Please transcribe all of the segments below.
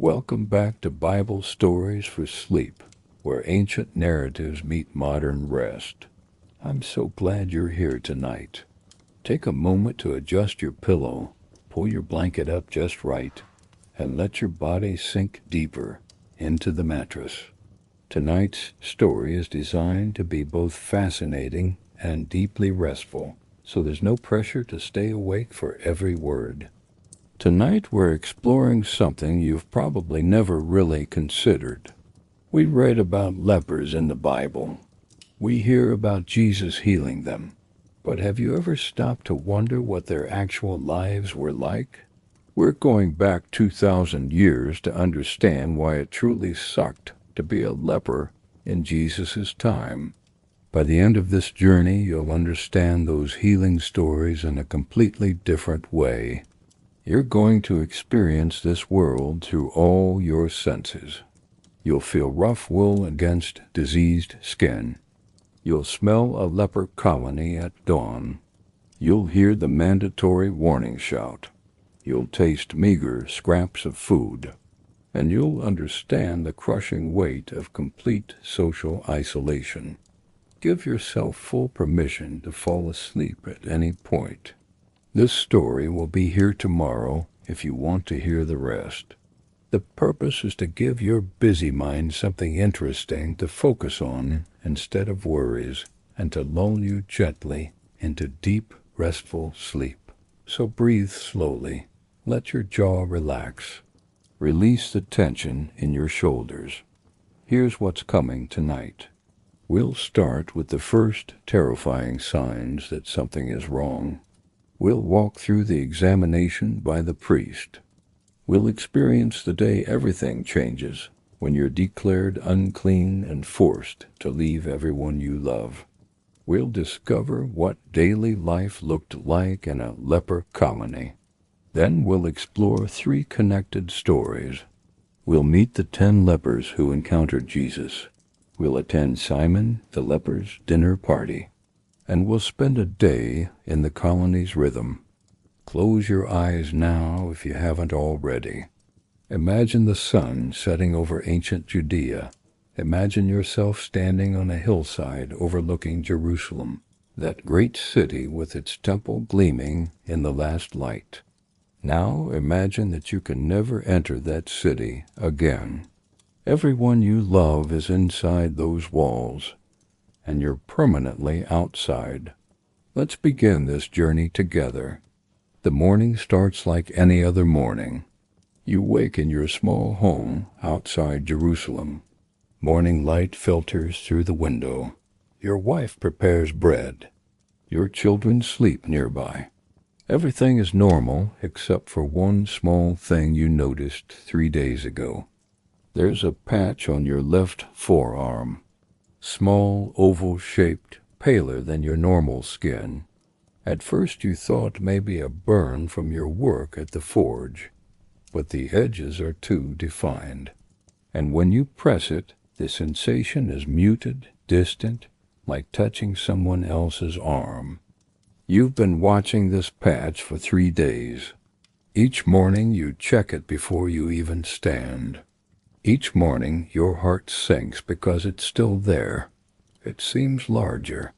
Welcome back to Bible Stories for Sleep, where ancient narratives meet modern rest. I'm so glad you're here tonight. Take a moment to adjust your pillow, pull your blanket up just right, and let your body sink deeper into the mattress. Tonight's story is designed to be both fascinating and deeply restful, so there's no pressure to stay awake for every word. Tonight we're exploring something you've probably never really considered. We read about lepers in the Bible. We hear about Jesus healing them. But have you ever stopped to wonder what their actual lives were like? We're going back 2,000 years to understand why it truly sucked to be a leper in Jesus' time. By the end of this journey, you'll understand those healing stories in a completely different way. You're going to experience this world through all your senses. You'll feel rough wool against diseased skin. You'll smell a leper colony at dawn. You'll hear the mandatory warning shout. You'll taste meager scraps of food. And you'll understand the crushing weight of complete social isolation. Give yourself full permission to fall asleep at any point. This story will be here tomorrow if you want to hear the rest. The purpose is to give your busy mind something interesting to focus on instead of worries, and to lull you gently into deep, restful sleep. So breathe slowly. Let your jaw relax. Release the tension in your shoulders. Here's what's coming tonight. We'll start with the first terrifying signs that something is wrong. We'll walk through the examination by the priest. We'll experience the day everything changes, when you're declared unclean and forced to leave everyone you love. We'll discover what daily life looked like in a leper colony. Then we'll explore 3 connected stories. We'll meet the 10 lepers who encountered Jesus. We'll attend Simon the leper's dinner party. And we'll spend a day in the colony's rhythm. Close your eyes now if you haven't already. Imagine the sun setting over ancient Judea. Imagine yourself standing on a hillside overlooking Jerusalem, that great city with its temple gleaming in the last light. Now imagine that you can never enter that city again. Everyone you love is inside those walls, and you're permanently outside. Let's begin this journey together. The morning starts like any other morning. You wake in your small home outside Jerusalem. Morning light filters through the window. Your wife prepares bread. Your children sleep nearby. Everything is normal except for one small thing you noticed 3 days ago. There's a patch on your left forearm. Small, oval-shaped, paler than your normal skin. At first you thought maybe a burn from your work at the forge, but the edges are too defined. And when you press it, the sensation is muted, distant, like touching someone else's arm. You've been watching this patch for 3 days. Each morning you check it before you even stand. Each morning your heart sinks because it's still there. It seems larger.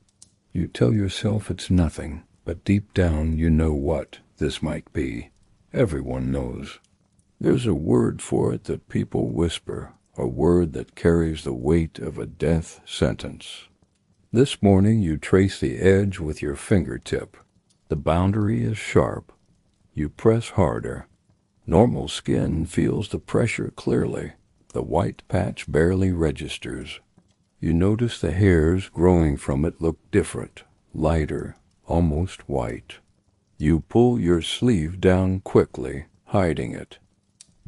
You tell yourself it's nothing, but deep down you know what this might be. Everyone knows. There's a word for it that people whisper, a word that carries the weight of a death sentence. This morning you trace the edge with your fingertip. The boundary is sharp. You press harder. Normal skin feels the pressure clearly. The white patch barely registers. You notice the hairs growing from it look different, lighter, almost white. You pull your sleeve down quickly, hiding it.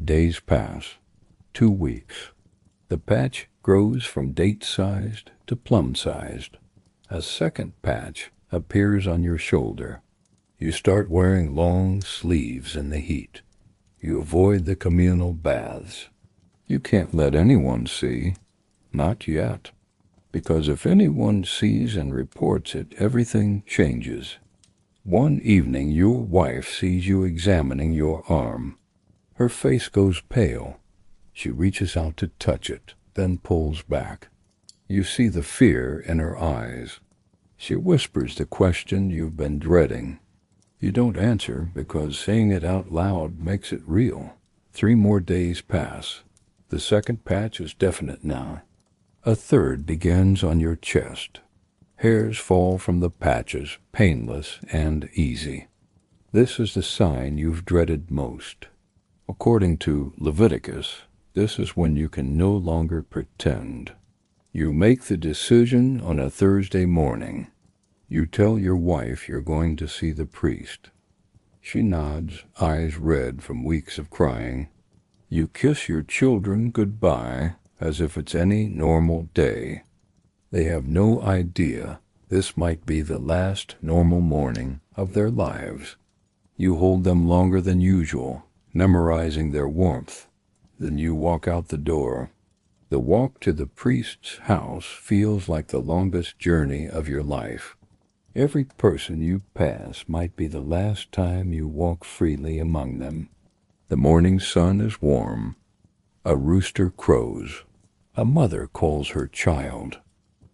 Days pass. 2 weeks. The patch grows from date-sized to plum-sized. A second patch appears on your shoulder. You start wearing long sleeves in the heat. You avoid the communal baths. You can't let anyone see. Not yet. Because if anyone sees and reports it, everything changes. One evening your wife sees you examining your arm. Her face goes pale. She reaches out to touch it, then pulls back. You see the fear in her eyes. She whispers the question you've been dreading. You don't answer because saying it out loud makes it real. 3 more days pass. The second patch is definite now. A third begins on your chest. Hairs fall from the patches, painless and easy. This is the sign you've dreaded most. According to Leviticus, this is when you can no longer pretend. You make the decision on a Thursday morning. You tell your wife you're going to see the priest. She nods, eyes red from weeks of crying. You kiss your children goodbye as if it's any normal day. They have no idea this might be the last normal morning of their lives. You hold them longer than usual, memorizing their warmth. Then you walk out the door. The walk to the priest's house feels like the longest journey of your life. Every person you pass might be the last time you walk freely among them. The morning sun is warm. A rooster crows. A mother calls her child.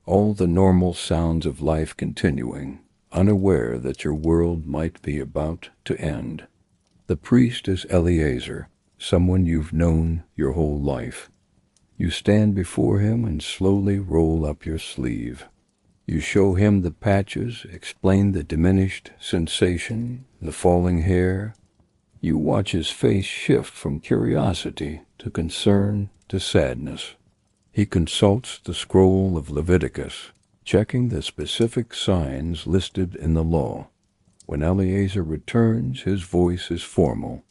All the normal sounds of life continuing, unaware that your world might be about to end. The priest is Eleazar, someone you've known your whole life. You stand before him and slowly roll up your sleeve. You show him the patches, explain the diminished sensation, the falling hair. You watch his face shift from curiosity to concern to sadness. He consults the scroll of Leviticus, checking the specific signs listed in the law. When Eleazar returns, his voice is formal.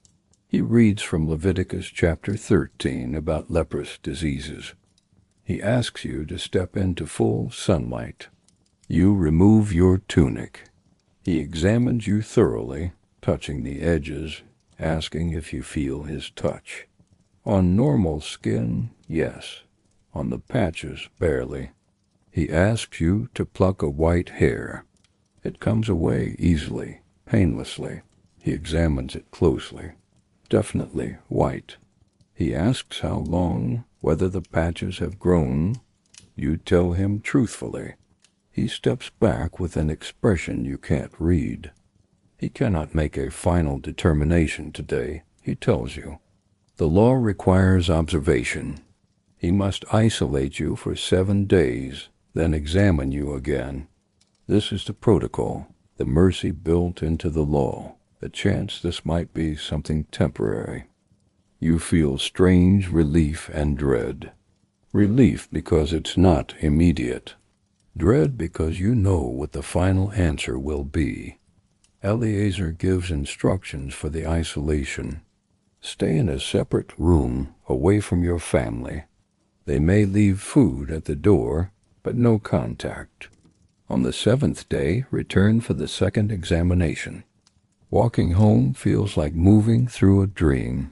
He reads from Leviticus chapter 13 about leprous diseases. He asks you to step into full sunlight. You remove your tunic. He examines you thoroughly, touching the edges, asking if you feel his touch. On normal skin, yes. On the patches, barely. He asks you to pluck a white hair. It comes away easily, painlessly. He examines it closely. Definitely white. He asks how long, whether the patches have grown. You tell him truthfully. He steps back with an expression you can't read. He cannot make a final determination today, he tells you. The law requires observation. He must isolate you for 7 days, then examine you again. This is the protocol, the mercy built into the law, the chance this might be something temporary. You feel strange relief and dread. Relief because it's not immediate. Dread because you know what the final answer will be. Eleazar gives instructions for the isolation. Stay in a separate room, away from your family. They may leave food at the door, but no contact. On the 7th day, return for the second examination. Walking home feels like moving through a dream.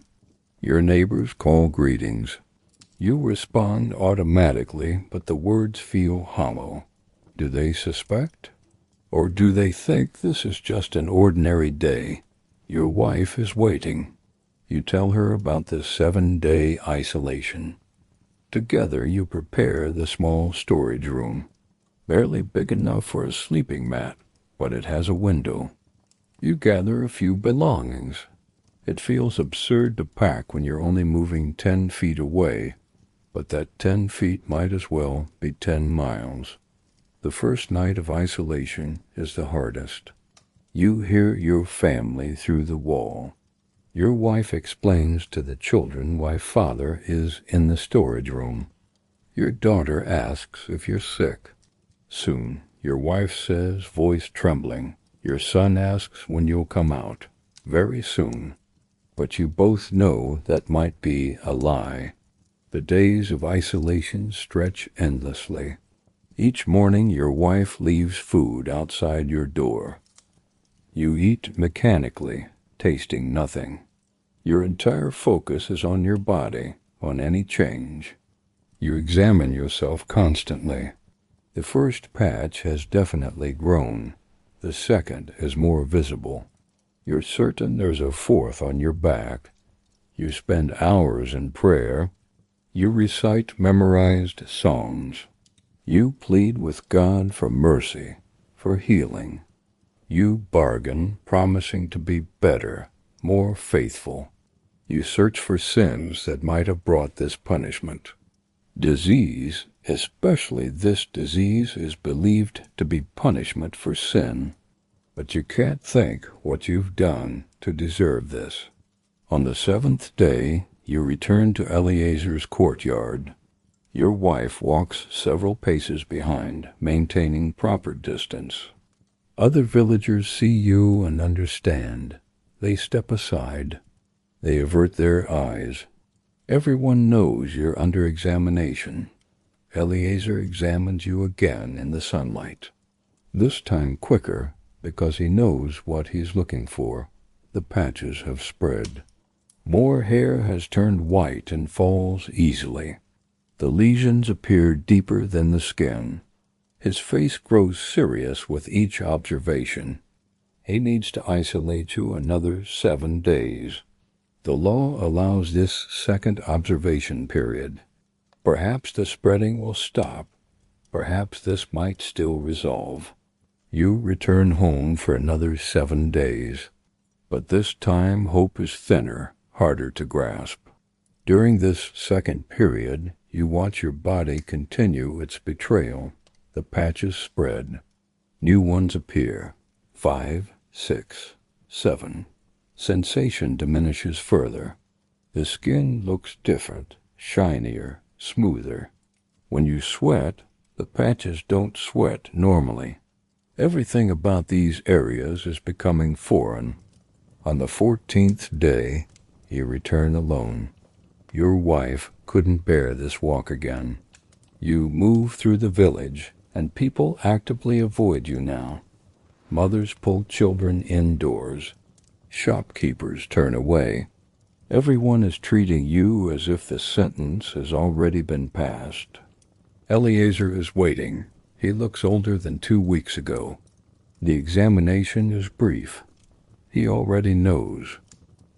Your neighbors call greetings. You respond automatically, but the words feel hollow. Do they suspect? Or do they think this is just an ordinary day? Your wife is waiting. You tell her about this 7-day isolation. Together you prepare the small storage room. Barely big enough for a sleeping mat, but it has a window. You gather a few belongings. It feels absurd to pack when you're only moving 10 feet away, but that 10 feet might as well be 10 miles. The first night of isolation is the hardest. You hear your family through the wall. Your wife explains to the children why father is in the storage room. Your daughter asks if you're sick. Soon, your wife says, voice trembling. Your son asks when you'll come out. Very soon. But you both know that might be a lie. The days of isolation stretch endlessly. Each morning your wife leaves food outside your door. You eat mechanically, tasting nothing. Your entire focus is on your body, on any change. You examine yourself constantly. The first patch has definitely grown. The second is more visible. You're certain there's a fourth on your back. You spend hours in prayer. You recite memorized songs. You plead with God for mercy, for healing. You bargain, promising to be better, more faithful. You search for sins that might have brought this punishment. Disease, especially this disease, is believed to be punishment for sin. But you can't think what you've done to deserve this. On the seventh day, you return to Eleazar's courtyard. Your wife walks several paces behind, maintaining proper distance. Other villagers see you and understand. They step aside. They avert their eyes. Everyone knows you're under examination. Eleazar examines you again in the sunlight. This time quicker, because he knows what he's looking for. The patches have spread. More hair has turned white and falls easily. The lesions appear deeper than the skin. His face grows serious with each observation. He needs to isolate you another 7 days. The law allows this second observation period. Perhaps the spreading will stop. Perhaps this might still resolve. You return home for another 7 days. But this time hope is thinner, harder to grasp. During this second period, you watch your body continue its betrayal. The patches spread. New ones appear. 5, 6, 7. Sensation diminishes further. The skin looks different, shinier, smoother. When you sweat, the patches don't sweat normally. Everything about these areas is becoming foreign. On the 14th day, you return alone. Your wife couldn't bear this walk again. You move through the village, and people actively avoid you now. Mothers pull children indoors. Shopkeepers turn away. Everyone is treating you as if the sentence has already been passed. Eleazar is waiting. He looks older than 2 weeks ago. The examination is brief. He already knows.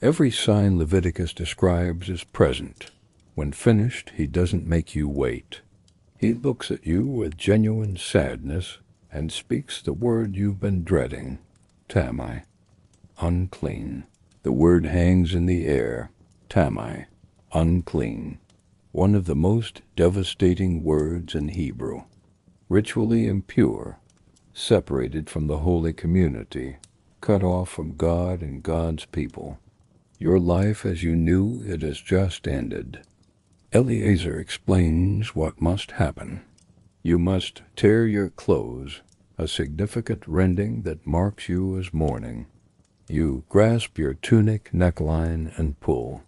Every sign Leviticus describes is present. When finished, he doesn't make you wait. He looks at you with genuine sadness and speaks the word you've been dreading, tamai, unclean. The word hangs in the air, tamai, unclean, one of the most devastating words in Hebrew. Ritually impure, separated from the holy community, cut off from God and God's people. Your life as you knew it has just ended. Eleazar explains what must happen. You must tear your clothes, a significant rending that marks you as mourning. You grasp your tunic neckline and pull.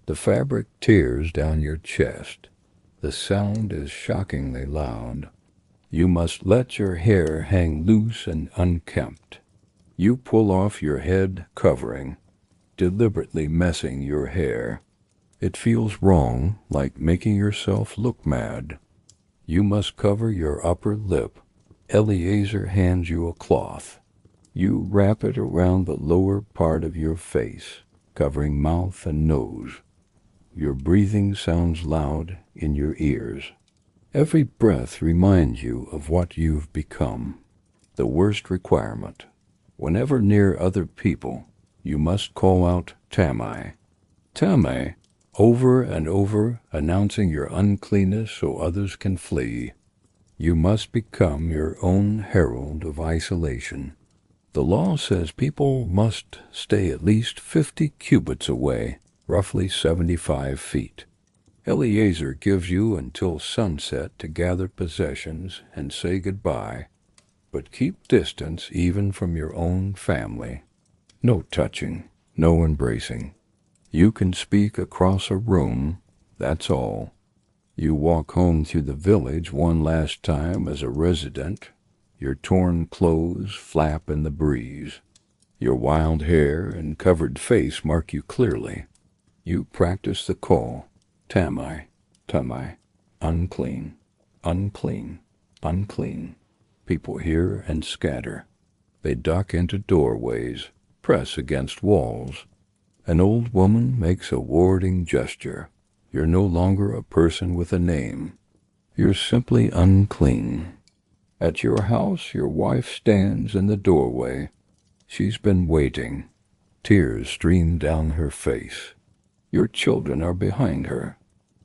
The fabric tears down your chest. The sound is shockingly loud. You must let your hair hang loose and unkempt. You pull off your head covering, deliberately messing your hair. It feels wrong, like making yourself look mad. You must cover your upper lip. Eleazar hands you a cloth. You wrap it around the lower part of your face, covering mouth and nose. Your breathing sounds loud in your ears. Every breath reminds you of what you've become. The worst requirement. Whenever near other people, you must call out tamai. Tamai, over and over, announcing your uncleanness so others can flee. You must become your own herald of isolation. The law says people must stay at least 50 cubits away, roughly 75 feet. Eleazar gives you until sunset to gather possessions and say goodbye, but keep distance even from your own family. No touching, no embracing. You can speak across a room, that's all. You walk home through the village one last time as a resident. Your torn clothes flap in the breeze. Your wild hair and covered face mark you clearly. You practice the call, tamai, tamai, unclean, unclean, unclean. People hear and scatter. They duck into doorways, press against walls. An old woman makes a warding gesture. You're no longer a person with a name. You're simply unclean. At your house, your wife stands in the doorway. She's been waiting. Tears stream down her face. Your children are behind her.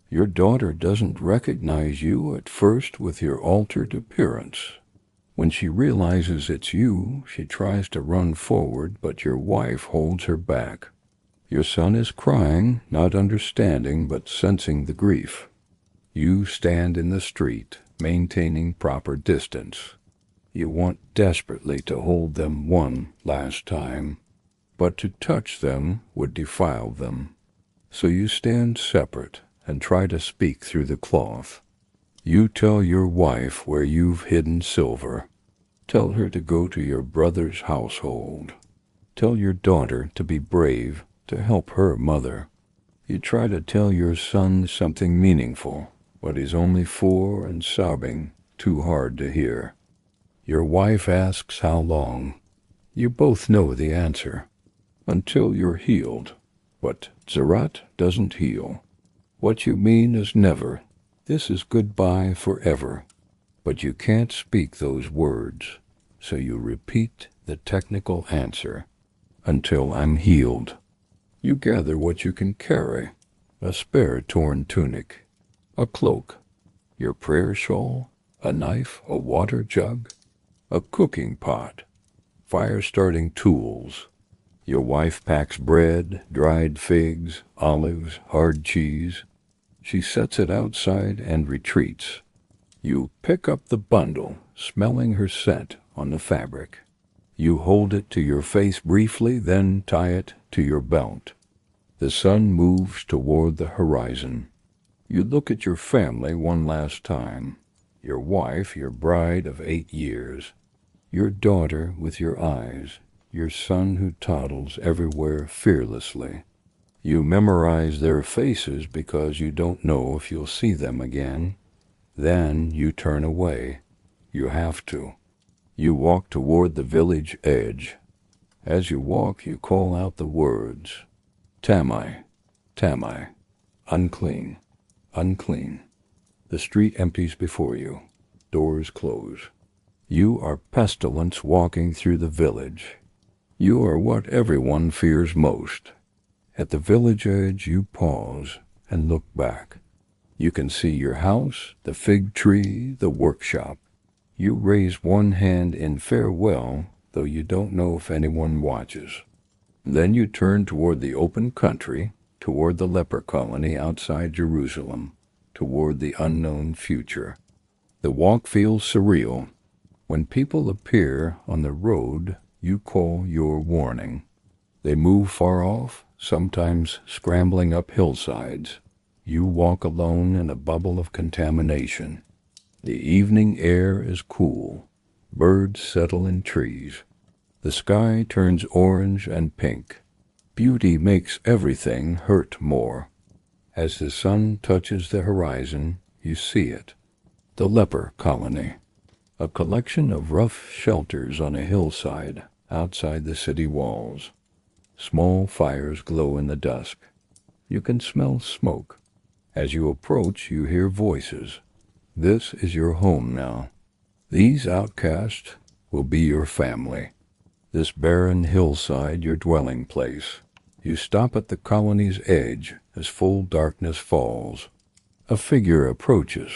Your daughter doesn't recognize you at first with your altered appearance. When she realizes it's you, she tries to run forward, but your wife holds her back. Your son is crying, not understanding, but sensing the grief. You stand in the street, maintaining proper distance. You want desperately to hold them one last time, but to touch them would defile them. So you stand separate and try to speak through the cloth. You tell your wife where you've hidden silver. Tell her to go to your brother's household. Tell your daughter to be brave, to help her mother. You try to tell your son something meaningful, but he's only 4 and sobbing, too hard to hear. Your wife asks how long. You both know the answer. Until you're healed. But tsara'at doesn't heal. What you mean is never. This is goodbye forever. But you can't speak those words, so you repeat the technical answer. Until I'm healed. You gather what you can carry. A spare torn tunic. A cloak. Your prayer shawl. A knife. A water jug. A cooking pot. Fire-starting tools. Your wife packs bread, dried figs, olives, hard cheese. She sets it outside and retreats. You pick up the bundle, smelling her scent on the fabric. You hold it to your face briefly, then tie it to your belt. The sun moves toward the horizon. You look at your family one last time. Your wife, your bride of 8 years. Your daughter with your eyes. Your son who toddles everywhere fearlessly. You memorize their faces because you don't know if you'll see them again. Then you turn away. You have to. You walk toward the village edge. As you walk, you call out the words, Tamai, Tamai, unclean, unclean. The street empties before you. Doors close. You are pestilence walking through the village. You are what everyone fears most. At the village edge, you pause and look back. You can see your house, the fig tree, the workshop. You raise one hand in farewell, though you don't know if anyone watches. Then you turn toward the open country, toward the leper colony outside Jerusalem, toward the unknown future. The walk feels surreal. When people appear on the road, you call your warning. They move far off, sometimes scrambling up hillsides. You walk alone in a bubble of contamination. The evening air is cool. Birds settle in trees. The sky turns orange and pink. Beauty makes everything hurt more. As the sun touches the horizon, you see it. The leper colony. A collection of rough shelters on a hillside outside the city walls. Small fires glow in the dusk. You can smell smoke. As you approach, you hear voices. This is your home now. These outcasts will be your family. This barren hillside your dwelling place. You stop at the colony's edge as full darkness falls. A figure approaches,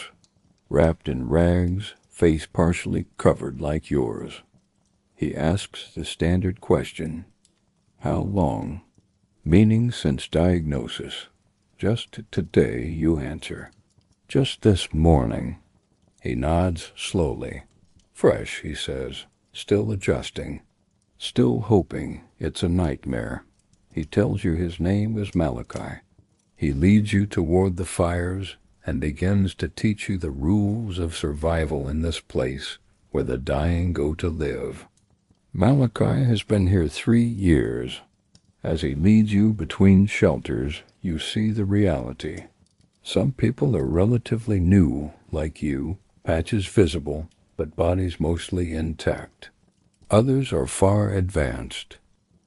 wrapped in rags, face partially covered like yours. He asks the standard question, how long? Meaning since diagnosis. Just today, you answer. Just this morning. He nods slowly. Fresh, he says, still adjusting, still hoping it's a nightmare. He tells you his name is Malachi. He leads you toward the fires and begins to teach you the rules of survival in this place where the dying go to live. Malachi has been here 3 years. As he leads you between shelters, you see the reality. Some people are relatively new, like you, patches visible, but bodies mostly intact. Others are far advanced.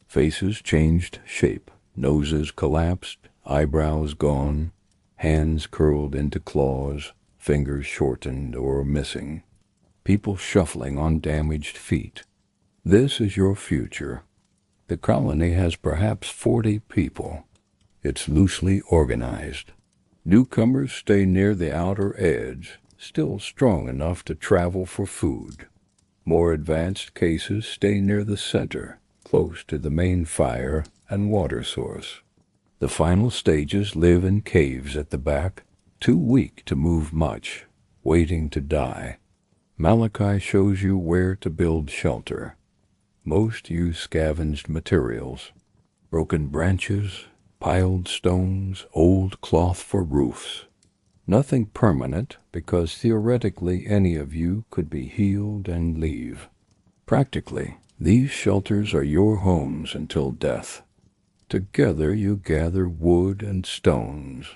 Faces changed shape, noses collapsed, eyebrows gone. hands curled into claws, fingers shortened or missing, people shuffling on damaged feet. This is your future. The colony has perhaps 40 people. It's loosely organized. Newcomers stay near the outer edge, still strong enough to travel for food. More advanced cases stay near the center, close to the main fire and water source. The final stages live in caves at the back, too weak to move much, waiting to die. Malachi shows you where to build shelter. Most use scavenged materials, broken branches, piled stones, old cloth for roofs. Nothing permanent, because theoretically any of you could be healed and leave. Practically, these shelters are your homes until death. Together you gather wood and stones.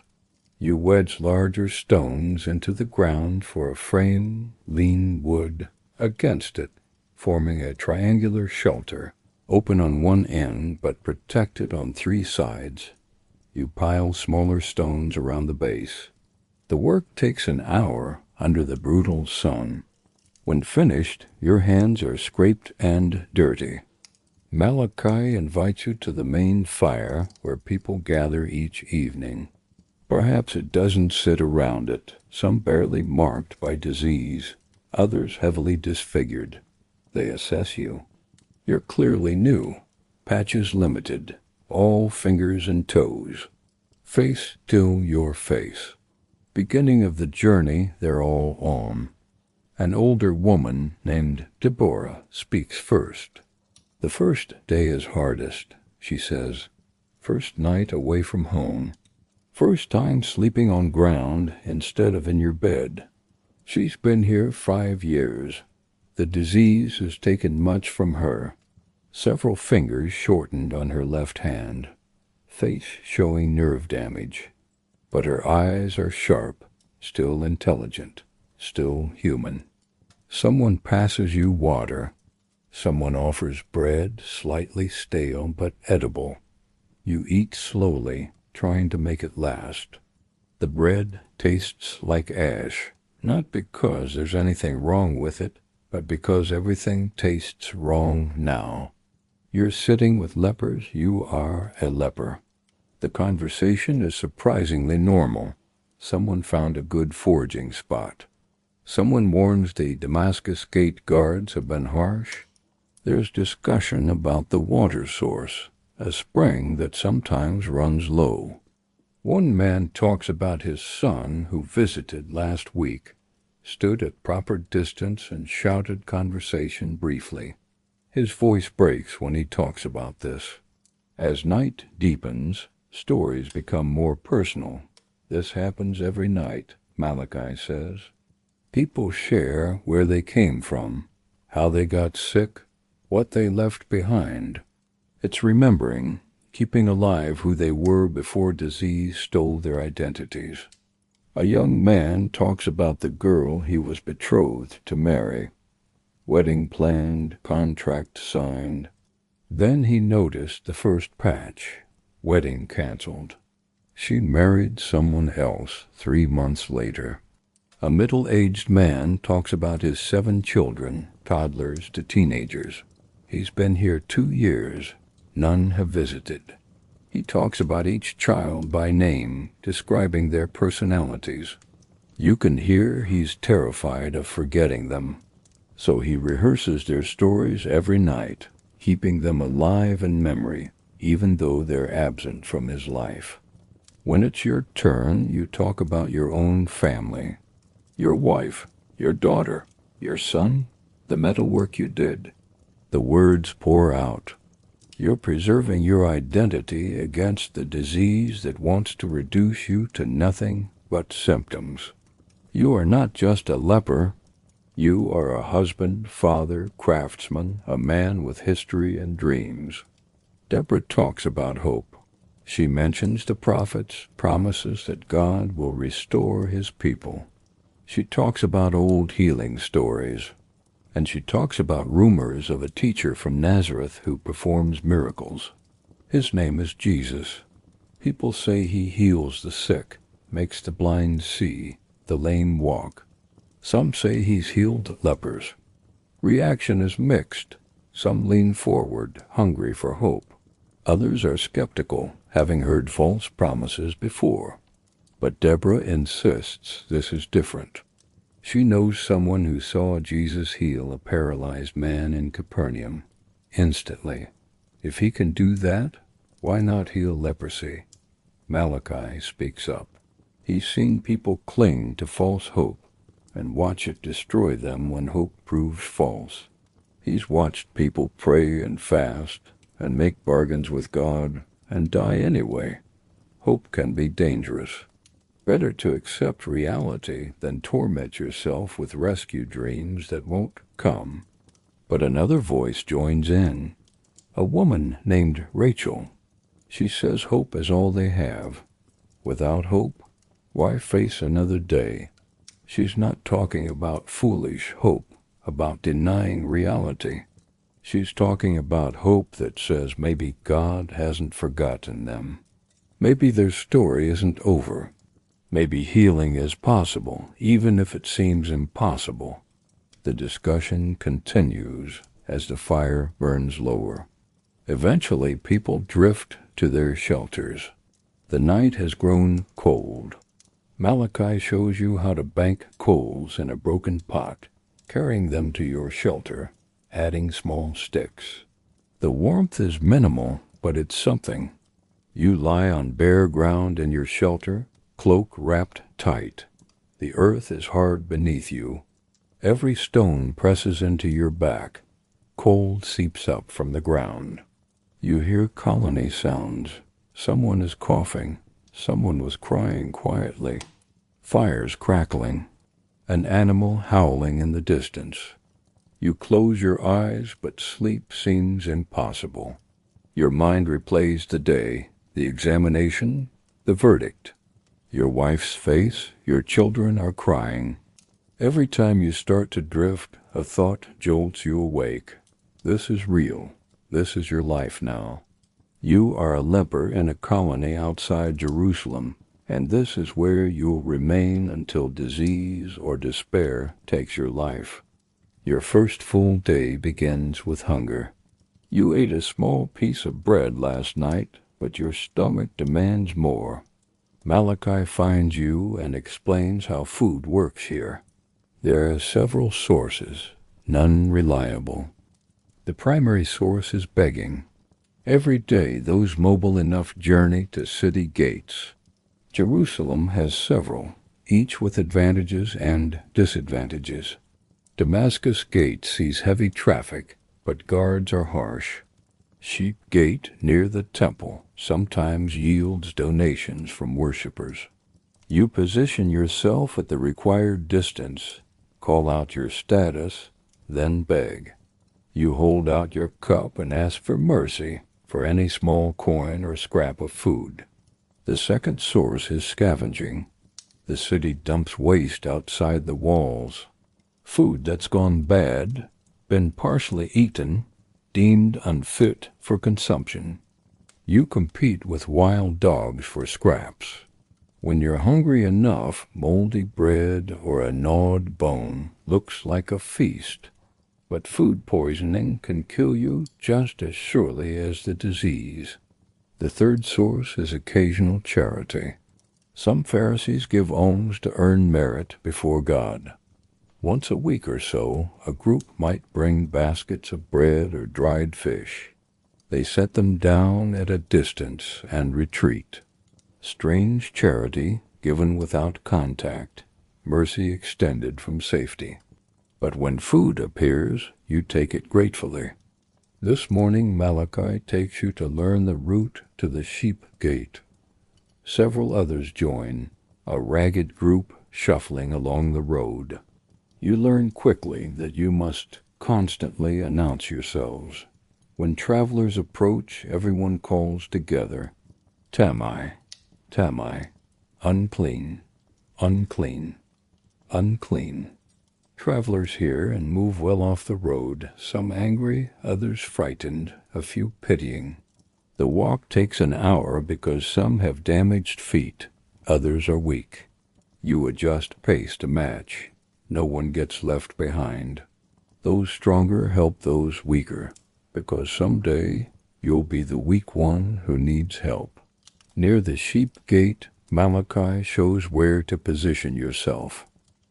You wedge larger stones into the ground for a frame, lean wood, against it, forming a triangular shelter, open on one end but protected on 3 sides. You pile smaller stones around the base. The work takes an hour under the brutal sun. When finished, your hands are scraped and dirty. Malachi invites you to the main fire where people gather each evening. Perhaps a dozen sit around it, some barely marked by disease, others heavily disfigured. They assess you. You're clearly new, patches limited, all fingers and toes. Face still your face. Beginning of the journey they're all on. An older woman named Deborah speaks first. The first day is hardest, she says. First night away from home. First time sleeping on ground instead of in your bed. She's been here 5 years. The disease has taken much from her. Several fingers shortened on her left hand. Face showing nerve damage. But her eyes are sharp, still intelligent, still human. Someone passes you water. Someone offers bread, slightly stale but edible. You eat slowly, trying to make it last. The bread tastes like ash, not because there's anything wrong with it, but because everything tastes wrong now. You're sitting with lepers, you are a leper. The conversation is surprisingly normal. Someone found a good foraging spot. Someone warns the Damascus Gate guards have been harsh. There's discussion about the water source, a spring that sometimes runs low. One man talks about his son who visited last week, stood at proper distance and shouted conversation briefly. His voice breaks when he talks about this. As night deepens, stories become more personal. This happens every night, Malachi says. People share where they came from, how they got sick, what they left behind. It's remembering, keeping alive who they were before disease stole their identities. A young man talks about the girl he was betrothed to marry. Wedding planned, contract signed. Then he noticed the first patch. Wedding canceled. She married someone else 3 months later. A middle-aged man talks about his 7 children, toddlers to teenagers. He's been here 2 years. None have visited. He talks about each child by name, describing their personalities. You can hear he's terrified of forgetting them. So he rehearses their stories every night, keeping them alive in memory, even though they're absent from his life. When it's your turn, you talk about your own family. Your wife, your daughter, your son, the metalwork you did. The words pour out. You're preserving your identity against the disease that wants to reduce you to nothing but symptoms. You are not just a leper. You are a husband, father, craftsman, a man with history and dreams. Deborah talks about hope. She mentions the prophets, promises that God will restore his people. She talks about old healing stories. And she talks about rumors of a teacher from Nazareth who performs miracles. His name is Jesus. People say he heals the sick, makes the blind see, the lame walk. Some say he's healed lepers. Reaction is mixed. Some lean forward, hungry for hope. Others are skeptical, having heard false promises before. But Deborah insists this is different. She knows someone who saw Jesus heal a paralyzed man in Capernaum instantly. If he can do that, why not heal leprosy? Malachi speaks up. He's seen people cling to false hope and watch it destroy them when hope proves false. He's watched people pray and fast and make bargains with God and die anyway. Hope can be dangerous. Better to accept reality than torment yourself with rescue dreams that won't come. But another voice joins in. A woman named Rachel. She says hope is all they have. Without hope, why face another day? She's not talking about foolish hope, about denying reality. She's talking about hope that says maybe God hasn't forgotten them. Maybe their story isn't over. Maybe healing is possible, even if it seems impossible. The discussion continues as the fire burns lower. Eventually, people drift to their shelters. The night has grown cold. Malachi shows you how to bank coals in a broken pot, carrying them to your shelter, adding small sticks. The warmth is minimal, but it's something. You lie on bare ground in your shelter, cloak wrapped tight. The earth is hard beneath you. Every stone presses into your back. Cold seeps up from the ground. You hear colony sounds. Someone is coughing. Someone was crying quietly. Fires crackling. An animal howling in the distance. You close your eyes, but sleep seems impossible. Your mind replays the day, the examination, the verdict. Your wife's face, your children are crying. Every time you start to drift, a thought jolts you awake. This is real. This is your life now. You are a leper in a colony outside Jerusalem, and this is where you'll remain until disease or despair takes your life. Your first full day begins with hunger. You ate a small piece of bread last night, but your stomach demands more. Malachi finds you and explains how food works here. There are several sources, none reliable. The primary source is begging. Every day those mobile enough journey to city gates. Jerusalem has several, each with advantages and disadvantages. Damascus Gate sees heavy traffic, but guards are harsh. Sheep Gate, near the temple, sometimes yields donations from worshippers. You position yourself at the required distance, call out your status, then beg. You hold out your cup and ask for mercy for any small coin or scrap of food. The second source is scavenging. The city dumps waste outside the walls. Food that's gone bad, been partially eaten, deemed unfit for consumption. You compete with wild dogs for scraps. When you're hungry enough, moldy bread or a gnawed bone looks like a feast. But food poisoning can kill you just as surely as the disease. The third source is occasional charity. Some Pharisees give alms to earn merit before God. Once a week or so, a group might bring baskets of bread or dried fish. They set them down at a distance and retreat. Strange charity given without contact, mercy extended from safety. But when food appears, you take it gratefully. This morning Malachi takes you to learn the route to the sheep gate. Several others join, a ragged group shuffling along the road. You learn quickly that you must constantly announce yourselves. When travelers approach, everyone calls together, Tamai, Tamai, unclean, unclean, unclean. Travelers hear and move well off the road, some angry, others frightened, a few pitying. The walk takes an hour because some have damaged feet, Others are weak. You adjust pace to match. No one gets left behind. Those stronger help those weaker, because someday you'll be the weak one who needs help. Near the sheep gate, Malachi shows where to position yourself.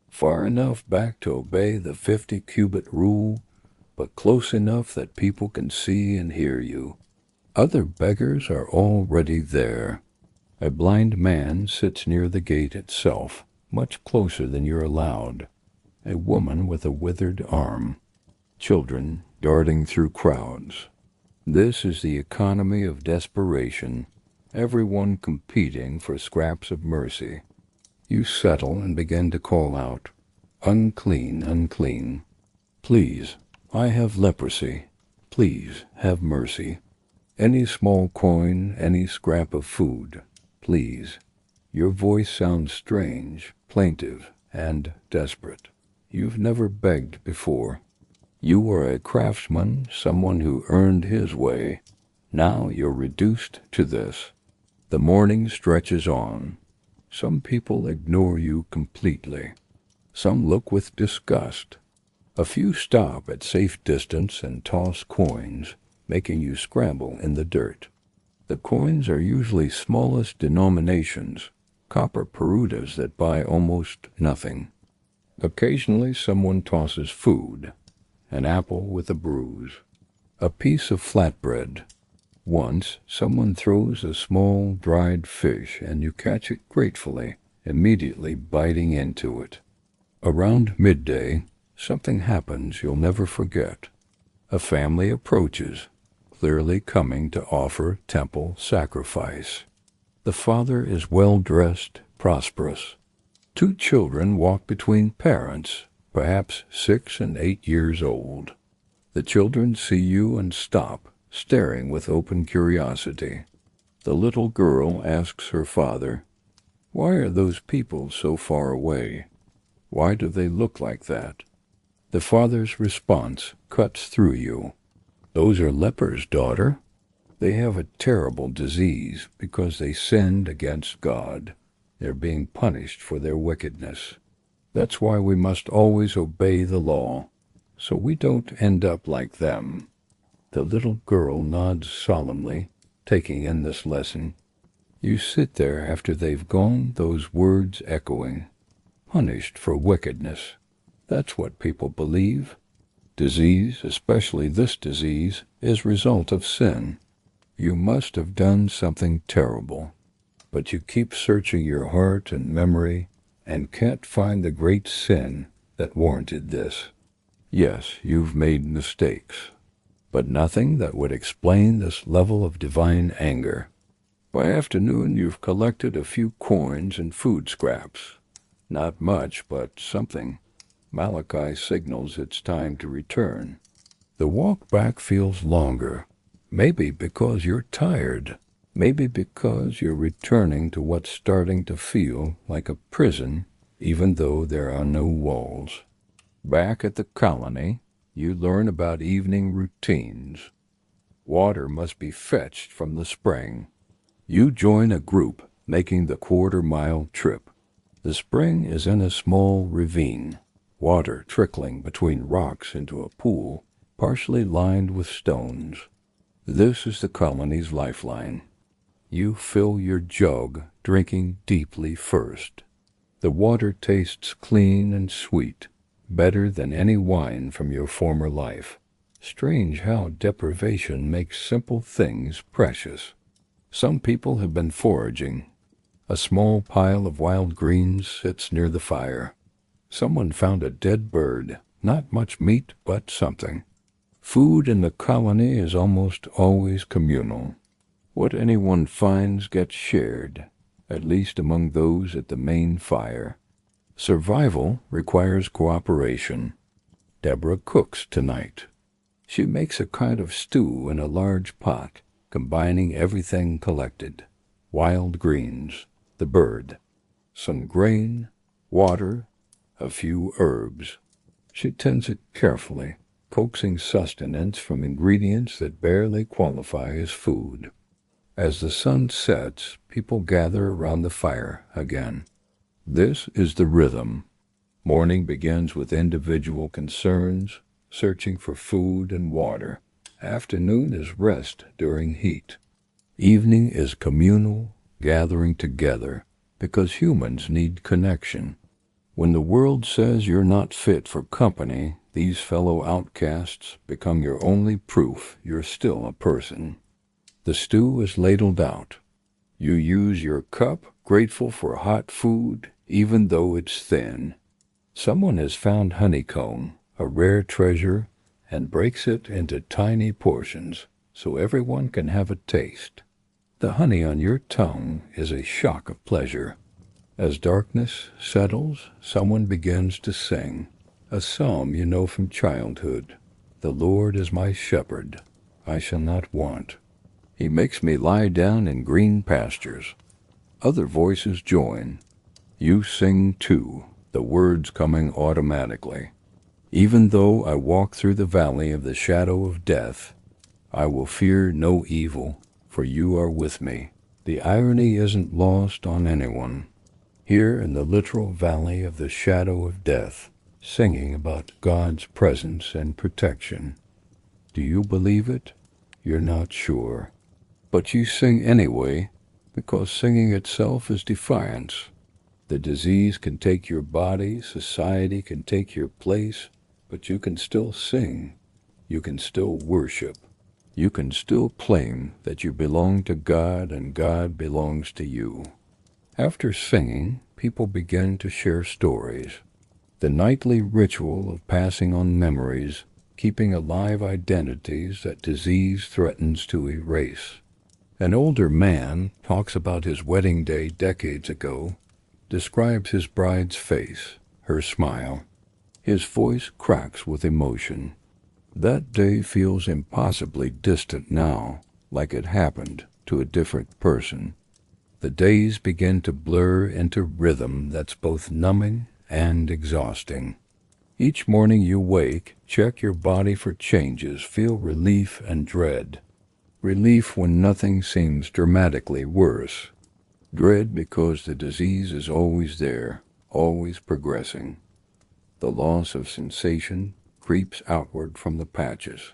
Far enough back to obey the 50-cubit rule, but close enough that people can see and hear you. Other beggars are already there. A blind man sits near the gate itself, much closer than you're allowed. A woman with a withered arm. Children darting through crowds. This is the economy of desperation, everyone competing for scraps of mercy. You settle and begin to call out, "Unclean, unclean. Please, I have leprosy. Please have mercy. Any small coin, any scrap of food. Please." Your voice sounds strange, plaintive, and desperate. You've never begged before. You are a craftsman, someone who earned his way. Now you're reduced to this. The morning stretches on. Some people ignore you completely. Some look with disgust. A few stop at safe distance and toss coins, making you scramble in the dirt. The coins are usually smallest denominations, copper perutas that buy almost nothing. Occasionally someone tosses food, an apple with a bruise, a piece of flatbread. Once someone throws a small dried fish and you catch it gratefully, immediately biting into it. Around midday, something happens you'll never forget. A family approaches, clearly coming to offer temple sacrifice. The father is well-dressed, prosperous. 2 children walk between parents, perhaps 6 and 8 years old. The children see you and stop, staring with open curiosity. The little girl asks her father, "Why are those people so far away? Why do they look like that?" The father's response cuts through you. "Those are lepers, daughter. They have a terrible disease because they sinned against God. They're being punished for their wickedness. That's why we must always obey the law, so we don't end up like them." The little girl nods solemnly, taking in this lesson. You sit there after they've gone, those words echoing. Punished for wickedness. That's what people believe. Disease, especially this disease, is result of sin. You must have done something terrible. But you keep searching your heart and memory and can't find the great sin that warranted this. Yes, you've made mistakes, but nothing that would explain this level of divine anger. By afternoon, you've collected a few coins and food scraps. Not much, but something. Malachi signals it's time to return. The walk back feels longer, maybe because you're tired, maybe because you're returning to what's starting to feel like a prison, even though there are no walls. Back at the colony, you learn about evening routines. Water must be fetched from the spring. You join a group making the quarter-mile trip. The spring is in a small ravine, water trickling between rocks into a pool partially lined with stones. This is the colony's lifeline. You fill your jug, drinking deeply first. The water tastes clean and sweet, better than any wine from your former life. Strange how deprivation makes simple things precious. Some people have been foraging. A small pile of wild greens sits near the fire. Someone found a dead bird, not much meat, but something. Food in the colony is almost always communal. What anyone finds gets shared, at least among those at the main fire. Survival requires cooperation. Deborah cooks tonight. She makes a kind of stew in a large pot, combining everything collected. Wild greens, the bird, some grain, water, a few herbs. She tends it carefully, coaxing sustenance from ingredients that barely qualify as food. As the sun sets, people gather around the fire again. This is the rhythm. Morning begins with individual concerns, searching for food and water. Afternoon is rest during heat. Evening is communal, gathering together, because humans need connection. When the world says you're not fit for company, these fellow outcasts become your only proof you're still a person. The stew is ladled out. You use your cup, grateful for hot food, even though it's thin. Someone has found honeycomb, a rare treasure, and breaks it into tiny portions so everyone can have a taste. The honey on your tongue is a shock of pleasure. As darkness settles, someone begins to sing, a psalm you know from childhood. The Lord is my shepherd, I shall not want. He makes me lie down in green pastures. Other voices join. You sing too, the words coming automatically. Even though I walk through the valley of the shadow of death, I will fear no evil, for you are with me. The irony isn't lost on anyone. Here in the literal valley of the shadow of death, singing about God's presence and protection. Do you believe it? You're not sure. But you sing anyway, because singing itself is defiance. The disease can take your body, society can take your place, but you can still sing. You can still worship. You can still claim that you belong to God and God belongs to you. After singing, people begin to share stories. The nightly ritual of passing on memories, keeping alive identities that disease threatens to erase. An older man talks about his wedding day decades ago, describes his bride's face, her smile. His voice cracks with emotion. That day feels impossibly distant now, like it happened to a different person. The days begin to blur into rhythm that's both numbing and exhausting. Each morning you wake, check your body for changes, feel relief and dread. Relief when nothing seems dramatically worse. Dread because the disease is always there, always progressing. The loss of sensation creeps outward from the patches.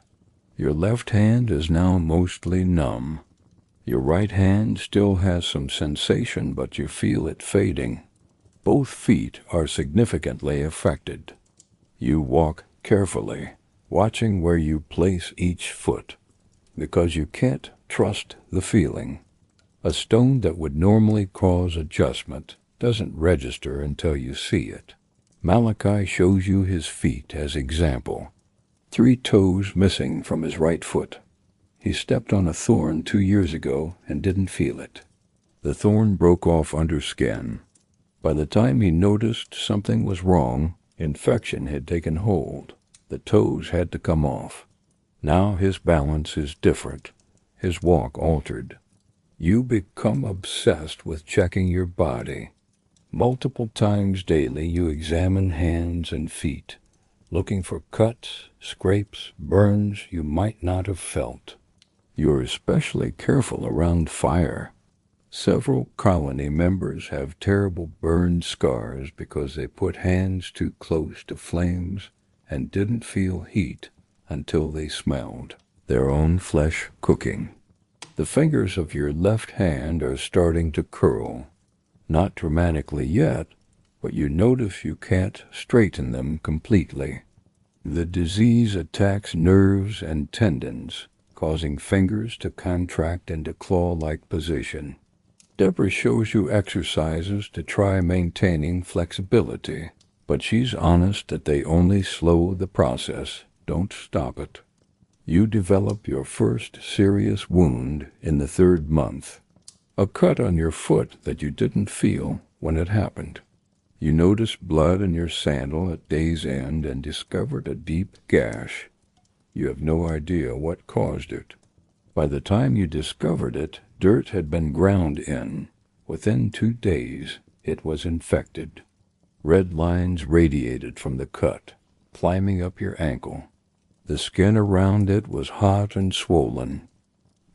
Your left hand is now mostly numb. Your right hand still has some sensation, but you feel it fading. Both feet are significantly affected. You walk carefully, watching where you place each foot, because you can't trust the feeling. A stone that would normally cause adjustment doesn't register until you see it. Malachi shows you his feet as example. 3 toes missing from his right foot. He stepped on a thorn 2 years ago and didn't feel it. The thorn broke off under skin. By the time he noticed something was wrong, infection had taken hold. The toes had to come off. Now his balance is different. His walk altered. You become obsessed with checking your body. Multiple times daily you examine hands and feet, looking for cuts, scrapes, burns you might not have felt. You're especially careful around fire. Several colony members have terrible burn scars because they put hands too close to flames and didn't feel heat until they smelled their own flesh cooking. The fingers of your left hand are starting to curl. Not dramatically yet, but you notice you can't straighten them completely. The disease attacks nerves and tendons, causing fingers to contract into claw-like position. Deborah shows you exercises to try maintaining flexibility, but she's honest that they only slow the process, don't stop it. You develop your first serious wound in the 3rd month. A cut on your foot that you didn't feel when it happened. You noticed blood in your sandal at day's end and discovered a deep gash. You have no idea what caused it. By the time you discovered it, dirt had been ground in. Within 2 days, it was infected. Red lines radiated from the cut, climbing up your ankle. The skin around it was hot and swollen.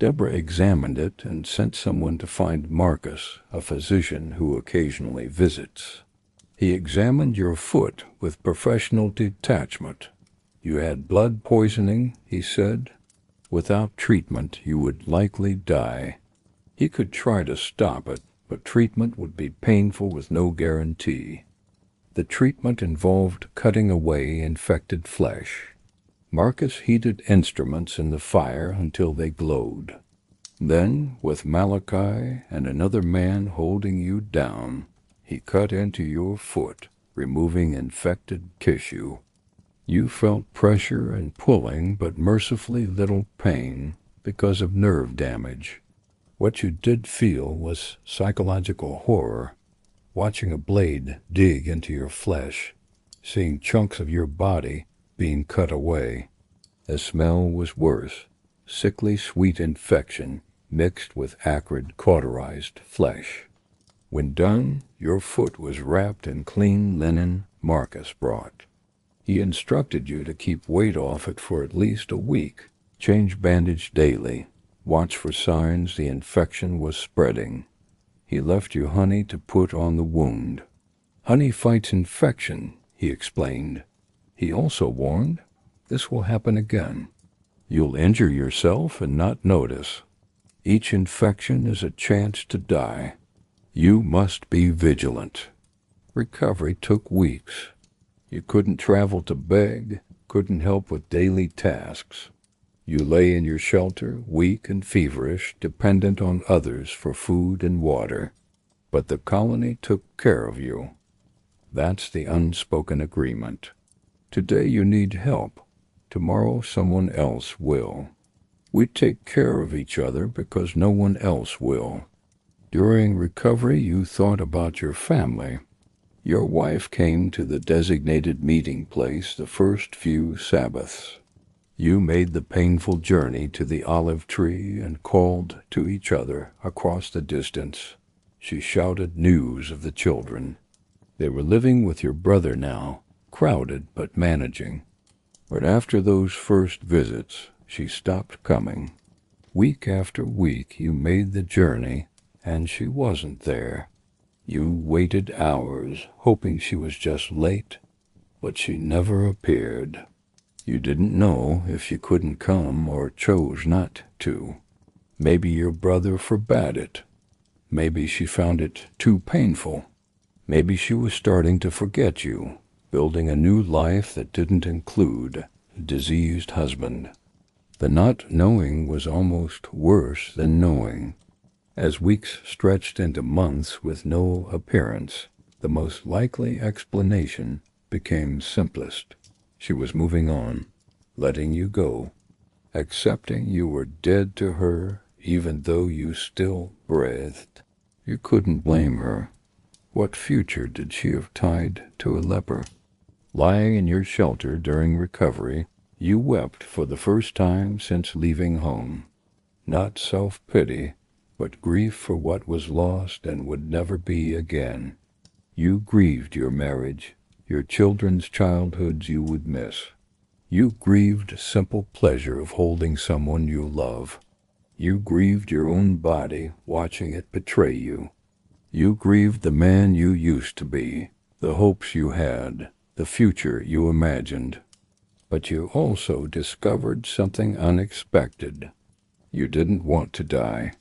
Deborah examined it and sent someone to find Marcus, a physician who occasionally visits. He examined your foot with professional detachment. You had blood poisoning, he said. Without treatment, you would likely die. He could try to stop it, but treatment would be painful with no guarantee. The treatment involved cutting away infected flesh. Marcus heated instruments in the fire until they glowed. Then, with Malachi and another man holding you down, he cut into your foot, removing infected tissue. You felt pressure and pulling, but mercifully little pain because of nerve damage. What you did feel was psychological horror, watching a blade dig into your flesh, seeing chunks of your body being cut away. The smell was worse, sickly sweet infection mixed with acrid cauterized flesh. When done, your foot was wrapped in clean linen Marcus brought. He instructed you to keep weight off it for at least a week, change bandage daily, watch for signs the infection was spreading. He left you honey to put on the wound. Honey fights infection, he explained. He also warned, this will happen again. You'll injure yourself and not notice. Each infection is a chance to die. You must be vigilant. Recovery took weeks. You couldn't travel to beg, couldn't help with daily tasks. You lay in your shelter, weak and feverish, dependent on others for food and water. But the colony took care of you. That's the unspoken agreement. Today you need help. Tomorrow someone else will. We take care of each other because no one else will. During recovery you thought about your family. Your wife came to the designated meeting place the first few Sabbaths. You made the painful journey to the olive tree and called to each other across the distance. She shouted news of the children. They were living with your brother now, crowded but managing. But after those first visits, she stopped coming. Week after week you made the journey, and she wasn't there. You waited hours, hoping she was just late, but she never appeared. You didn't know if she couldn't come or chose not to. Maybe your brother forbade it. Maybe she found it too painful. Maybe she was starting to forget you, building a new life that didn't include a diseased husband. The not knowing was almost worse than knowing. As weeks stretched into months with no appearance, the most likely explanation became simplest. She was moving on, letting you go, accepting you were dead to her even though you still breathed. You couldn't blame her. What future did she have tied to a leper? Lying in your shelter during recovery, you wept for the first time since leaving home. Not self-pity, but grief for what was lost and would never be again. You grieved your marriage, your children's childhoods you would miss. You grieved simple pleasure of holding someone you love. You grieved your own body, watching it betray you. You grieved the man you used to be, the hopes you had, the future you imagined. But you also discovered something unexpected. You didn't want to die.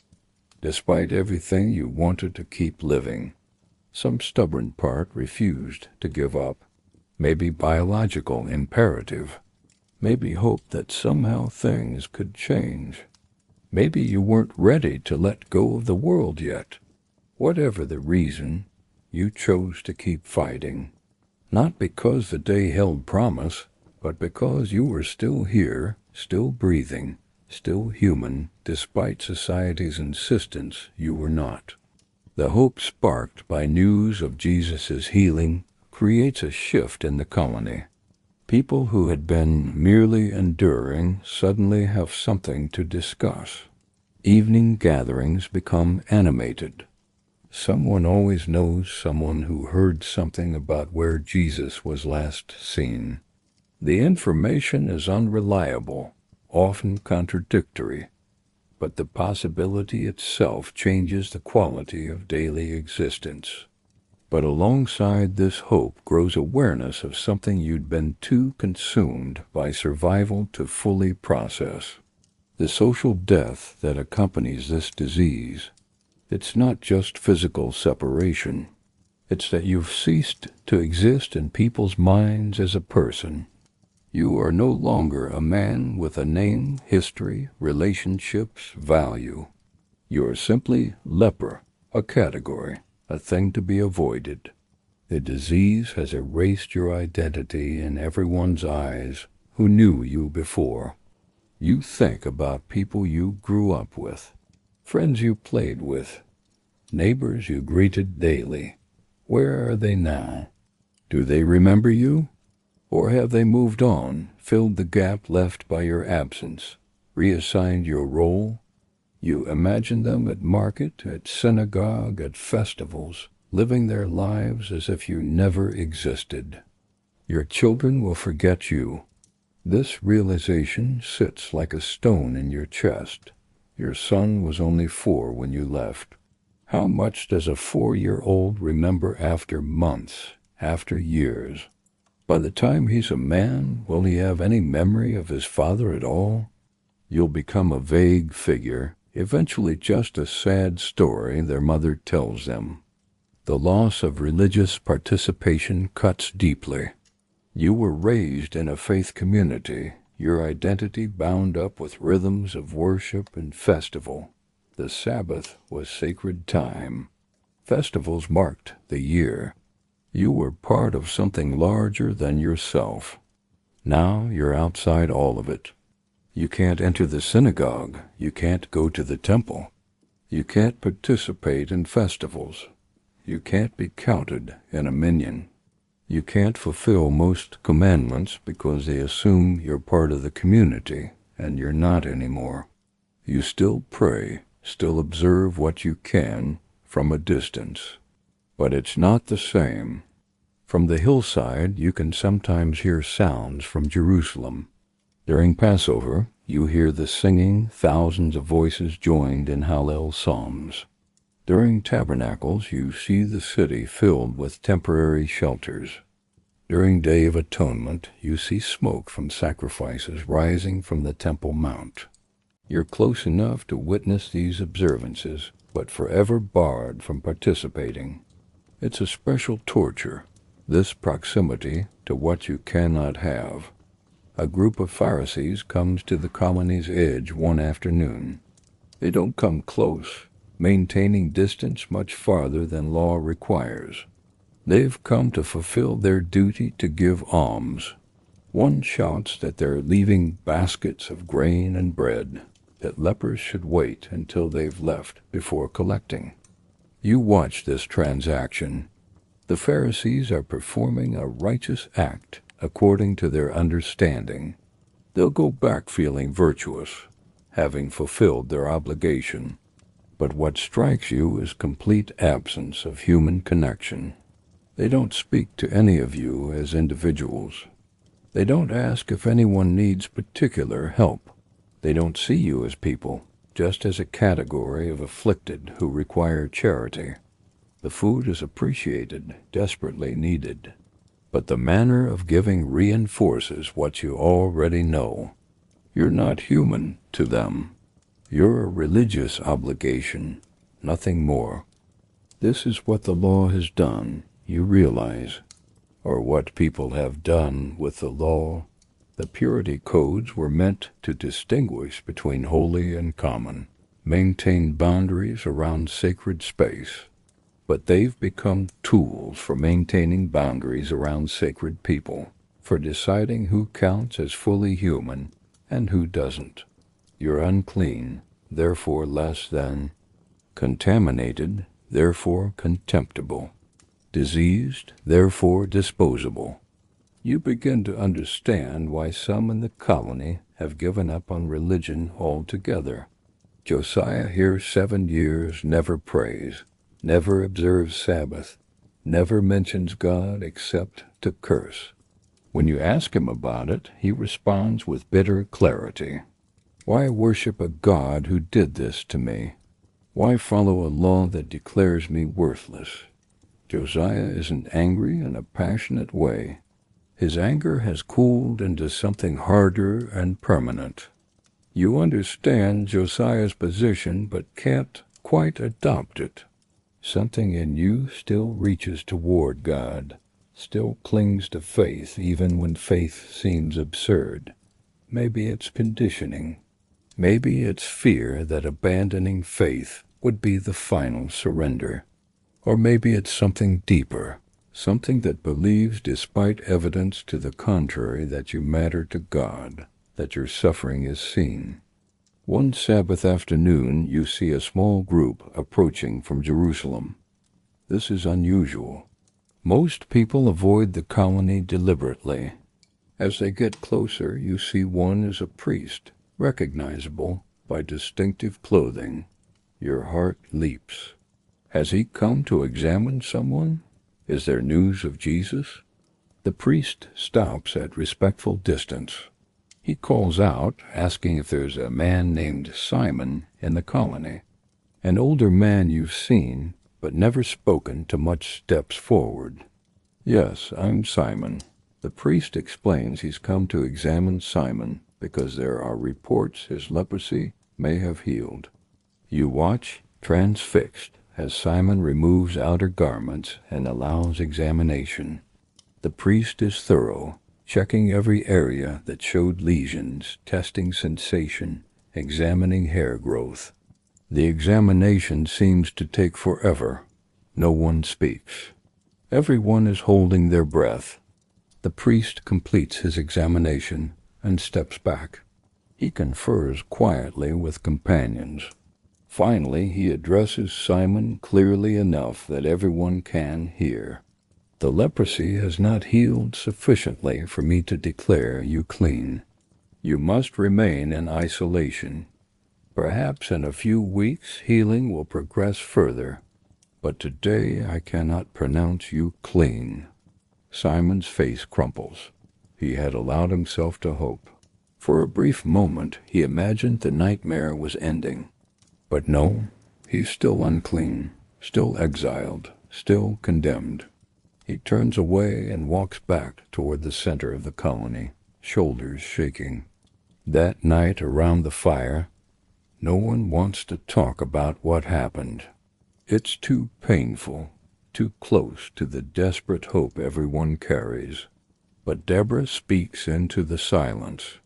Despite everything, you wanted to keep living. Some stubborn part refused to give up. Maybe biological imperative. Maybe hope that somehow things could change. Maybe you weren't ready to let go of the world yet. Whatever the reason, you chose to keep fighting. Not because the day held promise, but because you were still here, still breathing, still human, despite society's insistence you were not. The hope sparked by news of Jesus' healing creates a shift in the colony. People who had been merely enduring suddenly have something to discuss. Evening gatherings become animated. Someone always knows someone who heard something about where Jesus was last seen. The information is unreliable, often contradictory, but the possibility itself changes the quality of daily existence. But alongside this hope grows awareness of something you'd been too consumed by survival to fully process. The social death that accompanies this disease. It's not just physical separation. It's that you've ceased to exist in people's minds as a person. You are no longer a man with a name, history, relationships, value. You are simply leper, a category, a thing to be avoided. The disease has erased your identity in everyone's eyes who knew you before. You think about people you grew up with, friends you played with, neighbors you greeted daily. Where are they now? Do they remember you? Or have they moved on, filled the gap left by your absence, reassigned your role? You imagine them at market, at synagogue, at festivals, living their lives as if you never existed. Your children will forget you. This realization sits like a stone in your chest. Your son was only 4 when you left. How much does a 4-year-old remember after months, after years? By the time he's a man, will he have any memory of his father at all? You'll become a vague figure, eventually just a sad story their mother tells them. The loss of religious participation cuts deeply. You were raised in a faith community, your identity bound up with rhythms of worship and festival. The Sabbath was sacred time. Festivals marked the year. You were part of something larger than yourself. Now you're outside all of it. You can't enter the synagogue. You can't go to the temple. You can't participate in festivals. You can't be counted in a minyan. You can't fulfill most commandments because they assume you're part of the community, and you're not anymore. You still pray, still observe what you can from a distance. But it's not the same. From the hillside, you can sometimes hear sounds from Jerusalem. During Passover, you hear the singing, thousands of voices joined in Hallel psalms. During tabernacles, you see the city filled with temporary shelters. During Day of Atonement, you see smoke from sacrifices rising from the Temple Mount. You're close enough to witness these observances, but forever barred from participating. It's a special torture, this proximity to what you cannot have. A group of Pharisees comes to the colony's edge one afternoon. They don't come close, maintaining distance much farther than law requires. They've come to fulfill their duty to give alms. One shouts that they're leaving baskets of grain and bread, that lepers should wait until they've left before collecting. You watch this transaction. The Pharisees are performing a righteous act according to their understanding. They'll go back feeling virtuous, having fulfilled their obligation. But what strikes you is complete absence of human connection. They don't speak to any of you as individuals. They don't ask if anyone needs particular help. They don't see you as people, just as a category of afflicted who require charity. The food is appreciated, desperately needed. But the manner of giving reinforces what you already know. You're not human to them. You're a religious obligation, nothing more. This is what the law has done, you realize, or what people have done with the law. The purity codes were meant to distinguish between holy and common, maintain boundaries around sacred space. But they've become tools for maintaining boundaries around sacred people, for deciding who counts as fully human and who doesn't. You're unclean, therefore less than; contaminated, therefore contemptible; diseased, therefore disposable. You begin to understand why some in the colony have given up on religion altogether. Josiah here 7 years never prays, never observes Sabbath, never mentions God except to curse. When you ask him about it, he responds with bitter clarity. Why worship a God who did this to me? Why follow a law that declares me worthless? Josiah isn't angry in a passionate way. His anger has cooled into something harder and permanent. You understand Josiah's position but can't quite adopt it. Something in you still reaches toward God, still clings to faith even when faith seems absurd. Maybe it's conditioning. Maybe it's fear that abandoning faith would be the final surrender. Or maybe it's something deeper, something that believes despite evidence to the contrary that you matter to God, that your suffering is seen. One Sabbath afternoon you see a small group approaching from Jerusalem. This is unusual. Most people avoid the colony deliberately. As they get closer, you see one is a priest, recognizable by distinctive clothing. Your heart leaps. Has he come to examine someone? Is there news of Jesus? The priest stops at respectful distance. He calls out, asking if there's a man named Simon in the colony. An older man you've seen, but never spoken to much steps forward. Yes, I'm Simon. The priest explains he's come to examine Simon because there are reports his leprosy may have healed. You watch, transfixed, as Simon removes outer garments and allows examination. The priest is thorough, checking every area that showed lesions, testing sensation, examining hair growth. The examination seems to take forever. No one speaks. Everyone is holding their breath. The priest completes his examination and steps back. He confers quietly with companions. Finally, he addresses Simon clearly enough that everyone can hear. The leprosy has not healed sufficiently for me to declare you clean. You must remain in isolation. Perhaps in a few weeks healing will progress further, but today I cannot pronounce you clean. Simon's face crumples. He had allowed himself to hope. For a brief moment he imagined the nightmare was ending. But no, he's still unclean, still exiled, still condemned. He turns away and walks back toward the center of the colony, shoulders shaking. That night around the fire, no one wants to talk about what happened. It's too painful, too close to the desperate hope everyone carries. But Deborah speaks into the silence.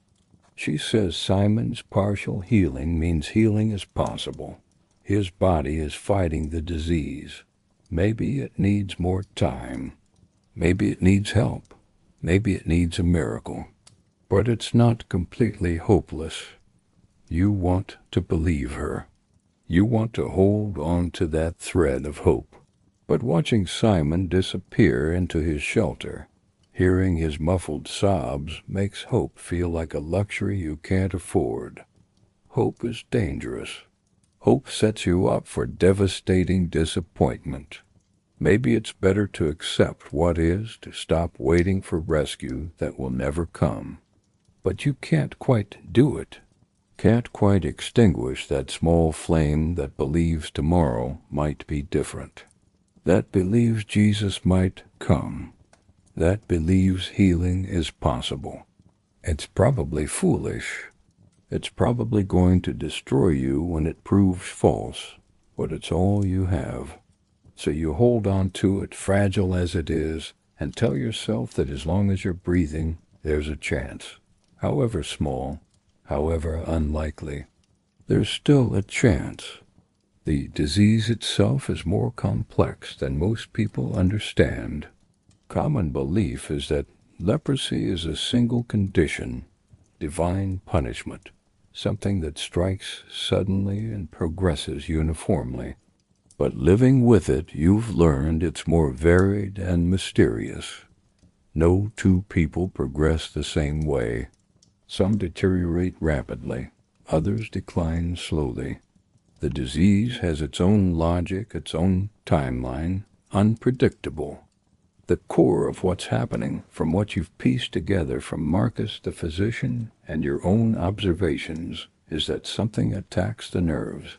She says Simon's partial healing means healing is possible. His body is fighting the disease. Maybe it needs more time. Maybe it needs help. Maybe it needs a miracle. But it's not completely hopeless. You want to believe her. You want to hold on to that thread of hope. But watching Simon disappear into his shelter, hearing his muffled sobs makes hope feel like a luxury you can't afford. Hope is dangerous. Hope sets you up for devastating disappointment. Maybe it's better to accept what is, to stop waiting for rescue that will never come. But you can't quite do it. Can't quite extinguish that small flame that believes tomorrow might be different. That believes Jesus might come. That believes healing is possible. It's probably foolish. It's probably going to destroy you when it proves false, but it's all you have. So you hold on to it, fragile as it is, and tell yourself that as long as you're breathing, there's a chance. However small, however unlikely, there's still a chance. The disease itself is more complex than most people understand. Common belief is that leprosy is a single condition, divine punishment, something that strikes suddenly and progresses uniformly. But living with it, you've learned it's more varied and mysterious. No two people progress the same way. Some deteriorate rapidly, others decline slowly. The disease has its own logic, its own timeline, unpredictable. The core of what's happening, from what you've pieced together from Marcus the physician and your own observations, is that something attacks the nerves.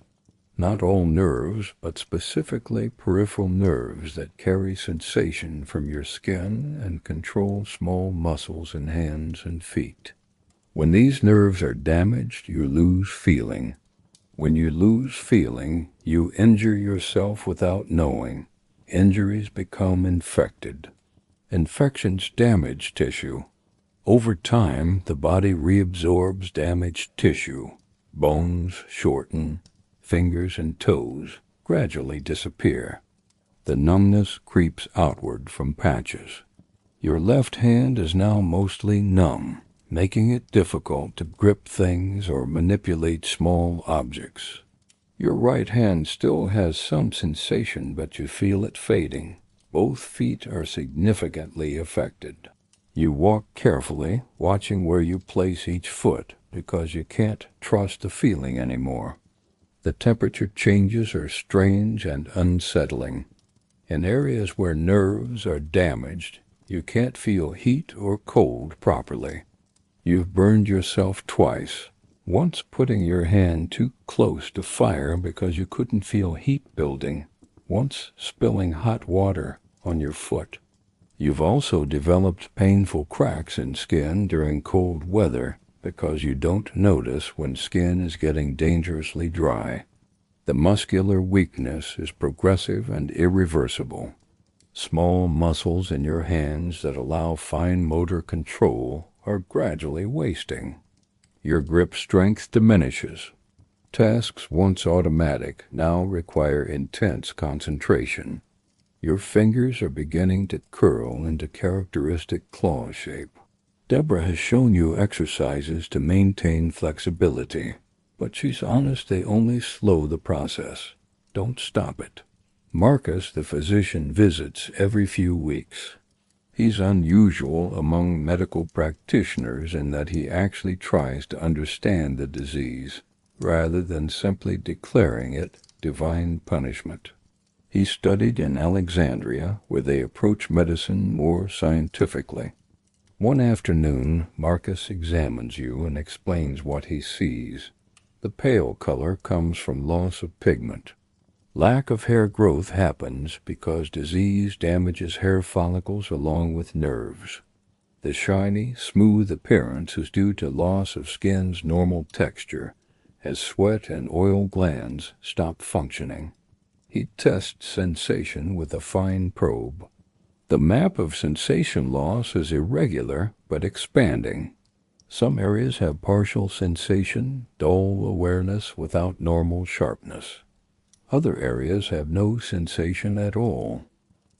Not all nerves, but specifically peripheral nerves that carry sensation from your skin and control small muscles in hands and feet. When these nerves are damaged, you lose feeling. When you lose feeling, you injure yourself without knowing. Injuries become infected. Infections damage tissue. Over time, the body reabsorbs damaged tissue. Bones shorten. Fingers and toes gradually disappear. The numbness creeps outward from patches. Your left hand is now mostly numb, making it difficult to grip things or manipulate small objects. Your right hand still has some sensation, but you feel it fading. Both feet are significantly affected. You walk carefully, watching where you place each foot because you can't trust the feeling anymore. The temperature changes are strange and unsettling. In areas where nerves are damaged, you can't feel heat or cold properly. You've burned yourself twice, once putting your hand too close to fire because you couldn't feel heat building, once spilling hot water on your foot. You've also developed painful cracks in skin during cold weather because you don't notice when skin is getting dangerously dry. The muscular weakness is progressive and irreversible. Small muscles in your hands that allow fine motor control are gradually wasting. Your grip strength diminishes. Tasks once automatic now require intense concentration. Your fingers are beginning to curl into characteristic claw shape. Deborah has shown you exercises to maintain flexibility, but she's honest they only slow the process. Don't stop it. Marcus, the physician, visits every few weeks. He's unusual among medical practitioners in that he actually tries to understand the disease, rather than simply declaring it divine punishment. He studied in Alexandria, where they approach medicine more scientifically. One afternoon, Marcus examines you and explains what he sees. The pale color comes from loss of pigment. Lack of hair growth happens because disease damages hair follicles along with nerves. The shiny, smooth appearance is due to loss of skin's normal texture, as sweat and oil glands stop functioning. He tests sensation with a fine probe. The map of sensation loss is irregular but expanding. Some areas have partial sensation, dull awareness without normal sharpness. Other areas have no sensation at all.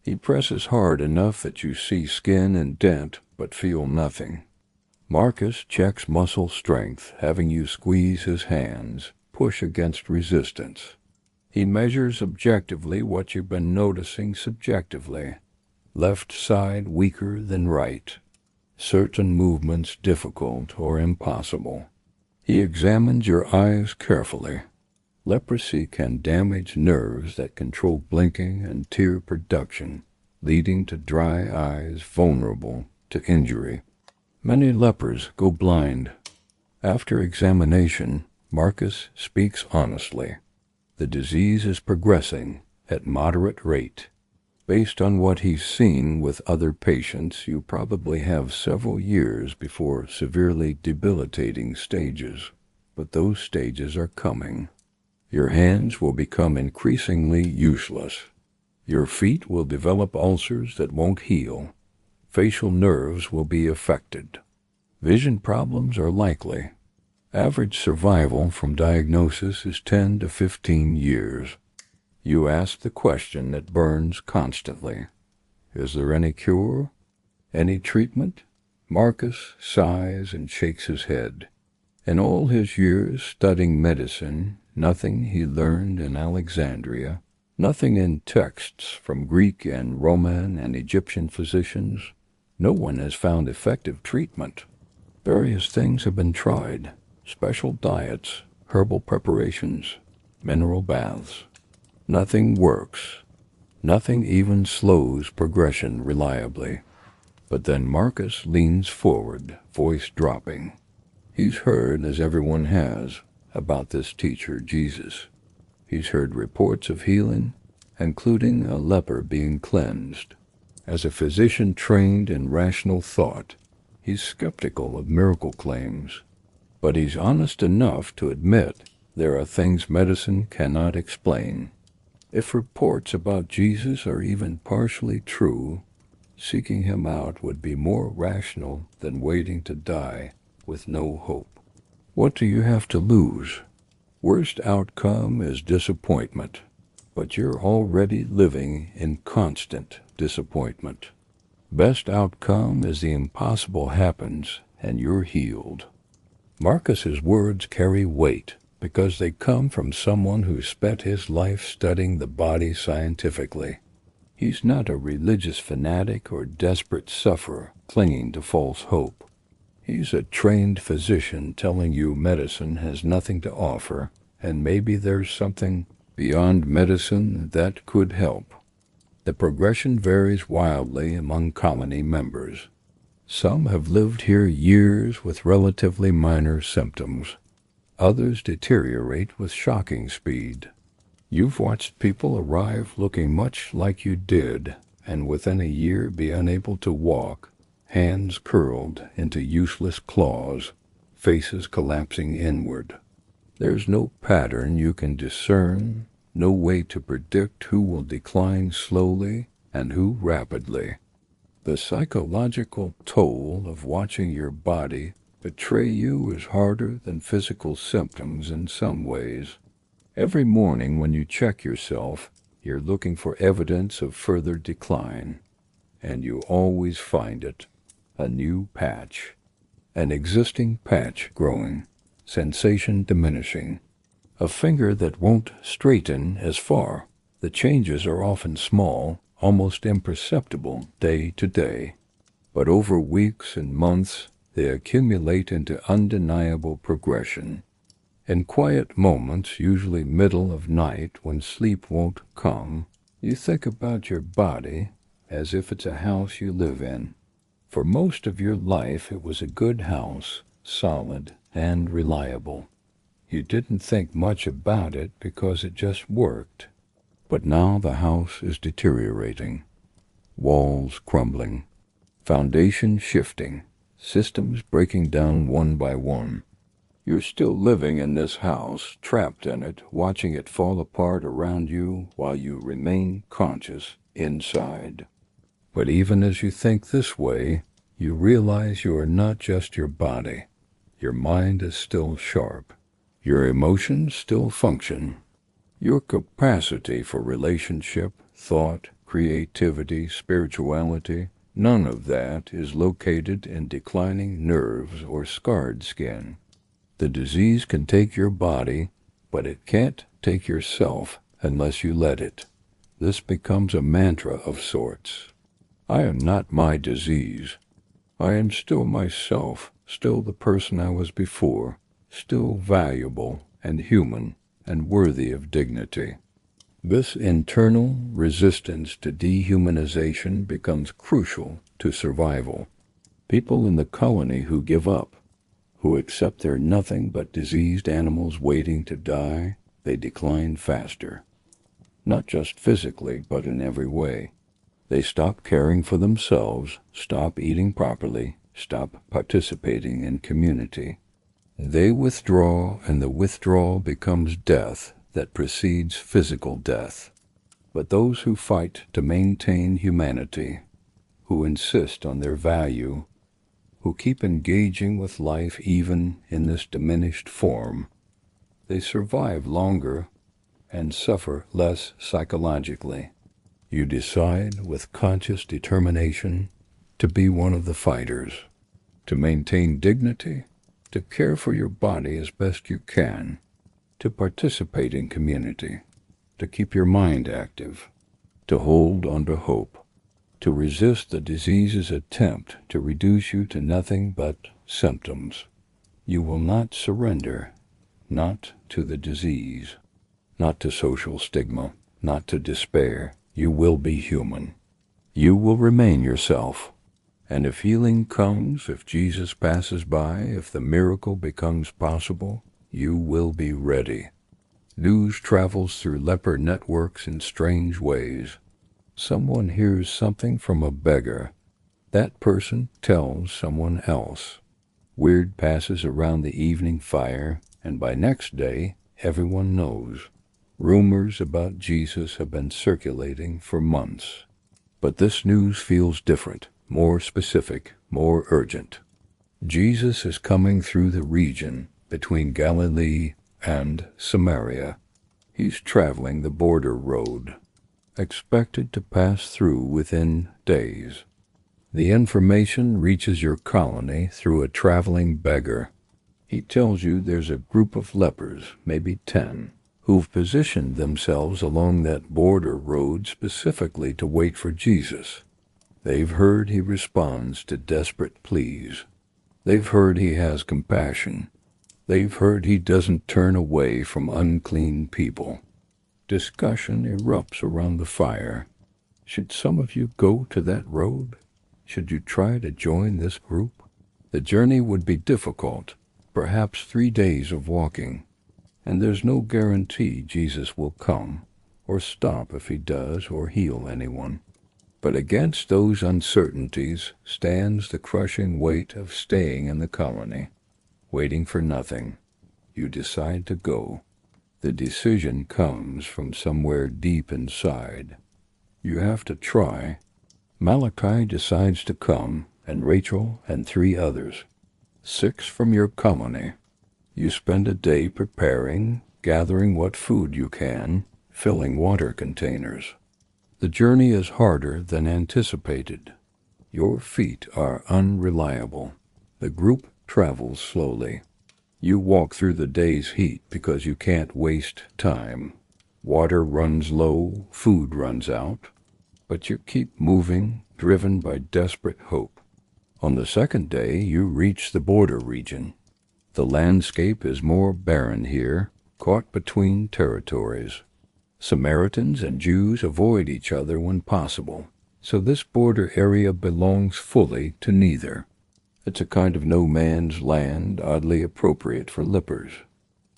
He presses hard enough that you see skin indent but feel nothing. Marcus checks muscle strength, having you squeeze his hands, push against resistance. He measures objectively what you've been noticing subjectively. Left side weaker than right. Certain movements difficult or impossible. He examines your eyes carefully. Leprosy can damage nerves that control blinking and tear production, leading to dry eyes vulnerable to injury. Many lepers go blind. After examination, Marcus speaks honestly. The disease is progressing at moderate rate. Based on what he's seen with other patients, you probably have several years before severely debilitating stages, but those stages are coming. Your hands will become increasingly useless. Your feet will develop ulcers that won't heal. Facial nerves will be affected. Vision problems are likely. Average survival from diagnosis is 10 to 15 years. You ask the question that burns constantly. Is there any cure? Any treatment? Marcus sighs and shakes his head. In all his years studying medicine, nothing he learned in Alexandria, nothing in texts from Greek and Roman and Egyptian physicians, no one has found effective treatment. Various things have been tried. Special diets, herbal preparations, mineral baths. Nothing works. Nothing even slows progression reliably. But then Marcus leans forward, voice dropping. He's heard, as everyone has, about this teacher, Jesus. He's heard reports of healing, including a leper being cleansed. As a physician trained in rational thought, he's skeptical of miracle claims, but he's honest enough to admit there are things medicine cannot explain. If reports about Jesus are even partially true, seeking him out would be more rational than waiting to die with no hope. What do you have to lose? Worst outcome is disappointment, but you're already living in constant disappointment. Best outcome is the impossible happens and you're healed. Marcus's words carry weight because they come from someone who spent his life studying the body scientifically. He's not a religious fanatic or desperate sufferer clinging to false hope. He's a trained physician telling you medicine has nothing to offer, and maybe there's something beyond medicine that could help. The progression varies wildly among colony members. Some have lived here years with relatively minor symptoms. Others deteriorate with shocking speed. You've watched people arrive looking much like you did, and within a year be unable to walk, hands curled into useless claws, faces collapsing inward. There's no pattern you can discern, no way to predict who will decline slowly and who rapidly. The psychological toll of watching your body betray you is harder than physical symptoms in some ways. Every morning when you check yourself, you're looking for evidence of further decline, and you always find it, a new patch, an existing patch growing, sensation diminishing, a finger that won't straighten as far. The changes are often small, almost imperceptible day to day, but over weeks and months they accumulate into undeniable progression. In quiet moments, usually middle of night when sleep won't come, you think about your body as if it's a house you live in. For most of your life it was a good house, solid and reliable. You didn't think much about it because it just worked. But now the house is deteriorating. Walls crumbling, foundation shifting, systems breaking down one by one. You're still living in this house, trapped in it, watching it fall apart around you while you remain conscious inside. But even as you think this way, you realize you are not just your body. Your mind is still sharp. Your emotions still function. Your capacity for relationship, thought, creativity, spirituality, none of that is located in declining nerves or scarred skin. The disease can take your body, but it can't take yourself unless you let it. This becomes a mantra of sorts. I am not my disease. I am still myself, still the person I was before, still valuable and human and worthy of dignity. This internal resistance to dehumanization becomes crucial to survival. People in the colony who give up, who accept they're nothing but diseased animals waiting to die, they decline faster. Not just physically, but in every way. They stop caring for themselves, stop eating properly, stop participating in community. They withdraw, and the withdrawal becomes death that precedes physical death. But those who fight to maintain humanity, who insist on their value, who keep engaging with life even in this diminished form, they survive longer and suffer less psychologically. You decide with conscious determination to be one of the fighters, to maintain dignity, to care for your body as best you can, to participate in community, to keep your mind active, to hold on to hope, to resist the disease's attempt to reduce you to nothing but symptoms. You will not surrender, not to the disease, not to social stigma, not to despair. You will be human. You will remain yourself. And if healing comes, if Jesus passes by, if the miracle becomes possible, you will be ready. News travels through leper networks in strange ways. Someone hears something from a beggar. That person tells someone else. Word passes around the evening fire, and by next day, everyone knows. Rumors about Jesus have been circulating for months. But this news feels different, more specific, more urgent. Jesus is coming through the region between Galilee and Samaria. He's traveling the border road, expected to pass through within days. The information reaches your colony through a traveling beggar. He tells you there's a group of lepers, maybe 10, who've positioned themselves along that border road specifically to wait for Jesus. They've heard he responds to desperate pleas. They've heard he has compassion. They've heard he doesn't turn away from unclean people. Discussion erupts around the fire. Should some of you go to that road? Should you try to join this group? The journey would be difficult, perhaps 3 days of walking, and there's no guarantee Jesus will come, or stop if he does, or heal anyone. But against those uncertainties stands the crushing weight of staying in the colony, waiting for nothing. You decide to go. The decision comes from somewhere deep inside. You have to try. Malachi decides to come, and Rachel and 3 others. 6 from your colony. You spend a day preparing, gathering what food you can, filling water containers. The journey is harder than anticipated. Your feet are unreliable. The group travels slowly. You walk through the day's heat because you can't waste time. Water runs low, food runs out. But you keep moving, driven by desperate hope. On the second day, you reach the border region. The landscape is more barren here, caught between territories. Samaritans and Jews avoid each other when possible, so this border area belongs fully to neither. It's a kind of no man's land, oddly appropriate for lepers.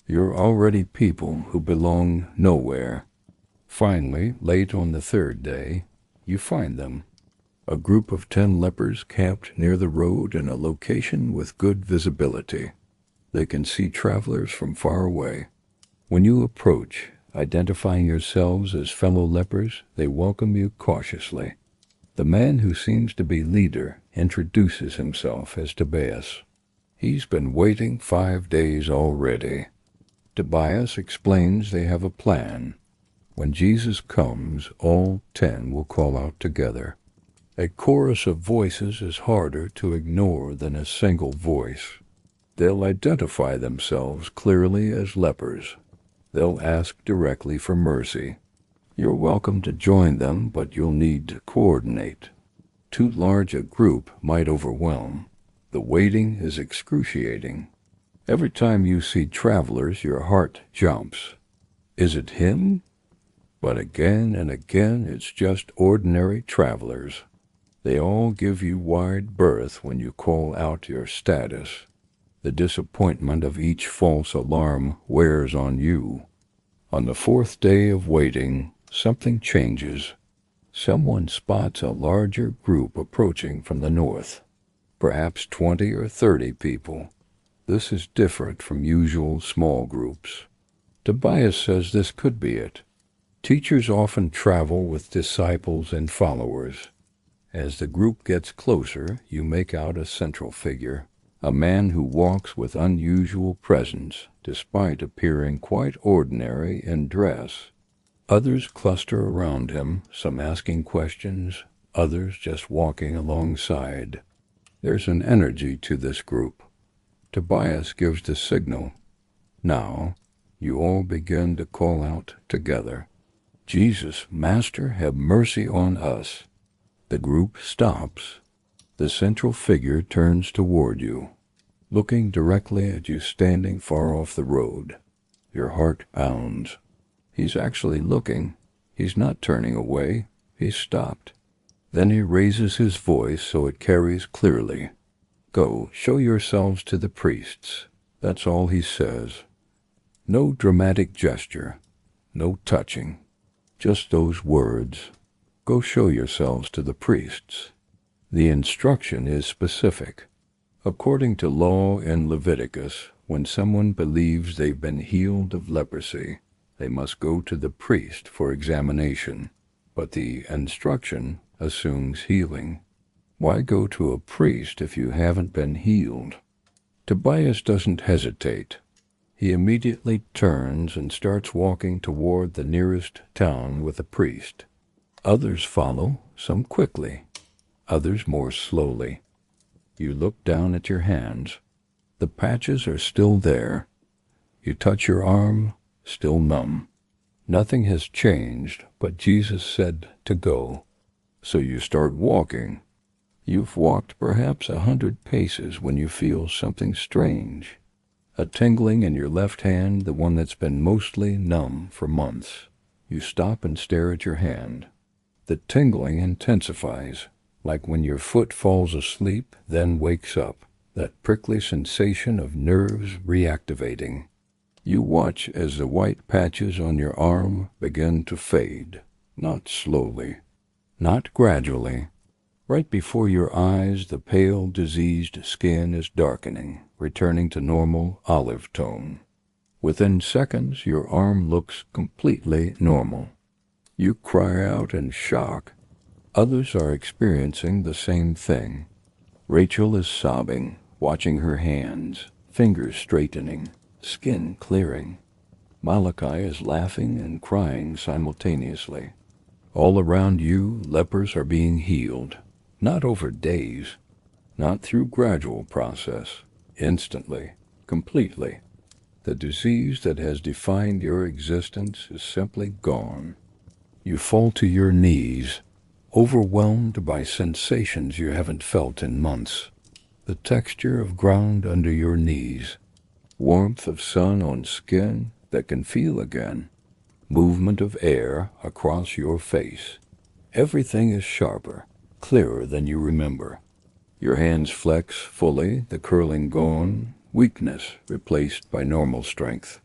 You're already people who belong nowhere. Finally, late on the third day, you find them. A group of 10 lepers camped near the road in a location with good visibility. They can see travelers from far away. When you approach, identifying yourselves as fellow lepers, they welcome you cautiously. The man who seems to be leader introduces himself as Tobias. He's been waiting 5 days already. Tobias explains they have a plan. When Jesus comes, all 10 will call out together. A chorus of voices is harder to ignore than a single voice. They'll identify themselves clearly as lepers. They'll ask directly for mercy. You're welcome to join them, but you'll need to coordinate. Too large a group might overwhelm. The waiting is excruciating. Every time you see travelers, your heart jumps. Is it him? But again and again, it's just ordinary travelers. They all give you wide berth when you call out your status. The disappointment of each false alarm wears on you. On the 4th day of waiting, something changes. Someone spots a larger group approaching from the north. Perhaps 20 or 30 people. This is different from usual small groups. Tobias says this could be it. Teachers often travel with disciples and followers. As the group gets closer, you make out a central figure, a man who walks with unusual presence, despite appearing quite ordinary in dress. Others cluster around him, some asking questions, others just walking alongside. There's an energy to this group. Tobias gives the signal. Now, you all begin to call out together. Jesus, Master, have mercy on us. The group stops. The central figure turns toward you, looking directly at you standing far off the road. Your heart pounds. He's actually looking. He's not turning away. He's stopped. Then he raises his voice so it carries clearly. Go, show yourselves to the priests. That's all he says. No dramatic gesture, no touching, just those words. Go show yourselves to the priests. The instruction is specific. According to law in Leviticus, when someone believes they've been healed of leprosy, they must go to the priest for examination. But the instruction assumes healing. Why go to a priest if you haven't been healed? Tobias doesn't hesitate. He immediately turns and starts walking toward the nearest town with a priest. Others follow, some quickly, others more slowly. You look down at your hands. The patches are still there. You touch your arm, still numb. Nothing has changed, but Jesus said to go. So you start walking. You've walked perhaps 100 paces when you feel something strange. A tingling in your left hand, the one that's been mostly numb for months. You stop and stare at your hand. The tingling intensifies, like when your foot falls asleep, then wakes up. That prickly sensation of nerves reactivating. You watch as the white patches on your arm begin to fade, not slowly, not gradually. Right before your eyes, the pale, diseased skin is darkening, returning to normal olive tone. Within seconds, your arm looks completely normal. You cry out in shock. Others are experiencing the same thing. Rachel is sobbing, watching her hands, fingers straightening, skin clearing. Malachi is laughing and crying simultaneously. All around you, lepers are being healed, not over days, not through gradual process, instantly, completely. The disease that has defined your existence is simply gone. You fall to your knees, overwhelmed by sensations you haven't felt in months. The texture of ground under your knees, warmth of sun on skin that can feel again, movement of air across your face. Everything is sharper, clearer than you remember. Your hands flex fully, the curling gone, weakness replaced by normal strength.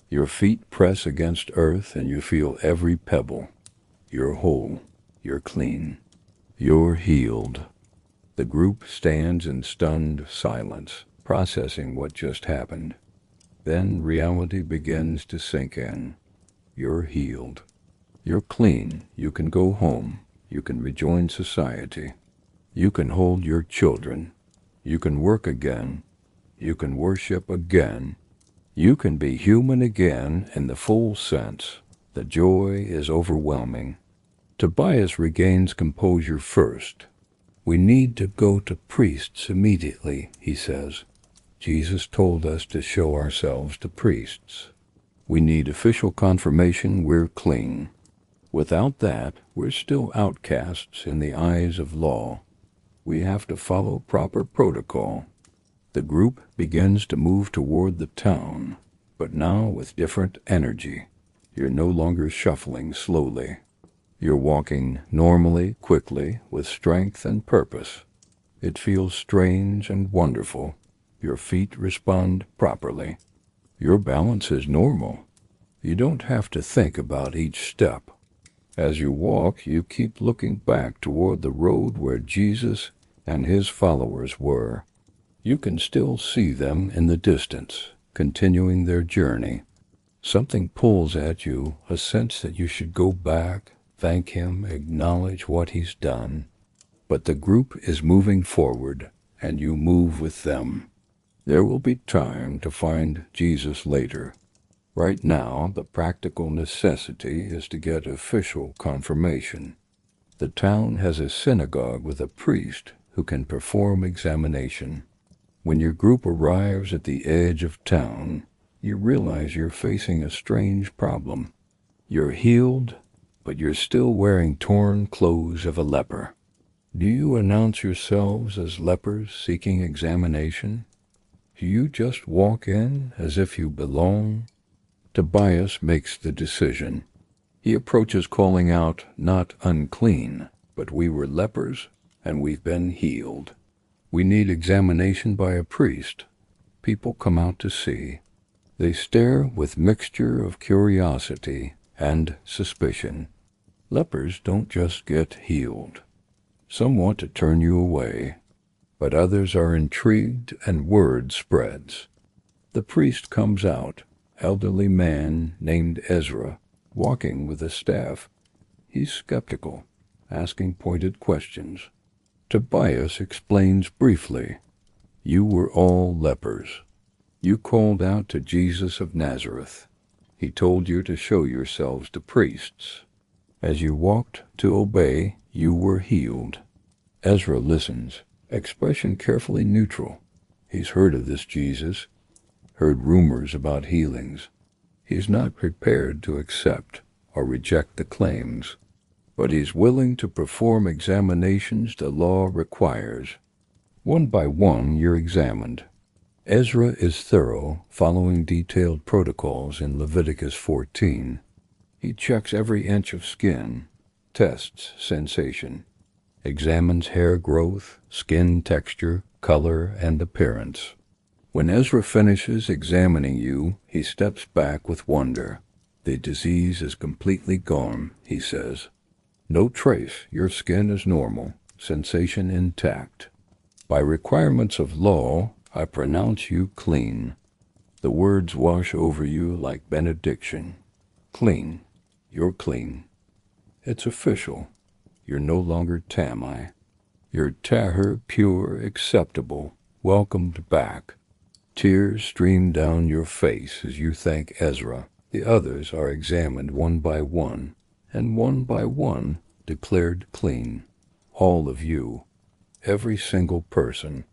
Your feet press against earth and you feel every pebble. You're whole. You're clean. You're healed. The group stands in stunned silence, processing what just happened. Then reality begins to sink in. You're healed. You're clean. You can go home. You can rejoin society. You can hold your children. You can work again. You can worship again. You can be human again in the full sense. The joy is overwhelming. Tobias regains composure first. We need to go to priests immediately, he says. Jesus told us to show ourselves to priests. We need official confirmation we're clean. Without that, we're still outcasts in the eyes of law. We have to follow proper protocol. The group begins to move toward the town, but now with different energy. You're no longer shuffling slowly. You're walking normally, quickly, with strength and purpose. It feels strange and wonderful. Your feet respond properly. Your balance is normal. You don't have to think about each step. As you walk, you keep looking back toward the road where Jesus and his followers were. You can still see them in the distance, continuing their journey. Something pulls at you, a sense that you should go back, thank him, acknowledge what he's done. But the group is moving forward, and you move with them. There will be time to find Jesus later. Right now, the practical necessity is to get official confirmation. The town has a synagogue with a priest who can perform examination. When your group arrives at the edge of town, you realize you're facing a strange problem. You're healed, but you're still wearing torn clothes of a leper. Do you announce yourselves as lepers seeking examination? Do you just walk in as if you belong? Tobias makes the decision. He approaches calling out, not unclean, but we were lepers, and we've been healed. We need examination by a priest. People come out to see. They stare with mixture of curiosity and suspicion. Lepers don't just get healed. Some want to turn you away, but others are intrigued and word spreads. The priest comes out, elderly man named Ezra, walking with a staff. He's skeptical, asking pointed questions. Tobias explains briefly, "You were all lepers. You called out to Jesus of Nazareth. He told you to show yourselves to priests. As you walked to obey, you were healed." Ezra listens, expression carefully neutral. He's heard of this Jesus, heard rumors about healings. He's not prepared to accept or reject the claims, but he's willing to perform examinations the law requires. One by one, you're examined. Ezra is thorough, following detailed protocols in Leviticus 14. He checks every inch of skin, tests sensation, examines hair growth, skin texture, color, and appearance. When Ezra finishes examining you, he steps back with wonder. "The disease is completely gone," he says. "No trace. Your skin is normal, sensation intact. By requirements of law, I pronounce you clean." The words wash over you like benediction. Clean. You're clean. It's official. You're no longer Tamai. You're tahir, pure, acceptable, welcomed back. Tears stream down your face as you thank Ezra. The others are examined one by one, and one by one declared clean. All of you. Every single person.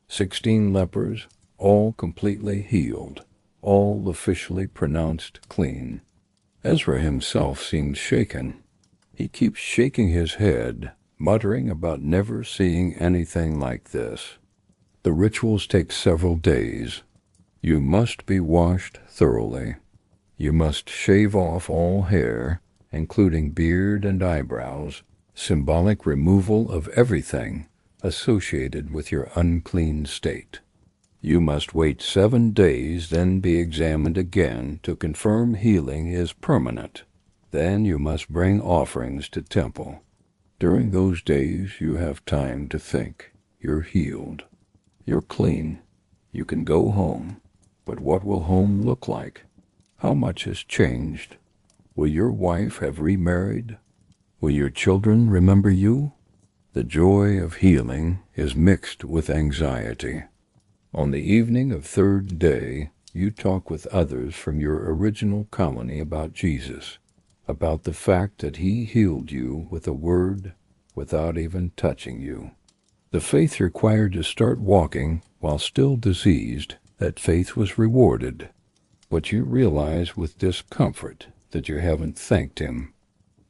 16 lepers, all completely healed, all officially pronounced clean. Ezra himself seems shaken. He keeps shaking his head, muttering about never seeing anything like this. The rituals take several days. You must be washed thoroughly. You must shave off all hair, including beard and eyebrows, symbolic removal of everything associated with your unclean state. You must wait 7 days, then be examined again to confirm healing is permanent. Then you must bring offerings to temple. During those days you have time to think. You're healed. You're clean. You can go home. But what will home look like? How much has changed? Will your wife have remarried? Will your children remember you? The joy of healing is mixed with anxiety. On the evening of 3rd day, you talk with others from your original colony about Jesus, about the fact that he healed you with a word without even touching you. The faith required to start walking while still diseased, that faith was rewarded. But you realize with discomfort that you haven't thanked him.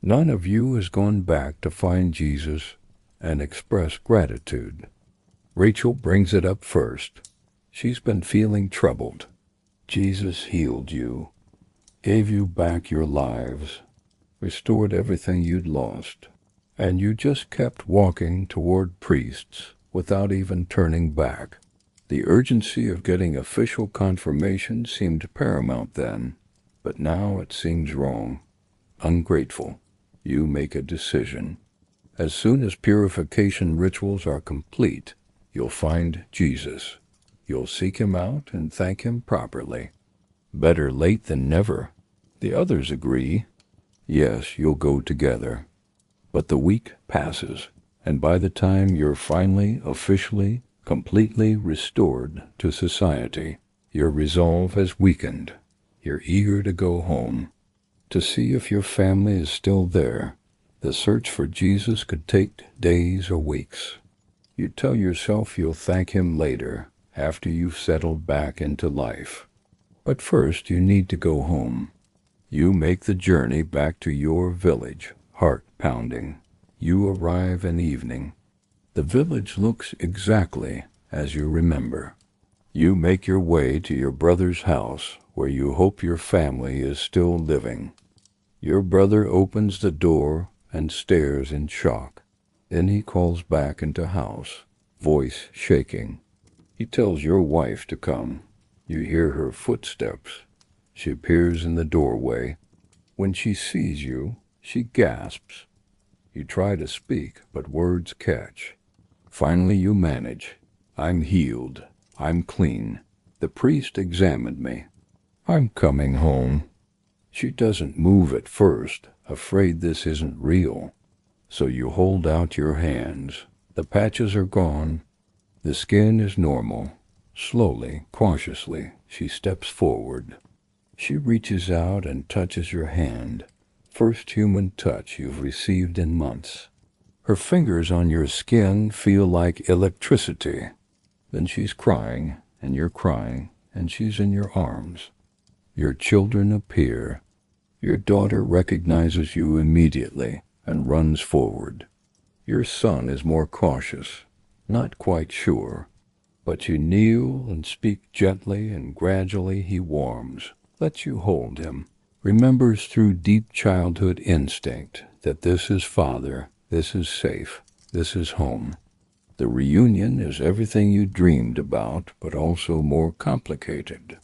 None of you has gone back to find Jesus and express gratitude. Rachel brings it up first. She's been feeling troubled. Jesus healed you, gave you back your lives, restored everything you'd lost, and you just kept walking toward priests without even turning back. The urgency of getting official confirmation seemed paramount then, but now it seems wrong, ungrateful. You make a decision. As soon as purification rituals are complete, you'll find Jesus. You'll seek him out and thank him properly. Better late than never. The others agree. Yes, you'll go together. But the week passes, and by the time you're finally, officially, completely restored to society, your resolve has weakened. You're eager to go home, to see if your family is still there. The search for Jesus could take days or weeks. You tell yourself you'll thank him later, after you've settled back into life. But first you need to go home. You make the journey back to your village, heart pounding. You arrive in evening. The village looks exactly as you remember. You make your way to your brother's house, where you hope your family is still living. Your brother opens the door and stares in shock. Then he calls back into house, voice shaking. He tells your wife to come. You hear her footsteps. She appears in the doorway. When she sees you, she gasps. You try to speak, but words catch. Finally you manage. I'm healed. I'm clean. The priest examined me. I'm coming home. She doesn't move at first, afraid this isn't real. So you hold out your hands. The patches are gone. The skin is normal. Slowly, cautiously, she steps forward. She reaches out and touches your hand. First human touch you've received in months. Her fingers on your skin feel like electricity. Then she's crying, and you're crying, and she's in your arms. Your children appear. Your daughter recognizes you immediately and runs forward. Your son is more cautious, not quite sure, but you kneel and speak gently, and gradually he warms, lets you hold him, remembers through deep childhood instinct that this is father, this is safe, this is home. The reunion is everything you dreamed about, but also more complicated.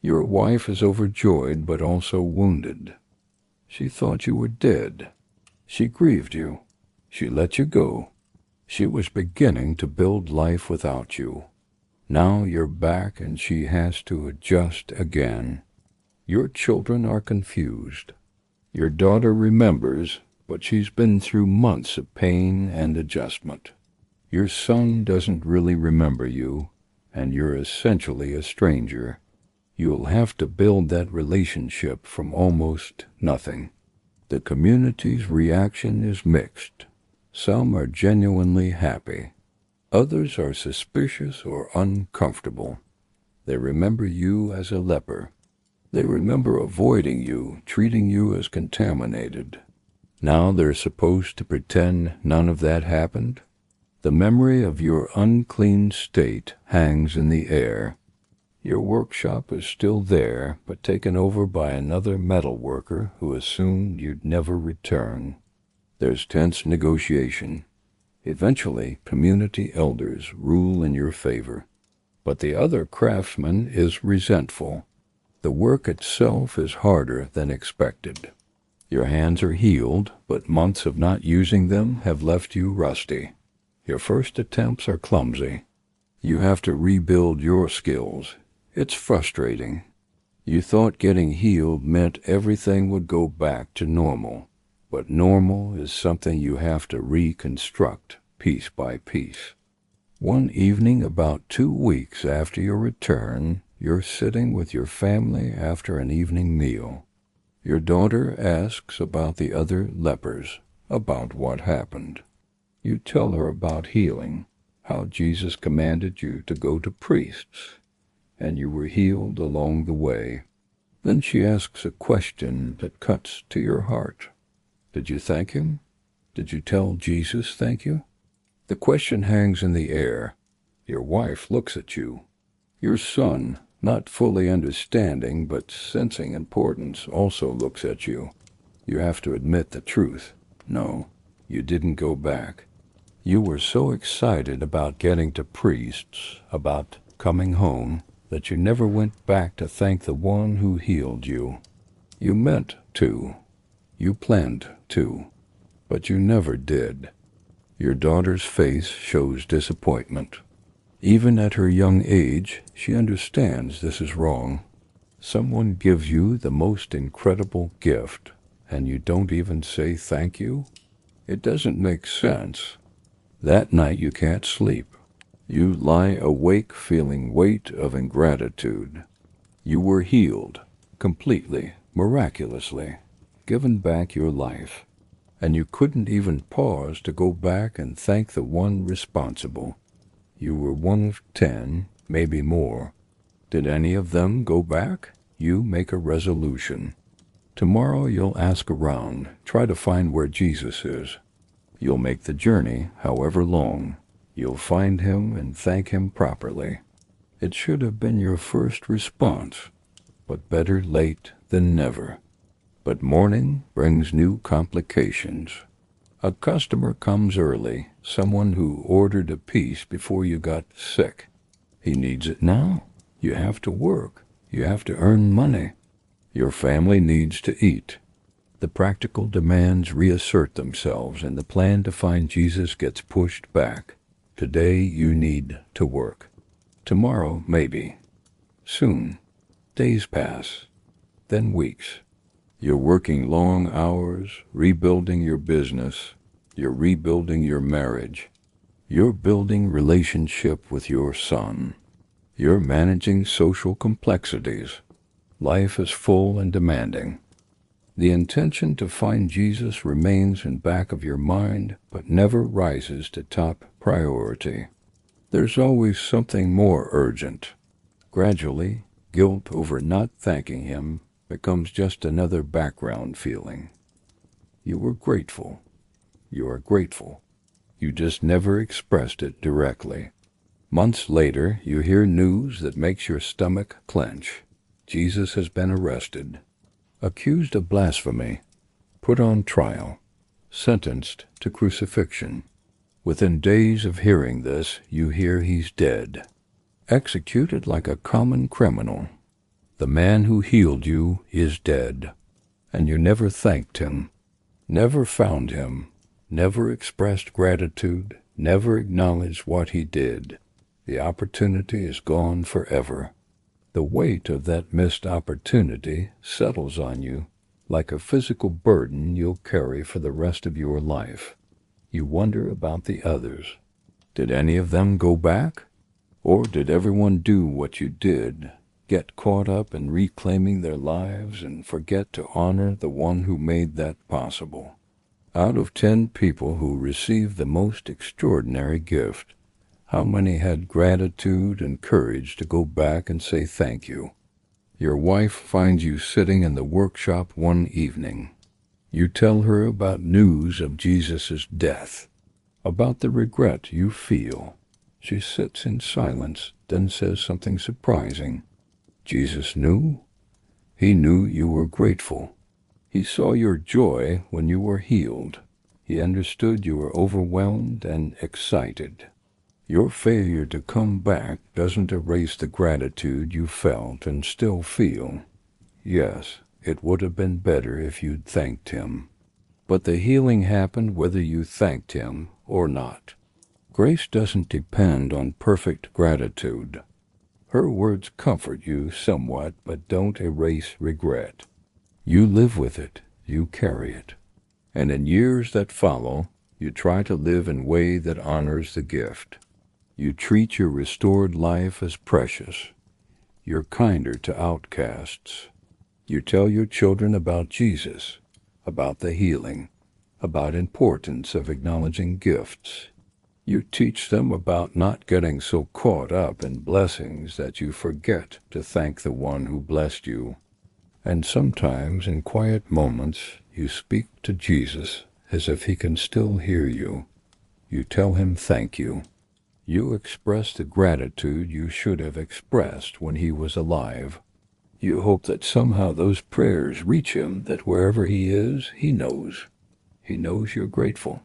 Your wife is overjoyed, but also wounded. She thought you were dead. She grieved you. She let you go. She was beginning to build life without you. Now you're back and she has to adjust again. Your children are confused. Your daughter remembers, but she's been through months of pain and adjustment. Your son doesn't really remember you, and you're essentially a stranger. You'll have to build that relationship from almost nothing. The community's reaction is mixed. Some are genuinely happy. Others are suspicious or uncomfortable. They remember you as a leper. They remember avoiding you, treating you as contaminated. Now they're supposed to pretend none of that happened? The memory of your unclean state hangs in the air. Your workshop is still there, but taken over by another metal worker who assumed you'd never return. There's tense negotiation. Eventually, community elders rule in your favor. But the other craftsman is resentful. The work itself is harder than expected. Your hands are healed, but months of not using them have left you rusty. Your first attempts are clumsy. You have to rebuild your skills. It's frustrating. You thought getting healed meant everything would go back to normal, but normal is something you have to reconstruct piece by piece. One evening about 2 weeks after your return, you're sitting with your family after an evening meal. Your daughter asks about the other lepers, about what happened. You tell her about healing, how Jesus commanded you to go to priests, and you were healed along the way. Then she asks a question that cuts to your heart. Did you thank him? Did you tell Jesus thank you? The question hangs in the air. Your wife looks at you. Your son, not fully understanding but sensing importance, also looks at you. You have to admit the truth. No, you didn't go back. You were so excited about getting to priests, about coming home, that you never went back to thank the one who healed you. You meant to. You planned to. But you never did. Your daughter's face shows disappointment. Even at her young age, she understands this is wrong. Someone gives you the most incredible gift, and you don't even say thank you? It doesn't make sense. That night you can't sleep. You lie awake feeling weight of ingratitude. You were healed, completely, miraculously, given back your life, and you couldn't even pause to go back and thank the one responsible. You were one of 10, maybe more. Did any of them go back? You make a resolution. Tomorrow you'll ask around, try to find where Jesus is. You'll make the journey, however long. You'll find him and thank him properly. It should have been your first response, but better late than never. But morning brings new complications. A customer comes early, someone who ordered a piece before you got sick. He needs it now? You have to work. You have to earn money. Your family needs to eat. The practical demands reassert themselves, and the plan to find Jesus gets pushed back. Today you need to work. Tomorrow, maybe. Soon. Days pass. Then weeks. You're working long hours, rebuilding your business. You're rebuilding your marriage. You're building relationship with your son. You're managing social complexities. Life is full and demanding. The intention to find Jesus remains in back of your mind, but never rises to top priority. There's always something more urgent. Gradually, guilt over not thanking him becomes just another background feeling. You were grateful. You are grateful. You just never expressed it directly. Months later, you hear news that makes your stomach clench. Jesus has been arrested, accused of blasphemy, put on trial, sentenced to crucifixion. Within days of hearing this, you hear he's dead, executed like a common criminal. The man who healed you is dead, and you never thanked him, never found him, never expressed gratitude, never acknowledged what he did. The opportunity is gone forever. The weight of that missed opportunity settles on you like a physical burden you'll carry for the rest of your life. You wonder about the others. Did any of them go back? Or did everyone do what you did, get caught up in reclaiming their lives and forget to honor the one who made that possible? Out of 10 people who received the most extraordinary gift, how many had gratitude and courage to go back and say thank you? Your wife finds you sitting in the workshop one evening. You tell her about news of Jesus' death, about the regret you feel. She sits in silence, then says something surprising. Jesus knew. He knew you were grateful. He saw your joy when you were healed. He understood you were overwhelmed and excited. Your failure to come back doesn't erase the gratitude you felt and still feel. Yes, it would have been better if you'd thanked him. But the healing happened whether you thanked him or not. Grace doesn't depend on perfect gratitude. Her words comfort you somewhat, but don't erase regret. You live with it, you carry it. And in years that follow, you try to live in a way that honors the gift. You treat your restored life as precious. You're kinder to outcasts. You tell your children about Jesus, about the healing, about importance of acknowledging gifts. You teach them about not getting so caught up in blessings that you forget to thank the one who blessed you. And sometimes, in quiet moments, you speak to Jesus as if he can still hear you. You tell him thank you. You express the gratitude you should have expressed when he was alive. You hope that somehow those prayers reach him, that wherever he is, he knows. He knows you're grateful.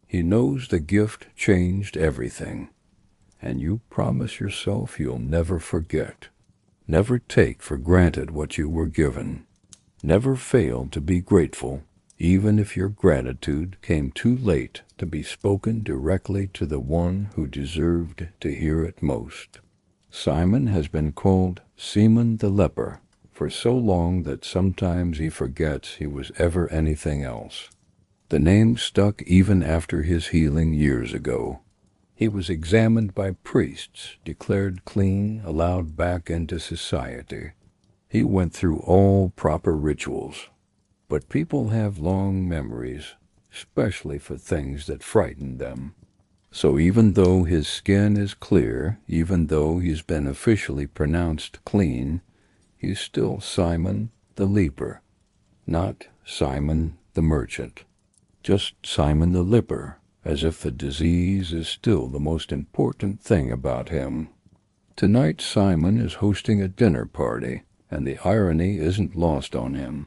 He knows the gift changed everything. And you promise yourself you'll never forget. Never take for granted what you were given. Never fail to be grateful, even if your gratitude came too late to be spoken directly to the one who deserved to hear it most. Simon has been called Simon the Leper for so long that sometimes he forgets he was ever anything else. The name stuck even after his healing years ago. He was examined by priests, declared clean, allowed back into society. He went through all proper rituals. But people have long memories, especially for things that frighten them. So even though his skin is clear, even though he's been officially pronounced clean, he's still Simon the Leper, not Simon the merchant. Just Simon the Leper, as if the disease is still the most important thing about him. Tonight Simon is hosting a dinner party, and the irony isn't lost on him.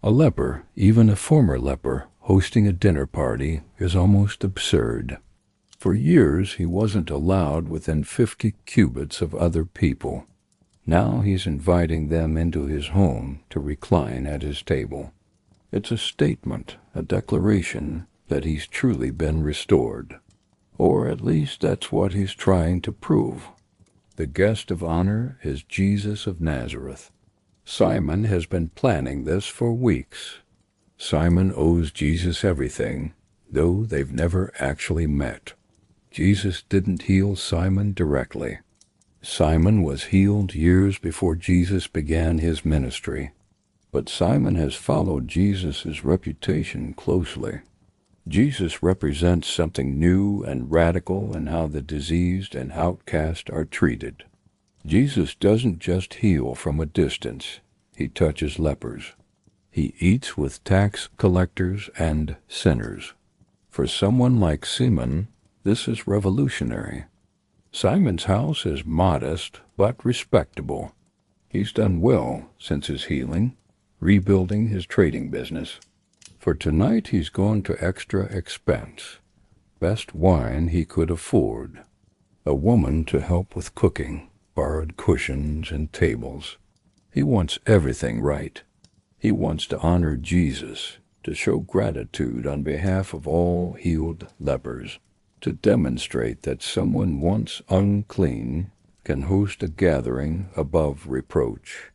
A leper, even a former leper, hosting a dinner party is almost absurd. For years he wasn't allowed within 50 cubits of other people. Now he's inviting them into his home to recline at his table. It's a statement, a declaration that he's truly been restored. Or at least that's what he's trying to prove. The guest of honor is Jesus of Nazareth. Simon has been planning this for weeks. Simon owes Jesus everything, though they've never actually met. Jesus didn't heal Simon directly. Simon was healed years before Jesus began his ministry. But Simon has followed Jesus' reputation closely. Jesus represents something new and radical in how the diseased and outcast are treated. Jesus doesn't just heal from a distance. He touches lepers. He eats with tax collectors and sinners. For someone like Simon, this is revolutionary. Simon's house is modest but respectable. He's done well since his healing, rebuilding his trading business. For tonight he's gone to extra expense. Best wine he could afford. A woman to help with cooking, borrowed cushions and tables. He wants everything right. He wants to honor Jesus, to show gratitude on behalf of all healed lepers, to demonstrate that someone once unclean can host a gathering above reproach.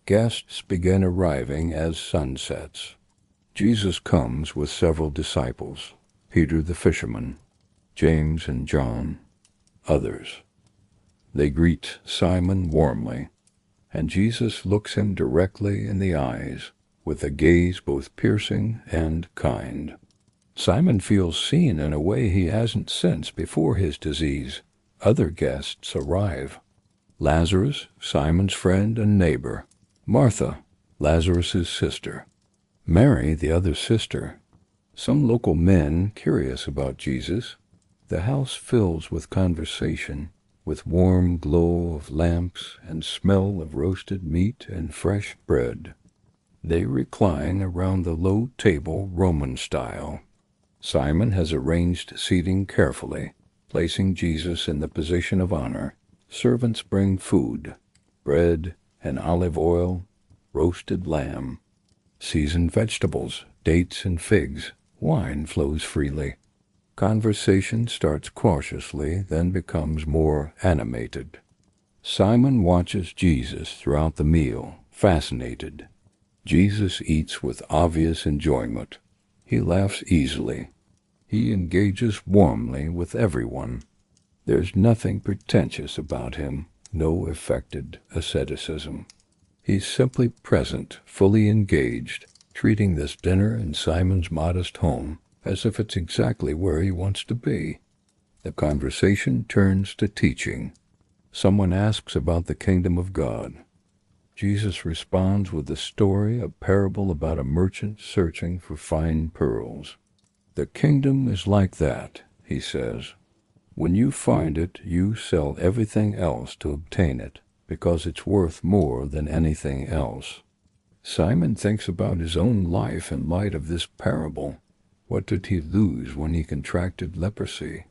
Guests begin arriving as sun sets. Jesus comes with several disciples, Peter the fisherman, James and John, others. They greet Simon warmly, and Jesus looks him directly in the eyes, with a gaze both piercing and kind. Simon feels seen in a way he hasn't sensed before his disease. Other guests arrive. Lazarus, Simon's friend and neighbor. Martha, Lazarus' sister. Mary, the other sister. Some local men curious about Jesus. The house fills with conversation, with warm glow of lamps and smell of roasted meat and fresh bread. They recline around the low table Roman style. Simon has arranged seating carefully, placing Jesus in the position of honor. Servants bring food, bread and olive oil, roasted lamb, seasoned vegetables, dates and figs. Wine flows freely. Conversation starts cautiously, then becomes more animated. Simon watches Jesus throughout the meal, fascinated. Jesus eats with obvious enjoyment. He laughs easily. He engages warmly with everyone. There's nothing pretentious about him, no affected asceticism. He's simply present, fully engaged, treating this dinner in Simon's modest home as if it's exactly where he wants to be. The conversation turns to teaching. Someone asks about the kingdom of God. Jesus responds with a story, a parable about a merchant searching for fine pearls. The kingdom is like that, he says. When you find it, you sell everything else to obtain it, because it's worth more than anything else. Simon thinks about his own life in light of this parable. What did he lose when he contracted leprosy?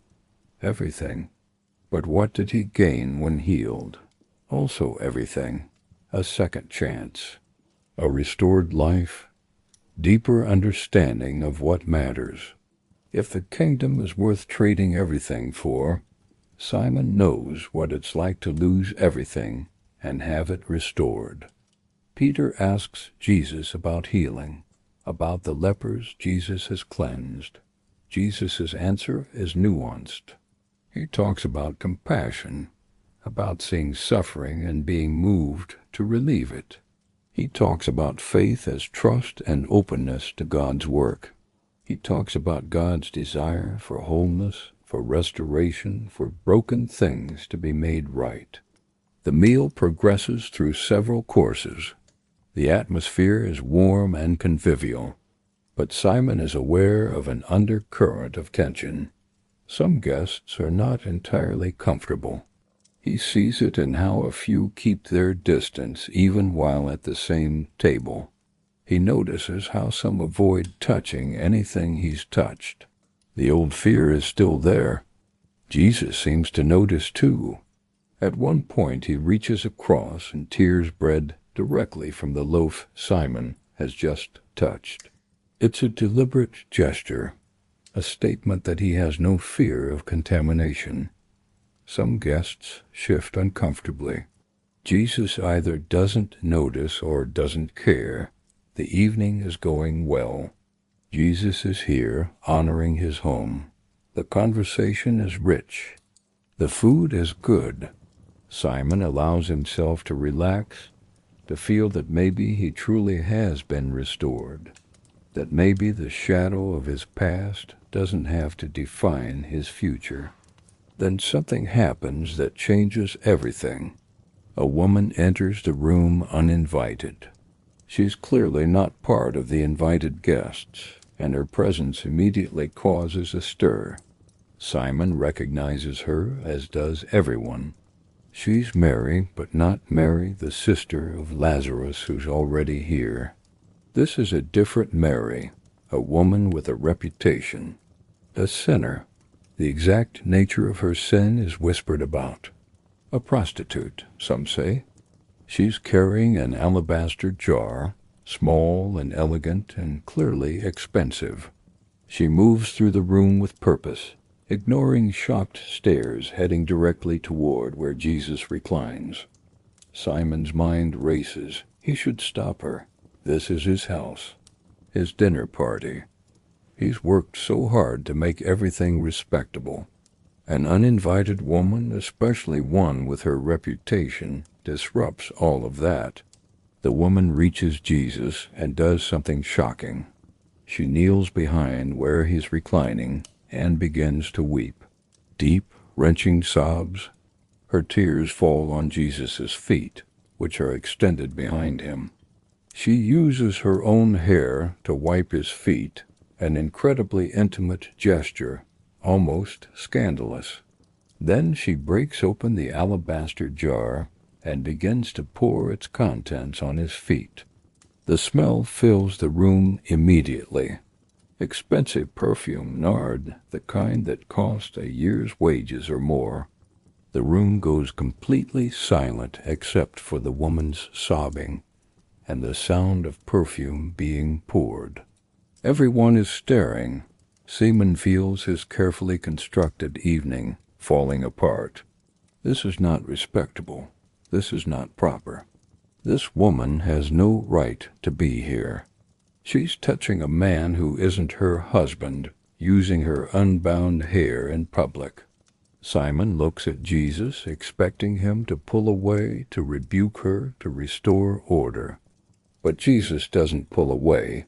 Everything. But what did he gain when healed? Also everything. A second chance. A restored life. Deeper understanding of what matters. If the kingdom is worth trading everything for, Simon knows what it's like to lose everything and have it restored. Peter asks Jesus about healing, about the lepers Jesus has cleansed. Jesus' answer is nuanced. He talks about compassion, about seeing suffering and being moved to relieve it. He talks about faith as trust and openness to God's work. He talks about God's desire for wholeness, for restoration, for broken things to be made right. The meal progresses through several courses. The atmosphere is warm and convivial, but Simon is aware of an undercurrent of tension. Some guests are not entirely comfortable. He sees it in how a few keep their distance even while at the same table. He notices how some avoid touching anything he's touched. The old fear is still there. Jesus seems to notice too. At one point he reaches across and tears bread directly from the loaf Simon has just touched. It's a deliberate gesture, a statement that he has no fear of contamination. Some guests shift uncomfortably. Jesus either doesn't notice or doesn't care. The evening is going well. Jesus is here, honoring his home. The conversation is rich. The food is good. Simon allows himself to relax, to feel that maybe he truly has been restored, that maybe the shadow of his past doesn't have to define his future. Then something happens that changes everything. A woman enters the room uninvited. She's clearly not part of the invited guests, and her presence immediately causes a stir. Simon recognizes her, as does everyone. She's Mary, but not Mary, the sister of Lazarus, who's already here. This is a different Mary, a woman with a reputation, a sinner. The exact nature of her sin is whispered about. A prostitute, some say. She's carrying an alabaster jar, small and elegant and clearly expensive. She moves through the room with purpose, ignoring shocked stares heading directly toward where Jesus reclines. Simon's mind races. He should stop her. This is his house, his dinner party. He's worked so hard to make everything respectable. An uninvited woman, especially one with her reputation, disrupts all of that. The woman reaches Jesus and does something shocking. She kneels behind where he's reclining and begins to weep. Deep, wrenching sobs. Her tears fall on Jesus' feet, which are extended behind him. She uses her own hair to wipe his feet, an incredibly intimate gesture, almost scandalous. Then she breaks open the alabaster jar and begins to pour its contents on his feet. The smell fills the room immediately. Expensive perfume, nard, the kind that cost a year's wages or more. The room goes completely silent except for the woman's sobbing and the sound of perfume being poured. Everyone is staring. Simon feels his carefully constructed evening falling apart. This is not respectable. This is not proper. This woman has no right to be here. She's touching a man who isn't her husband, using her unbound hair in public. Simon looks at Jesus, expecting him to pull away, to rebuke her, to restore order. But Jesus doesn't pull away.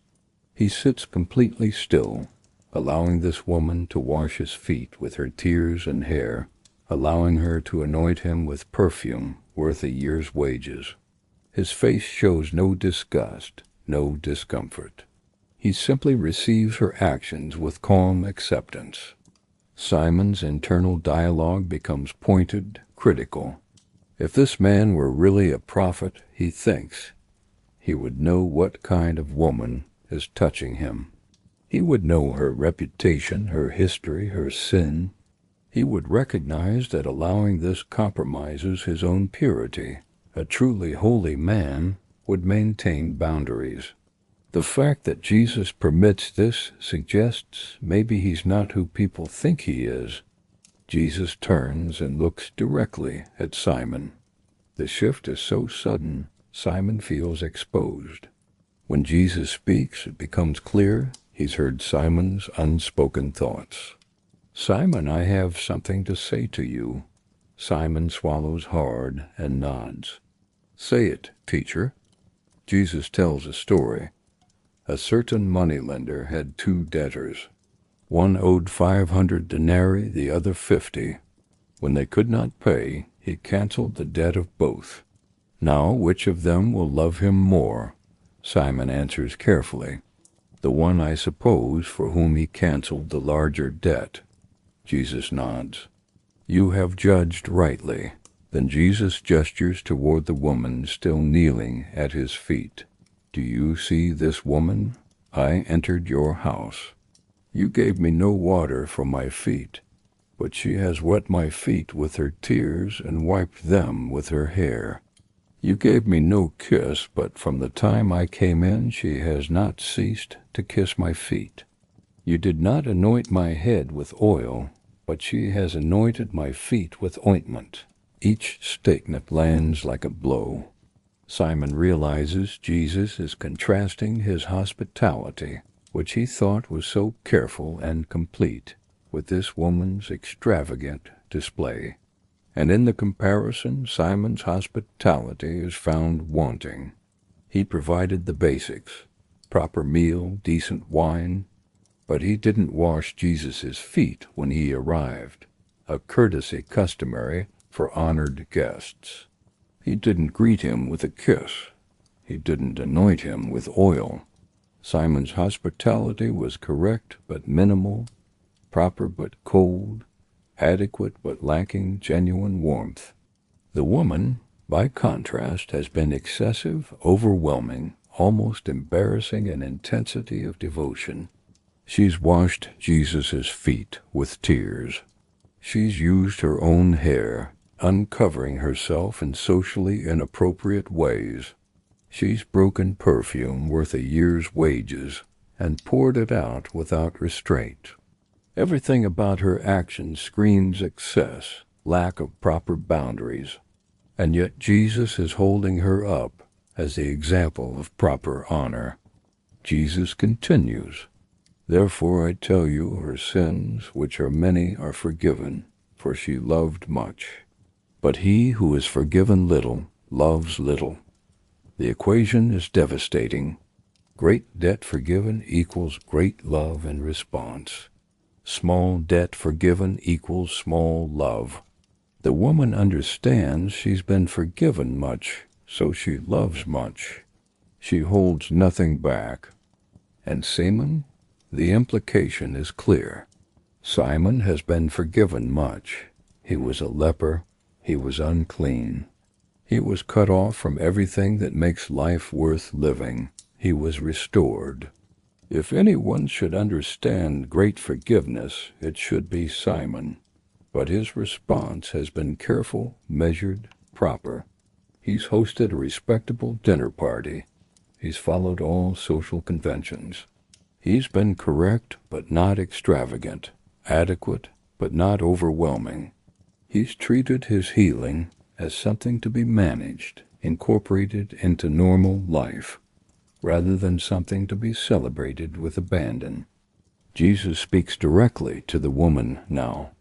He sits completely still, allowing this woman to wash his feet with her tears and hair, allowing her to anoint him with perfume worth a year's wages. His face shows no disgust, no discomfort. He simply receives her actions with calm acceptance. Simon's internal dialogue becomes pointed, critical. If this man were really a prophet, he thinks, he would know what kind of woman is touching him. He would know her reputation, her history, her sin. He would recognize that allowing this compromises his own purity. A truly holy man would maintain boundaries. The fact that Jesus permits this suggests maybe he's not who people think he is. Jesus turns and looks directly at Simon. The shift is so sudden, Simon feels exposed. When Jesus speaks, it becomes clear he's heard Simon's unspoken thoughts. "Simon, I have something to say to you." Simon swallows hard and nods. "Say it, teacher." Jesus tells a story. A certain moneylender had 2 debtors. One owed 500 denarii, the other 50. When they could not pay, he canceled the debt of both. "Now, which of them will love him more?" Simon answers carefully. "The one, I suppose, for whom he canceled the larger debt." Jesus nods. "You have judged rightly." Then Jesus gestures toward the woman still kneeling at his feet. "Do you see this woman? I entered your house. You gave me no water for my feet. but she has wet my feet with her tears and wiped them with her hair. You gave me no kiss, but from the time I came in she has not ceased to kiss my feet. You did not anoint my head with oil, but she has anointed my feet with ointment. Each statement lands like a blow. Simon realizes Jesus is contrasting his hospitality, which he thought was so careful and complete, with this woman's extravagant display. And in the comparison, Simon's hospitality is found wanting. He provided the basics, proper meal, decent wine, but he didn't wash Jesus' feet when he arrived, a courtesy customary for honored guests. He didn't greet him with a kiss. He didn't anoint him with oil. Simon's hospitality was correct but minimal, proper but cold, adequate but lacking genuine warmth. The woman, by contrast, has been excessive, overwhelming, almost embarrassing in intensity of devotion. She's washed Jesus' feet with tears. She's used her own hair, uncovering herself in socially inappropriate ways. She's broken perfume worth a year's wages and poured it out without restraint. Everything about her actions screams excess, lack of proper boundaries, and yet Jesus is holding her up as the example of proper honor. Jesus continues, "Therefore I tell you, her sins, which are many, are forgiven, for she loved much. But he who is forgiven little loves little." The equation is devastating. Great debt forgiven equals great love and response. Small debt forgiven equals small love. The woman understands she's been forgiven much, so she loves much. She holds nothing back. And Simon? The implication is clear. Simon has been forgiven much. He was a leper. He was unclean. He was cut off from everything that makes life worth living. He was restored. If anyone should understand great forgiveness, it should be Simon. But his response has been careful, measured, proper. He's hosted a respectable dinner party. He's followed all social conventions. He's been correct but not extravagant, adequate but not overwhelming. He's treated his healing as something to be managed, incorporated into normal life, rather than something to be celebrated with abandon. Jesus speaks directly to the woman now.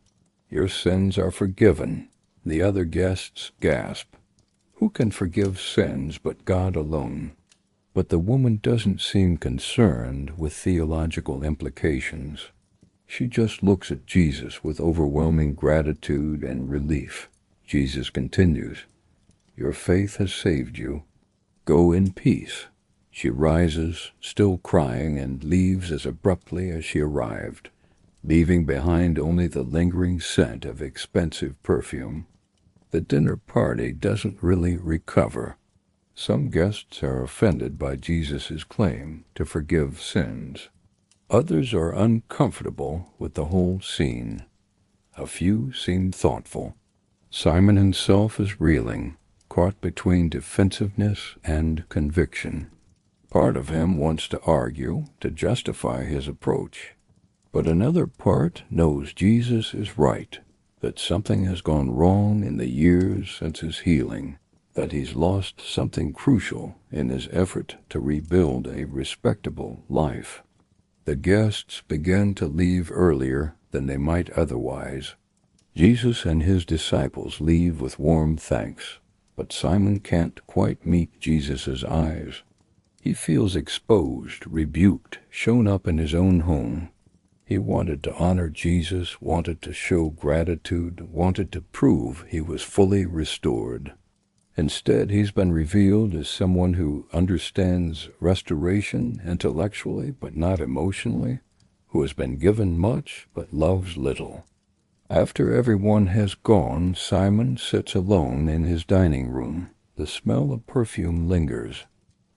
"Your sins are forgiven." The other guests gasp. Who can forgive sins but God alone? But the woman doesn't seem concerned with theological implications. She just looks at Jesus with overwhelming gratitude and relief. Jesus continues, "Your faith has saved you. Go in peace." She rises, still crying, and leaves as abruptly as she arrived, leaving behind only the lingering scent of expensive perfume. The dinner party doesn't really recover. Some guests are offended by Jesus' claim to forgive sins. Others are uncomfortable with the whole scene. A few seem thoughtful. Simon himself is reeling, caught between defensiveness and conviction. Part of him wants to argue, to justify his approach. But another part knows Jesus is right, that something has gone wrong in the years since his healing, that he's lost something crucial in his effort to rebuild a respectable life. The guests begin to leave earlier than they might otherwise. Jesus and his disciples leave with warm thanks, but Simon can't quite meet Jesus' eyes. He feels exposed, rebuked, shown up in his own home. He wanted to honor Jesus, wanted to show gratitude, wanted to prove he was fully restored. Instead, he's been revealed as someone who understands restoration intellectually but not emotionally, who has been given much but loves little. After everyone has gone, Simon sits alone in his dining room. The smell of perfume lingers.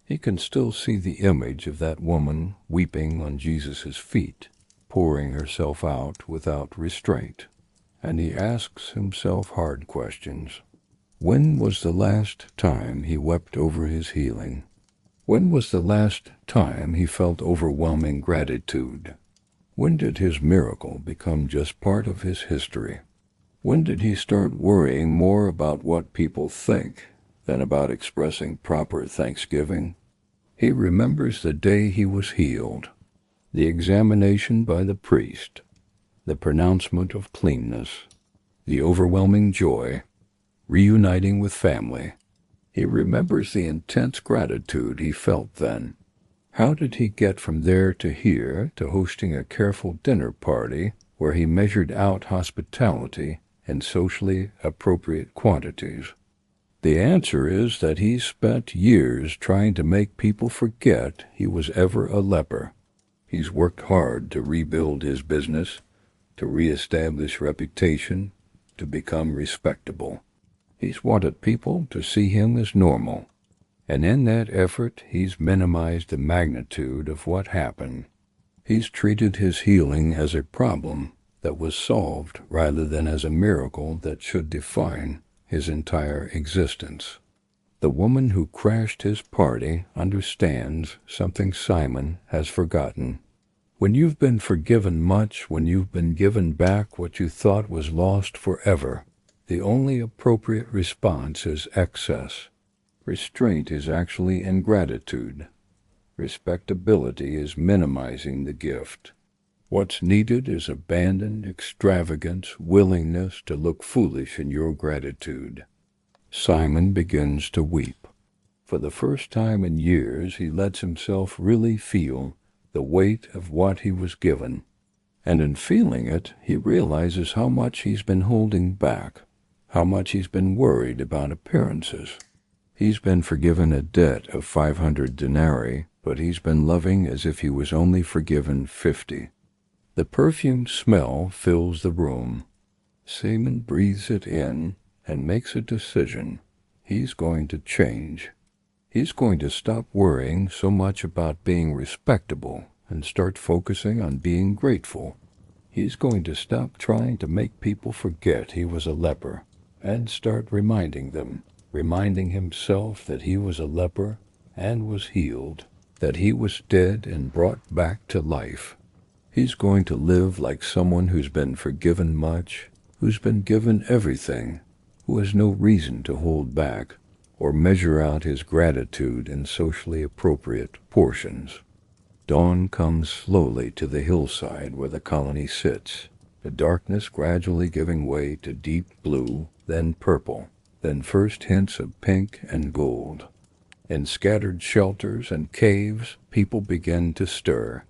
He can still see the image of that woman weeping on Jesus' feet, pouring herself out without restraint. and he asks himself hard questions. When was the last time he wept over his healing? When was the last time he felt overwhelming gratitude? When did his miracle become just part of his history? When did he start worrying more about what people think than about expressing proper thanksgiving? He remembers the day he was healed, the examination by the priest, the pronouncement of cleanness, the overwhelming joy, reuniting with family. He remembers the intense gratitude he felt then. How did he get from there to here, to hosting a careful dinner party where he measured out hospitality in socially appropriate quantities? The answer is that he spent years trying to make people forget he was ever a leper. He's worked hard to rebuild his business, to reestablish reputation, to become respectable. He's wanted people to see him as normal, and in that effort he's minimized the magnitude of what happened. He's treated his healing as a problem that was solved rather than as a miracle that should define his entire existence. The woman who crashed his party understands something Simon has forgotten. When you've been forgiven much, when you've been given back what you thought was lost forever, the only appropriate response is excess. Restraint is actually ingratitude. Respectability is minimizing the gift. What's needed is abandoned extravagance, willingness to look foolish in your gratitude. Simon begins to weep. For the first time in years, he lets himself really feel the weight of what he was given. And in feeling it, he realizes how much he's been holding back, how much he's been worried about appearances. He's been forgiven a debt of 500 denarii, but he's been loving as if he was only forgiven 50. The perfume smell fills the room. Simon breathes it in and makes a decision. He's going to change. He's going to stop worrying so much about being respectable and start focusing on being grateful. He's going to stop trying to make people forget he was a leper and start reminding them, reminding himself that he was a leper and was healed, that he was dead and brought back to life. He's going to live like someone who's been forgiven much, who's been given everything, who has no reason to hold back or measure out his gratitude in socially appropriate portions. Dawn comes slowly to the hillside where the colony sits, the darkness gradually giving way to deep blue, then purple, then first hints of pink and gold. In scattered shelters and caves, people begin to stir.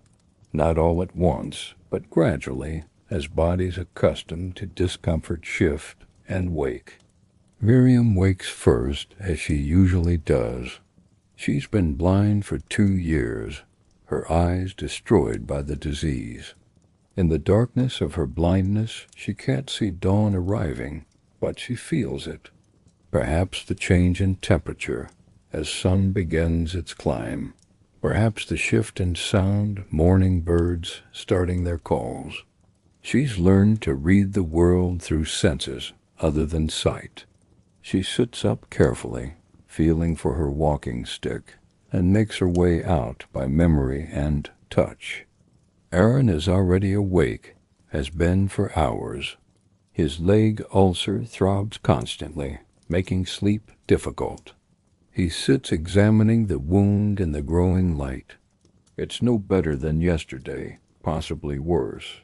Not all at once, but gradually, as bodies accustomed to discomfort shift and wake. Miriam wakes first, as she usually does. She's been blind for 2 years, her eyes destroyed by the disease. In the darkness of her blindness, she can't see dawn arriving, but she feels it. Perhaps the change in temperature, as sun begins its climb. Perhaps the shift in sound, morning birds starting their calls. She's learned to read the world through senses other than sight. She sits up carefully, feeling for her walking stick, and makes her way out by memory and touch. Aaron is already awake, has been for hours. His leg ulcer throbs constantly, making sleep difficult. He sits examining the wound in the growing light. It's no better than yesterday, possibly worse.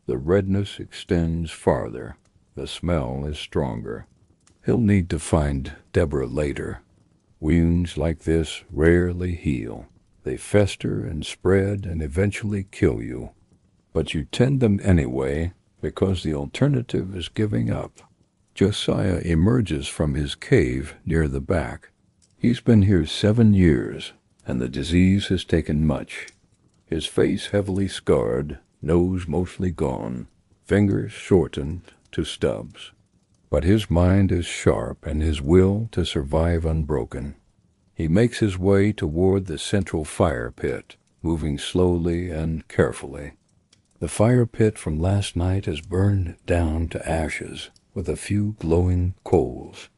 The redness extends farther. The smell is stronger. He'll need to find Deborah later. Wounds like this rarely heal. They fester and spread and eventually kill you. But you tend them anyway because the alternative is giving up. Josiah emerges from his cave near the back. He's been here 7 years, and the disease has taken much. His face heavily scarred, nose mostly gone, fingers shortened to stubs. But his mind is sharp and his will to survive unbroken. He makes his way toward the central fire pit, moving slowly and carefully. The fire pit from last night is burned down to ashes with a few glowing coals.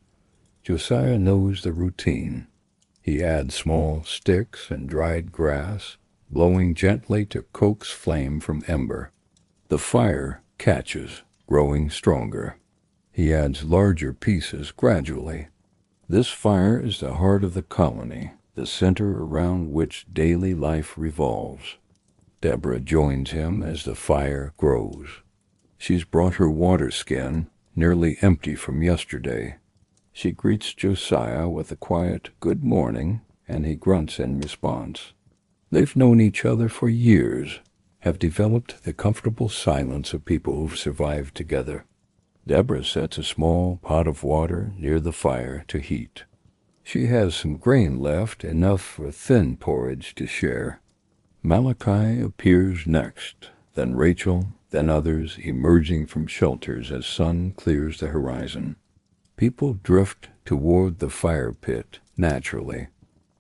Josiah knows the routine. He adds small sticks and dried grass, blowing gently to coax flame from ember. The fire catches, growing stronger. He adds larger pieces gradually. This fire is the heart of the colony, the center around which daily life revolves. Deborah joins him as the fire grows. She's brought her water skin, nearly empty from yesterday. She greets Josiah with a quiet "good morning," and he grunts in response. They've known each other for years, have developed the comfortable silence of people who've survived together. Deborah sets a small pot of water near the fire to heat. She has some grain left, enough for thin porridge to share. Malachi appears next, then Rachel, then others emerging from shelters as sun clears the horizon. People drift toward the fire pit naturally.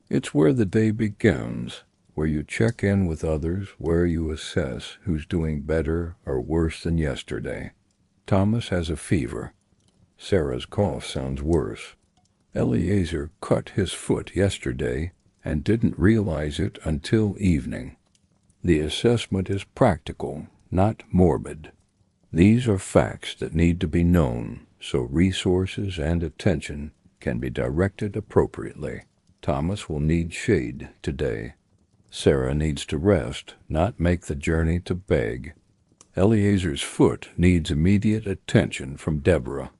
It's where the day begins, where you check in with others, where you assess who's doing better or worse than yesterday. Thomas has a fever. Sarah's cough sounds worse. Eliezer cut his foot yesterday and didn't realize it until evening. The assessment is practical, not morbid. These are facts that need to be known, so resources and attention can be directed appropriately. Thomas will need shade today. Sarah needs to rest, not make the journey to beg. Eliezer's foot needs immediate attention from Deborah.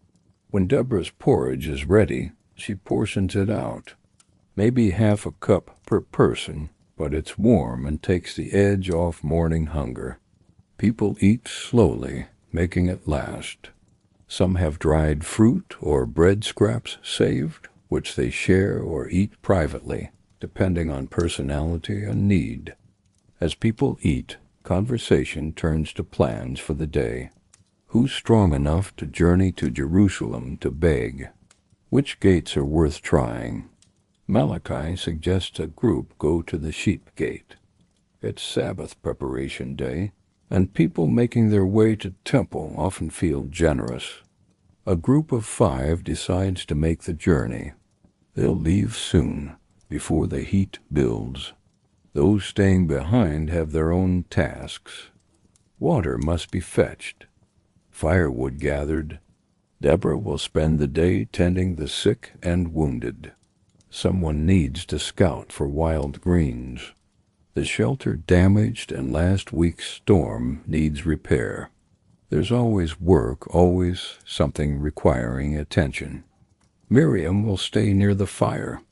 When Deborah's porridge is ready, she portions it out. Maybe half a cup per person, but it's warm and takes the edge off morning hunger. People eat slowly, making it last. Some have dried fruit or bread scraps saved, which they share or eat privately, depending on personality and need. As people eat, conversation turns to plans for the day. Who's strong enough to journey to Jerusalem to beg? Which gates are worth trying? Malachi suggests a group go to the sheep gate. It's Sabbath preparation day, and people making their way to temple often feel generous. A group of 5 decides to make the journey. They'll leave soon, before the heat builds. Those staying behind have their own tasks. Water must be fetched. Firewood gathered. Deborah will spend the day tending the sick and wounded. Someone needs to scout for wild greens. The shelter damaged in last week's storm needs repair. There's always work, always something requiring attention. Miriam will stay near the fire.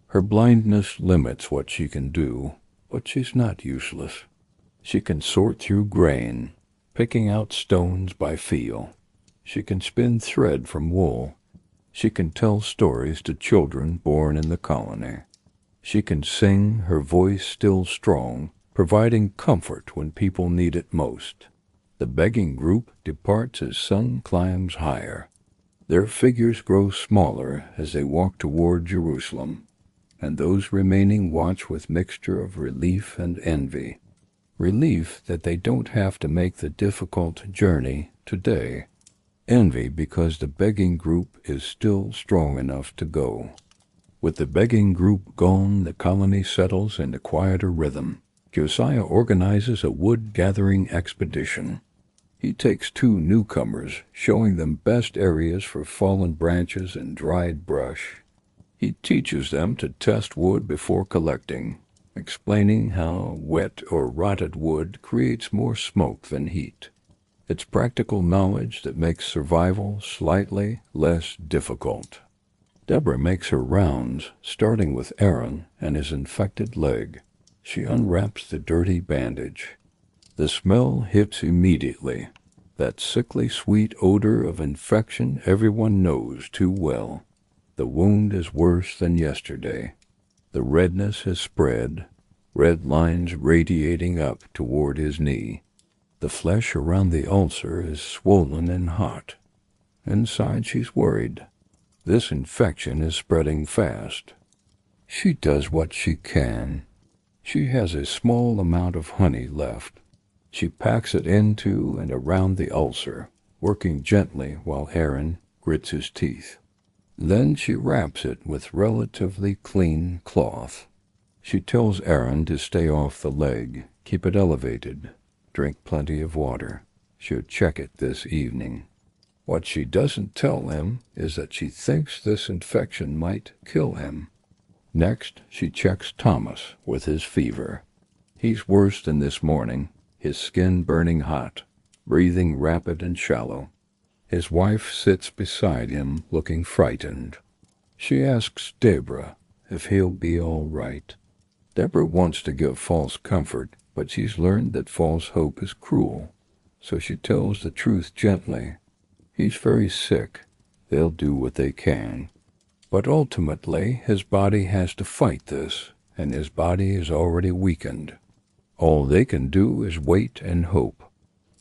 Her blindness limits what she can do, but she's not useless. She can sort through grain, picking out stones by feel. She can spin thread from wool. She can tell stories to children born in the colony. She can sing, her voice still strong, providing comfort when people need it most. The begging group departs as sun climbs higher. Their figures grow smaller as they walk toward Jerusalem, and those remaining watch with mixture of relief and envy. Relief that they don't have to make the difficult journey today. Envy because the begging group is still strong enough to go. With the begging group gone, the colony settles into quieter rhythm. Josiah organizes a wood-gathering expedition. He takes 2 newcomers, showing them best areas for fallen branches and dried brush. He teaches them to test wood before collecting, explaining how wet or rotted wood creates more smoke than heat. It's practical knowledge that makes survival slightly less difficult. Deborah makes her rounds, starting with Aaron and his infected leg. She unwraps the dirty bandage. The smell hits immediately, that sickly sweet odor of infection everyone knows too well. The wound is worse than yesterday. The redness has spread, red lines radiating up toward his knee. The flesh around the ulcer is swollen and hot. Inside she's worried. This infection is spreading fast. She does what she can. She has a small amount of honey left. She packs it into and around the ulcer, working gently while Aaron grits his teeth. Then she wraps it with relatively clean cloth. She tells Aaron to stay off the leg, keep it elevated, drink plenty of water. She'll check it this evening. What she doesn't tell him is that she thinks this infection might kill him. Next, she checks Thomas with his fever. He's worse than this morning, his skin burning hot, breathing rapid and shallow. His wife sits beside him, looking frightened. She asks Deborah if he'll be all right. Deborah wants to give false comfort, but she's learned that false hope is cruel, so she tells the truth gently. He's very sick. They'll do what they can. But ultimately, his body has to fight this, and his body is already weakened. All they can do is wait and hope.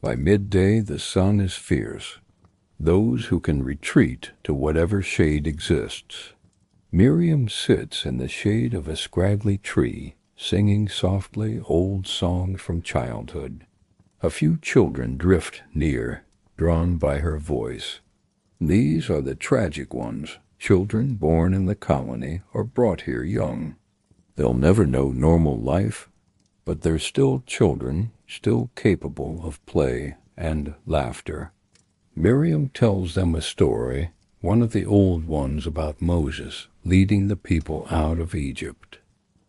By midday, the sun is fierce. Those who can retreat to whatever shade exists. Miriam sits in the shade of a scraggly tree, singing softly old songs from childhood. A few children drift near, drawn by her voice. These are the tragic ones, children born in the colony or brought here young. They'll never know normal life, but they're still children, still capable of play and laughter. Miriam tells them a story, one of the old ones about Moses leading the people out of Egypt.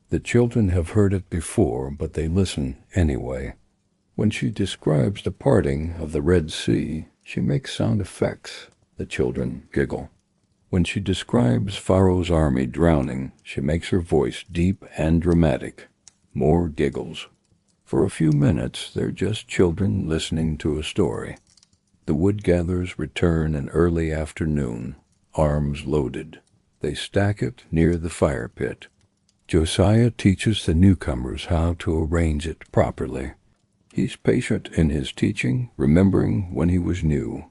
The children have heard it before, but they listen anyway. When she describes the parting of the Red Sea, she makes sound effects. The children giggle. When she describes Pharaoh's army drowning, she makes her voice deep and dramatic. More giggles. For a few minutes, they're just children listening to a story. The wood-gatherers return in early afternoon, arms loaded. They stack it near the fire pit. Josiah teaches the newcomers how to arrange it properly. He's patient in his teaching, remembering when he was new.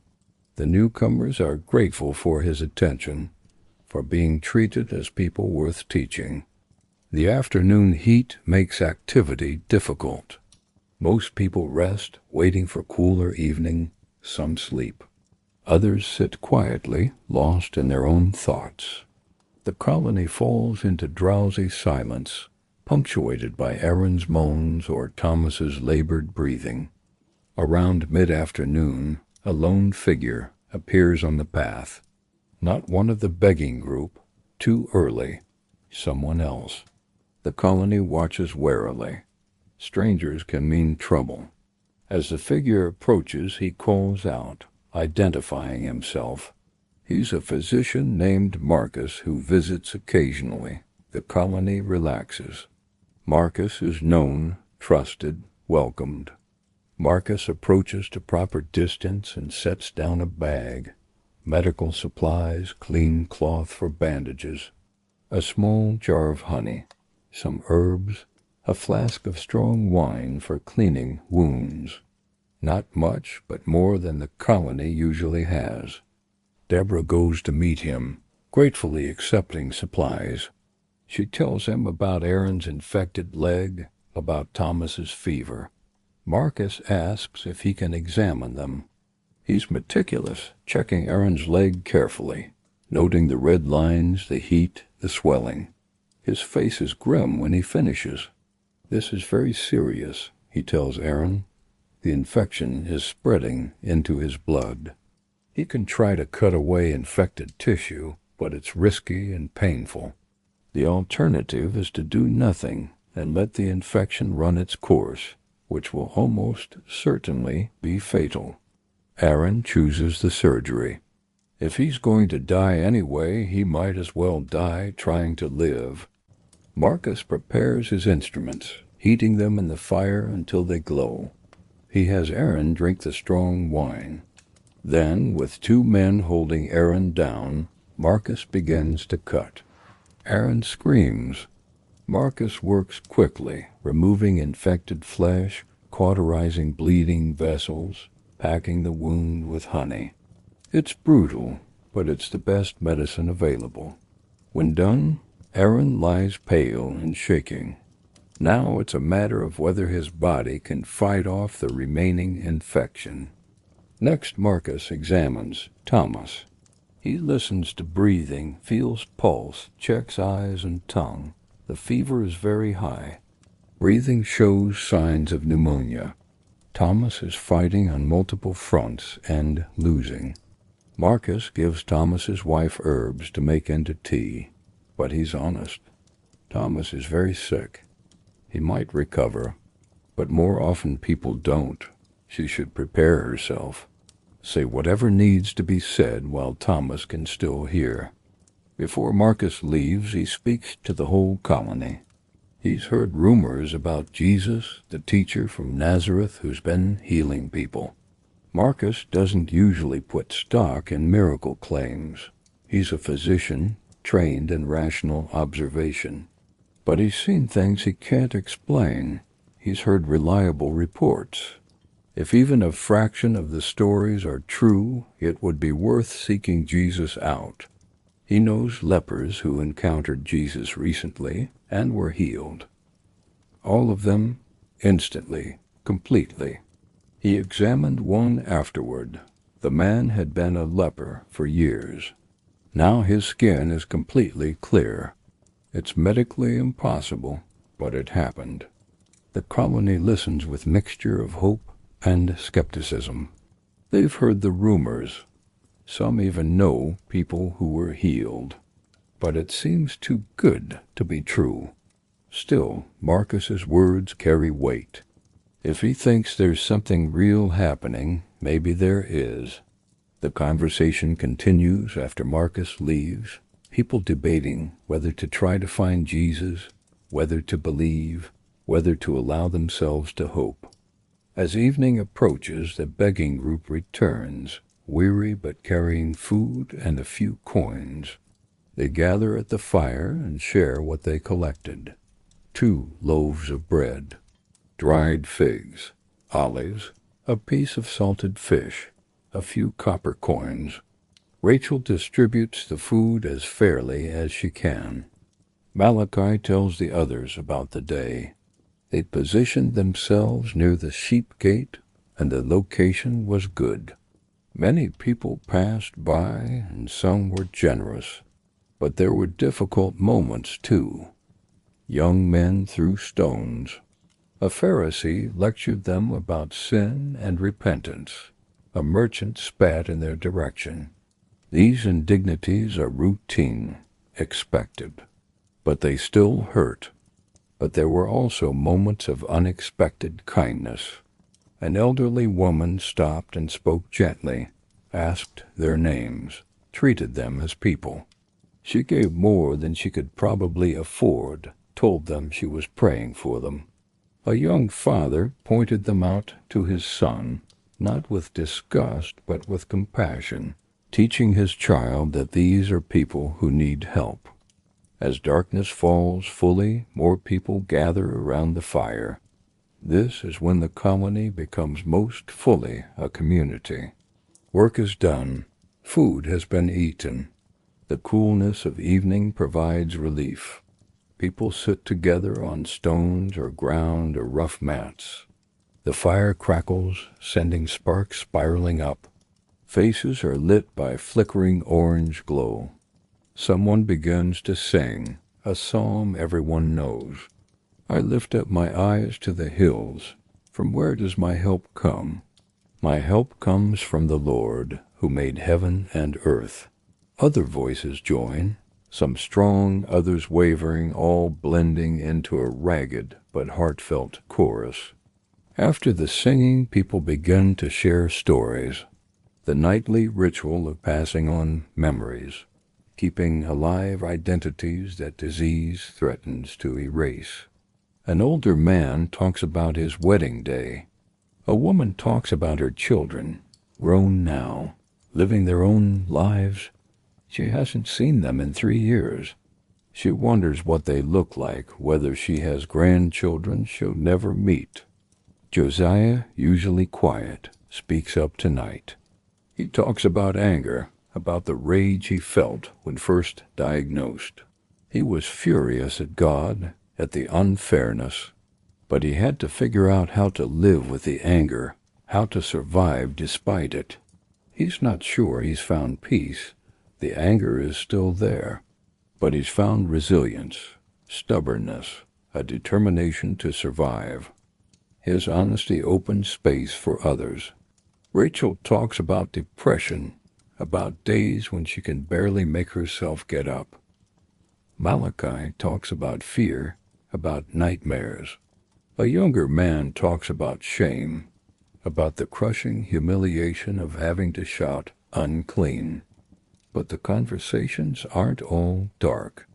The newcomers are grateful for his attention, for being treated as people worth teaching. The afternoon heat makes activity difficult. Most people rest, waiting for cooler evening. Some sleep. Others sit quietly, lost in their own thoughts. The colony falls into drowsy silence, punctuated by Aaron's moans or Thomas's labored breathing. Around mid-afternoon, a lone figure appears on the path. Not one of the begging group, too early. Someone else. The colony watches warily. Strangers can mean trouble. As the figure approaches, he calls out, identifying himself. He's a physician named Marcus who visits occasionally. The colony relaxes. Marcus is known, trusted, welcomed. Marcus approaches to proper distance and sets down a bag. Medical supplies, clean cloth for bandages, a small jar of honey, some herbs, a flask of strong wine for cleaning wounds. Not much, but more than the colony usually has. Deborah goes to meet him, gratefully accepting supplies. She tells him about Aaron's infected leg, about Thomas's fever. Marcus asks if he can examine them. He's meticulous, checking Aaron's leg carefully, noting the red lines, the heat, the swelling. His face is grim when he finishes. This is very serious, he tells Aaron. The infection is spreading into his blood. He can try to cut away infected tissue, but it's risky and painful. The alternative is to do nothing and let the infection run its course, which will almost certainly be fatal. Aaron chooses the surgery. If he's going to die anyway, he might as well die trying to live. Marcus prepares his instruments, heating them in the fire until they glow. He has Aaron drink the strong wine. Then, with two men holding Aaron down, Marcus begins to cut. Aaron screams. Marcus works quickly, removing infected flesh, cauterizing bleeding vessels, packing the wound with honey. It's brutal, but it's the best medicine available. When done, Aaron lies pale and shaking. Now it's a matter of whether his body can fight off the remaining infection. Next, Marcus examines Thomas. He listens to breathing, feels pulse, checks eyes and tongue. The fever is very high. Breathing shows signs of pneumonia. Thomas is fighting on multiple fronts and losing. Marcus gives Thomas's wife herbs to make into tea, but he's honest. Thomas is very sick. He might recover, but more often people don't. She should prepare herself. Say whatever needs to be said while Thomas can still hear. Before Marcus leaves, he speaks to the whole colony. He's heard rumors about Jesus, the teacher from Nazareth who's been healing people. Marcus doesn't usually put stock in miracle claims. He's a physician, trained in rational observation. But he's seen things he can't explain. He's heard reliable reports. If even a fraction of the stories are true, it would be worth seeking Jesus out. He knows lepers who encountered Jesus recently and were healed. All of them instantly, completely. He examined one afterward. The man had been a leper for years. Now his skin is completely clear. It's medically impossible, but it happened. The colony listens with mixture of hope and skepticism. They've heard the rumors. Some even know people who were healed. But it seems too good to be true. Still, Marcus's words carry weight. If he thinks there's something real happening, maybe there is. The conversation continues after Marcus leaves, people debating whether to try to find Jesus, whether to believe, whether to allow themselves to hope. As evening approaches, the begging group returns, weary but carrying food and a few coins. They gather at the fire and share what they collected. 2 loaves of bread, dried figs, olives, a piece of salted fish, a few copper coins. Rachel distributes the food as fairly as she can. Malachi tells the others about the day. They positioned themselves near the sheep gate, and the location was good. Many people passed by, and some were generous. But there were difficult moments, too. Young men threw stones. A Pharisee lectured them about sin and repentance. A merchant spat in their direction. These indignities are routine, expected. But they still hurt. But there were also moments of unexpected kindness. An elderly woman stopped and spoke gently, asked their names, treated them as people. She gave more than she could probably afford, told them she was praying for them. A young father pointed them out to his son, not with disgust but with compassion, teaching his child that these are people who need help. As darkness falls fully, more people gather around the fire. This is when the colony becomes most fully a community. Work is done. Food has been eaten. The coolness of evening provides relief. People sit together on stones or ground or rough mats. The fire crackles, sending sparks spiraling up. Faces are lit by flickering orange glow. Someone begins to sing, a psalm everyone knows. I lift up my eyes to the hills. From where does my help come? My help comes from the Lord, who made heaven and earth. Other voices join, some strong, others wavering, all blending into a ragged but heartfelt chorus. After the singing, people begin to share stories, the nightly ritual of passing on memories, keeping alive identities that disease threatens to erase. An older man talks about his wedding day. A woman talks about her children, grown now, living their own lives. She hasn't seen them in 3 years. She wonders what they look like, whether she has grandchildren she'll never meet. Josiah, usually quiet, speaks up tonight. He talks about anger, about the rage he felt when first diagnosed. He was furious at God at the unfairness, but he had to figure out how to live with the anger, how to survive despite it. He's not sure he's found peace. The anger is still there, but he's found resilience, stubbornness, a determination to survive. His honesty opens space for others. Rachel talks about depression, about days when she can barely make herself get up. Malachi talks about fear, about nightmares. A younger man talks about shame, about the crushing humiliation of having to shout, "Unclean." But the conversations aren't all dark.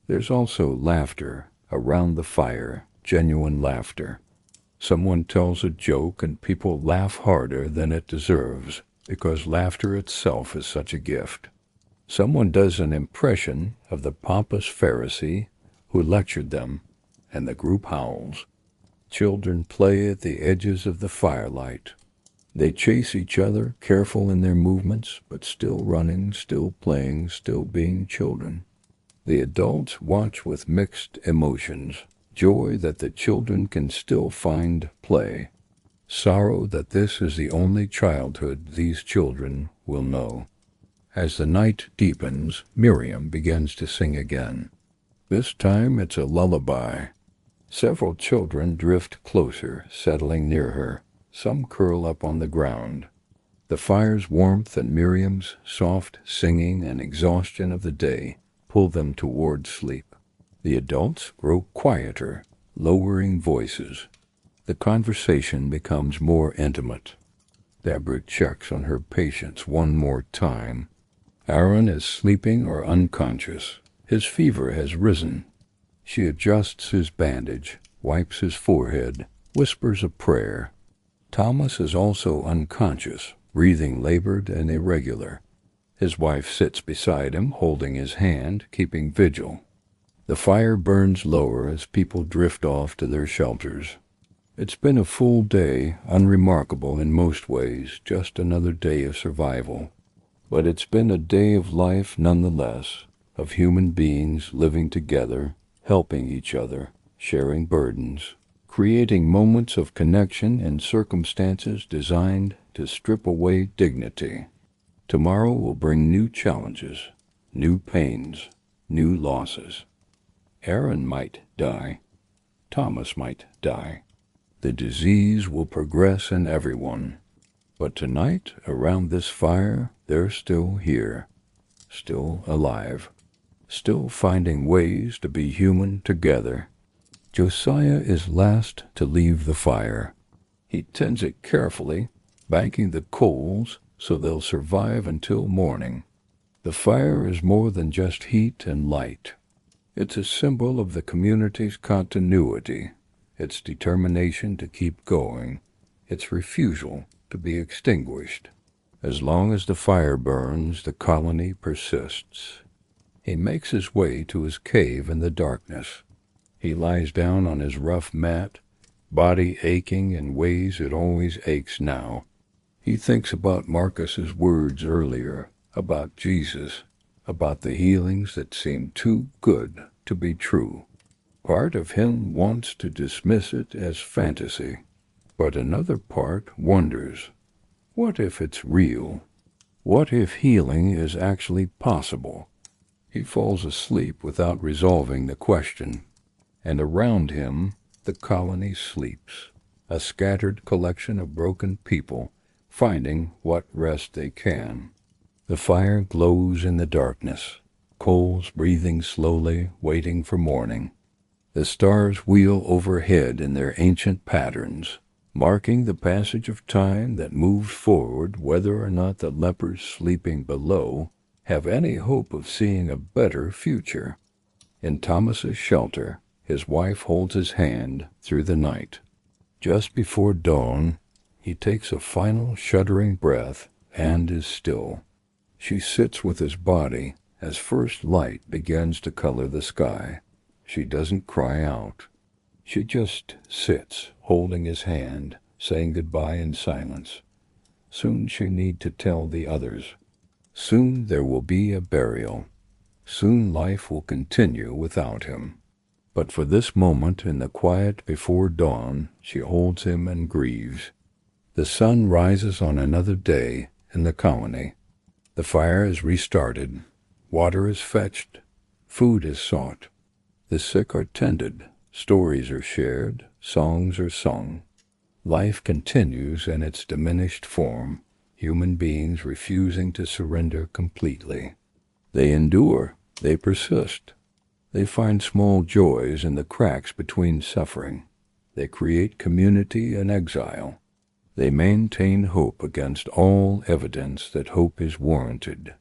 There's also laughter around the fire, genuine laughter. Someone tells a joke and people laugh harder than it deserves because laughter itself is such a gift. Someone does an impression of the pompous Pharisee who lectured them, and the group howls. Children play at the edges of the firelight. They chase each other, careful in their movements, but still running, still playing, still being children. The adults watch with mixed emotions, joy that the children can still find play, sorrow that this is the only childhood these children will know. As the night deepens, Miriam begins to sing again. This time it's a lullaby. Several children drift closer, settling near her. Some curl up on the ground. The fire's warmth and Miriam's soft singing and exhaustion of the day pull them toward sleep. The adults grow quieter, lowering voices. The conversation becomes more intimate. Deborah checks on her patients one more time. Aaron is sleeping or unconscious. His fever has risen. She adjusts his bandage, wipes his forehead, whispers a prayer. Thomas is also unconscious, breathing labored and irregular. His wife sits beside him, holding his hand, keeping vigil. The fire burns lower as people drift off to their shelters. It's been a full day, unremarkable in most ways, just another day of survival. But it's been a day of life nonetheless, of human beings living together, helping each other, sharing burdens, creating moments of connection in circumstances designed to strip away dignity. Tomorrow will bring new challenges, new pains, new losses. Aaron might die. Thomas might die. The disease will progress in everyone. But tonight, around this fire, they're still here, still alive, still finding ways to be human together. Josiah is last to leave the fire. He tends it carefully, banking the coals so they'll survive until morning. The fire is more than just heat and light. It's a symbol of the community's continuity, its determination to keep going, its refusal to be extinguished. As long as the fire burns, the colony persists. He makes his way to his cave in the darkness. He lies down on his rough mat, body aching in ways it always aches now. He thinks about Marcus's words earlier, about Jesus, about the healings that seem too good to be true. Part of him wants to dismiss it as fantasy, but another part wonders, what if it's real? What if healing is actually possible? He falls asleep without resolving the question, and around him the colony sleeps, a scattered collection of broken people, finding what rest they can. The fire glows in the darkness, coals breathing slowly, waiting for morning. The stars wheel overhead in their ancient patterns, marking the passage of time that moves forward whether or not the lepers sleeping below have any hope of seeing a better future. In Thomas's shelter, his wife holds his hand through the night. Just before dawn, he takes a final shuddering breath and is still. She sits with his body as first light begins to color the sky. She doesn't cry out. She just sits, holding his hand, saying goodbye in silence. Soon she need to tell the others. Soon there will be a burial. Soon life will continue without him. But for this moment in the quiet before dawn, she holds him and grieves. The sun rises on another day in the colony. The fire is restarted. Water is fetched. Food is sought. The sick are tended. Stories are shared. Songs are sung. Life continues in its diminished form, human beings refusing to surrender completely. They endure. They persist. They find small joys in the cracks between suffering. They create community in exile. They maintain hope against all evidence that hope is warranted.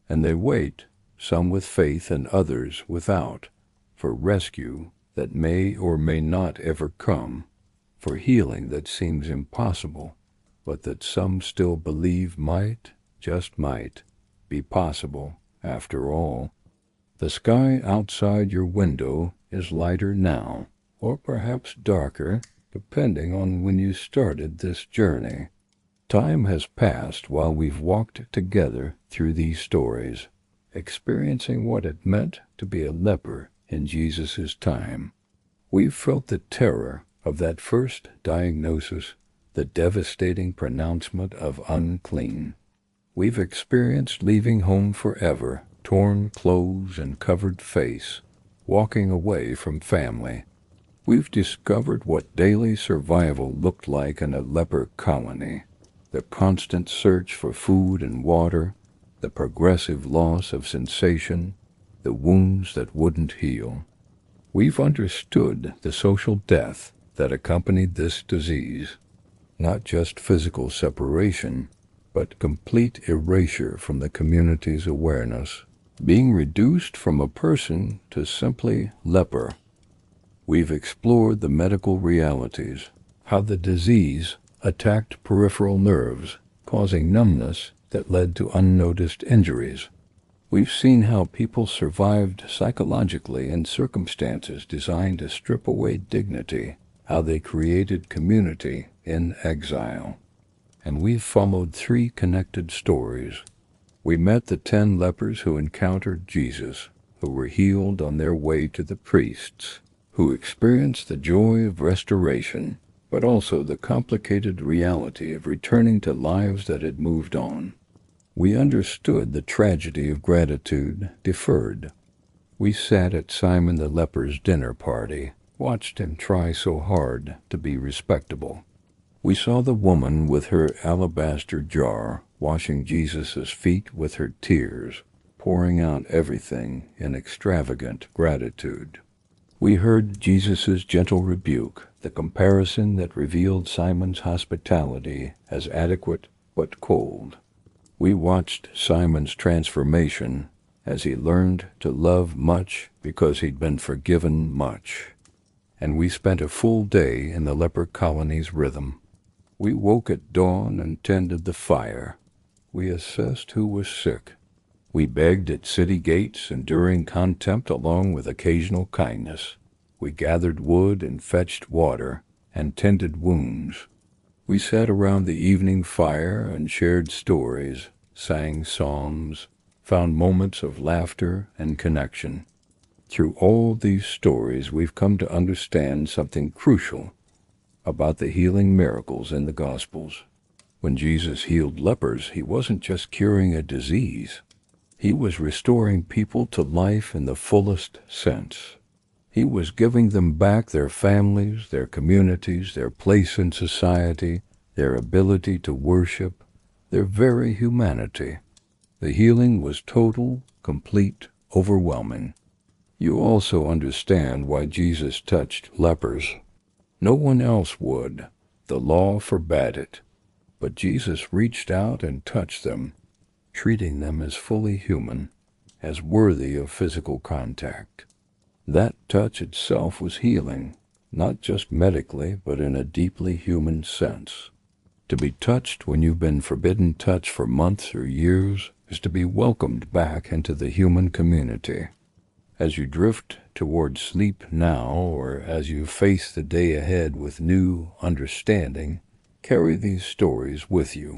And they wait, some with faith and others without, for rescue that may or may not ever come, for healing that seems impossible, but that some still believe might, just might, be possible after all. The sky outside your window is lighter now, or perhaps darker, depending on when you started this journey. Time has passed while we've walked together through these stories, experiencing what it meant to be a leper in Jesus' time. We've felt the terror of that first diagnosis, the devastating pronouncement of unclean. We've experienced leaving home forever, torn clothes and covered face, walking away from family. We've discovered what daily survival looked like in a leper colony, the constant search for food and water, the progressive loss of sensation, the wounds that wouldn't heal. We've understood the social death that accompanied this disease, not just physical separation, but complete erasure from the community's awareness, being reduced from a person to simply leper. We've explored the medical realities, how the disease attacked peripheral nerves, causing numbness that led to unnoticed injuries. We've seen how people survived psychologically in circumstances designed to strip away dignity, how they created community in exile. And we've followed 3 connected stories. We met the 10 lepers who encountered Jesus, who were healed on their way to the priests, who experienced the joy of restoration, but also the complicated reality of returning to lives that had moved on. We understood the tragedy of gratitude deferred. We sat at Simon the leper's dinner party, watched him try so hard to be respectable. We saw the woman with her alabaster jar washing Jesus' feet with her tears, pouring out everything in extravagant gratitude. We heard Jesus' gentle rebuke, the comparison that revealed Simon's hospitality as adequate but cold. We watched Simon's transformation as he learned to love much because he'd been forgiven much. And we spent a full day in the leper colony's rhythm. We woke at dawn and tended the fire. We assessed who was sick. We begged at city gates, enduring contempt along with occasional kindness. We gathered wood and fetched water and tended wounds. We sat around the evening fire and shared stories, sang psalms, found moments of laughter and connection. Through all these stories, we've come to understand something crucial about the healing miracles in the Gospels. When Jesus healed lepers, he wasn't just curing a disease. He was restoring people to life in the fullest sense. He was giving them back their families, their communities, their place in society, their ability to worship, their very humanity. The healing was total, complete, overwhelming. You also understand why Jesus touched lepers. No one else would. The law forbade it. But Jesus reached out and touched them, treating them as fully human, as worthy of physical contact. That touch itself was healing, not just medically, but in a deeply human sense. To be touched when you've been forbidden touch for months or years is to be welcomed back into the human community. As you drift toward sleep now, or as you face the day ahead with new understanding, carry these stories with you.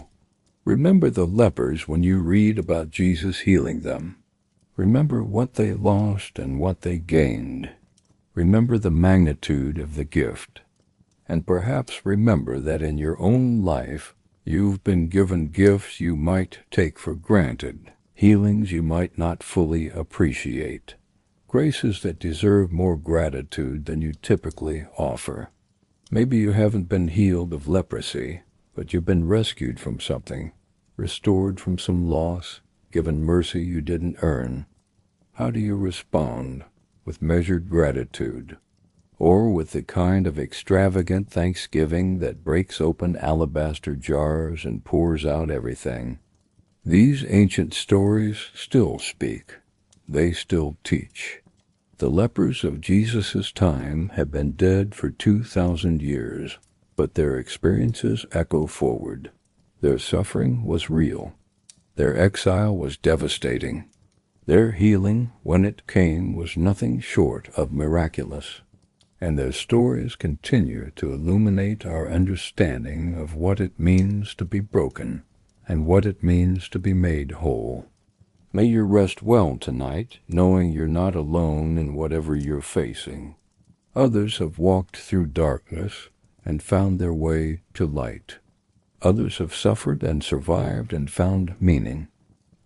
Remember the lepers when you read about Jesus healing them. Remember what they lost and what they gained. Remember the magnitude of the gift, and perhaps remember that in your own life you've been given gifts you might take for granted, healings you might not fully appreciate, graces that deserve more gratitude than you typically offer. Maybe you haven't been healed of leprosy, but you've been rescued from something, restored from some loss, given mercy you didn't earn. How do you respond? With measured gratitude, or with the kind of extravagant thanksgiving that breaks open alabaster jars and pours out everything? These ancient stories still speak. They still teach. The lepers of Jesus' time have been dead for 2,000 years, but their experiences echo forward. Their suffering was real. Their exile was devastating. Their healing, when it came, was nothing short of miraculous. And their stories continue to illuminate our understanding of what it means to be broken and what it means to be made whole. May you rest well tonight, knowing you're not alone in whatever you're facing. Others have walked through darkness and found their way to light. Others have suffered and survived and found meaning.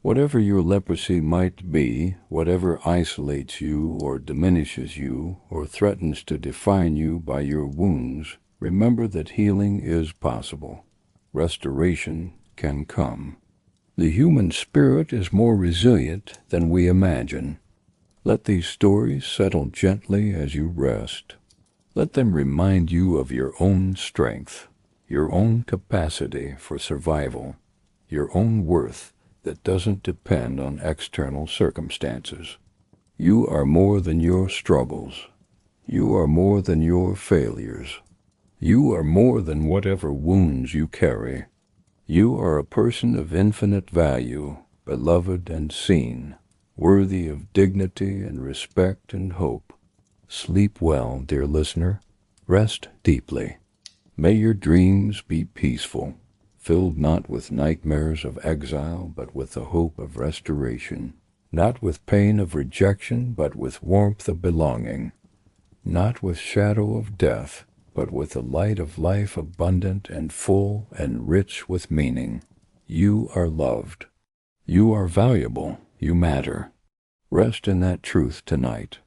Whatever your leprosy might be, whatever isolates you or diminishes you or threatens to define you by your wounds, remember that healing is possible. Restoration can come. The human spirit is more resilient than we imagine. Let these stories settle gently as you rest. Let them remind you of your own strength, your own capacity for survival, your own worth that doesn't depend on external circumstances. You are more than your struggles. You are more than your failures. You are more than whatever wounds you carry. You are a person of infinite value, beloved and seen, worthy of dignity and respect and hope. Sleep well, dear listener. Rest deeply. May your dreams be peaceful, filled not with nightmares of exile, but with the hope of restoration, not with pain of rejection, but with warmth of belonging, not with shadow of death, but with the light of life abundant and full and rich with meaning. You are loved. You are valuable. You matter. Rest in that truth tonight.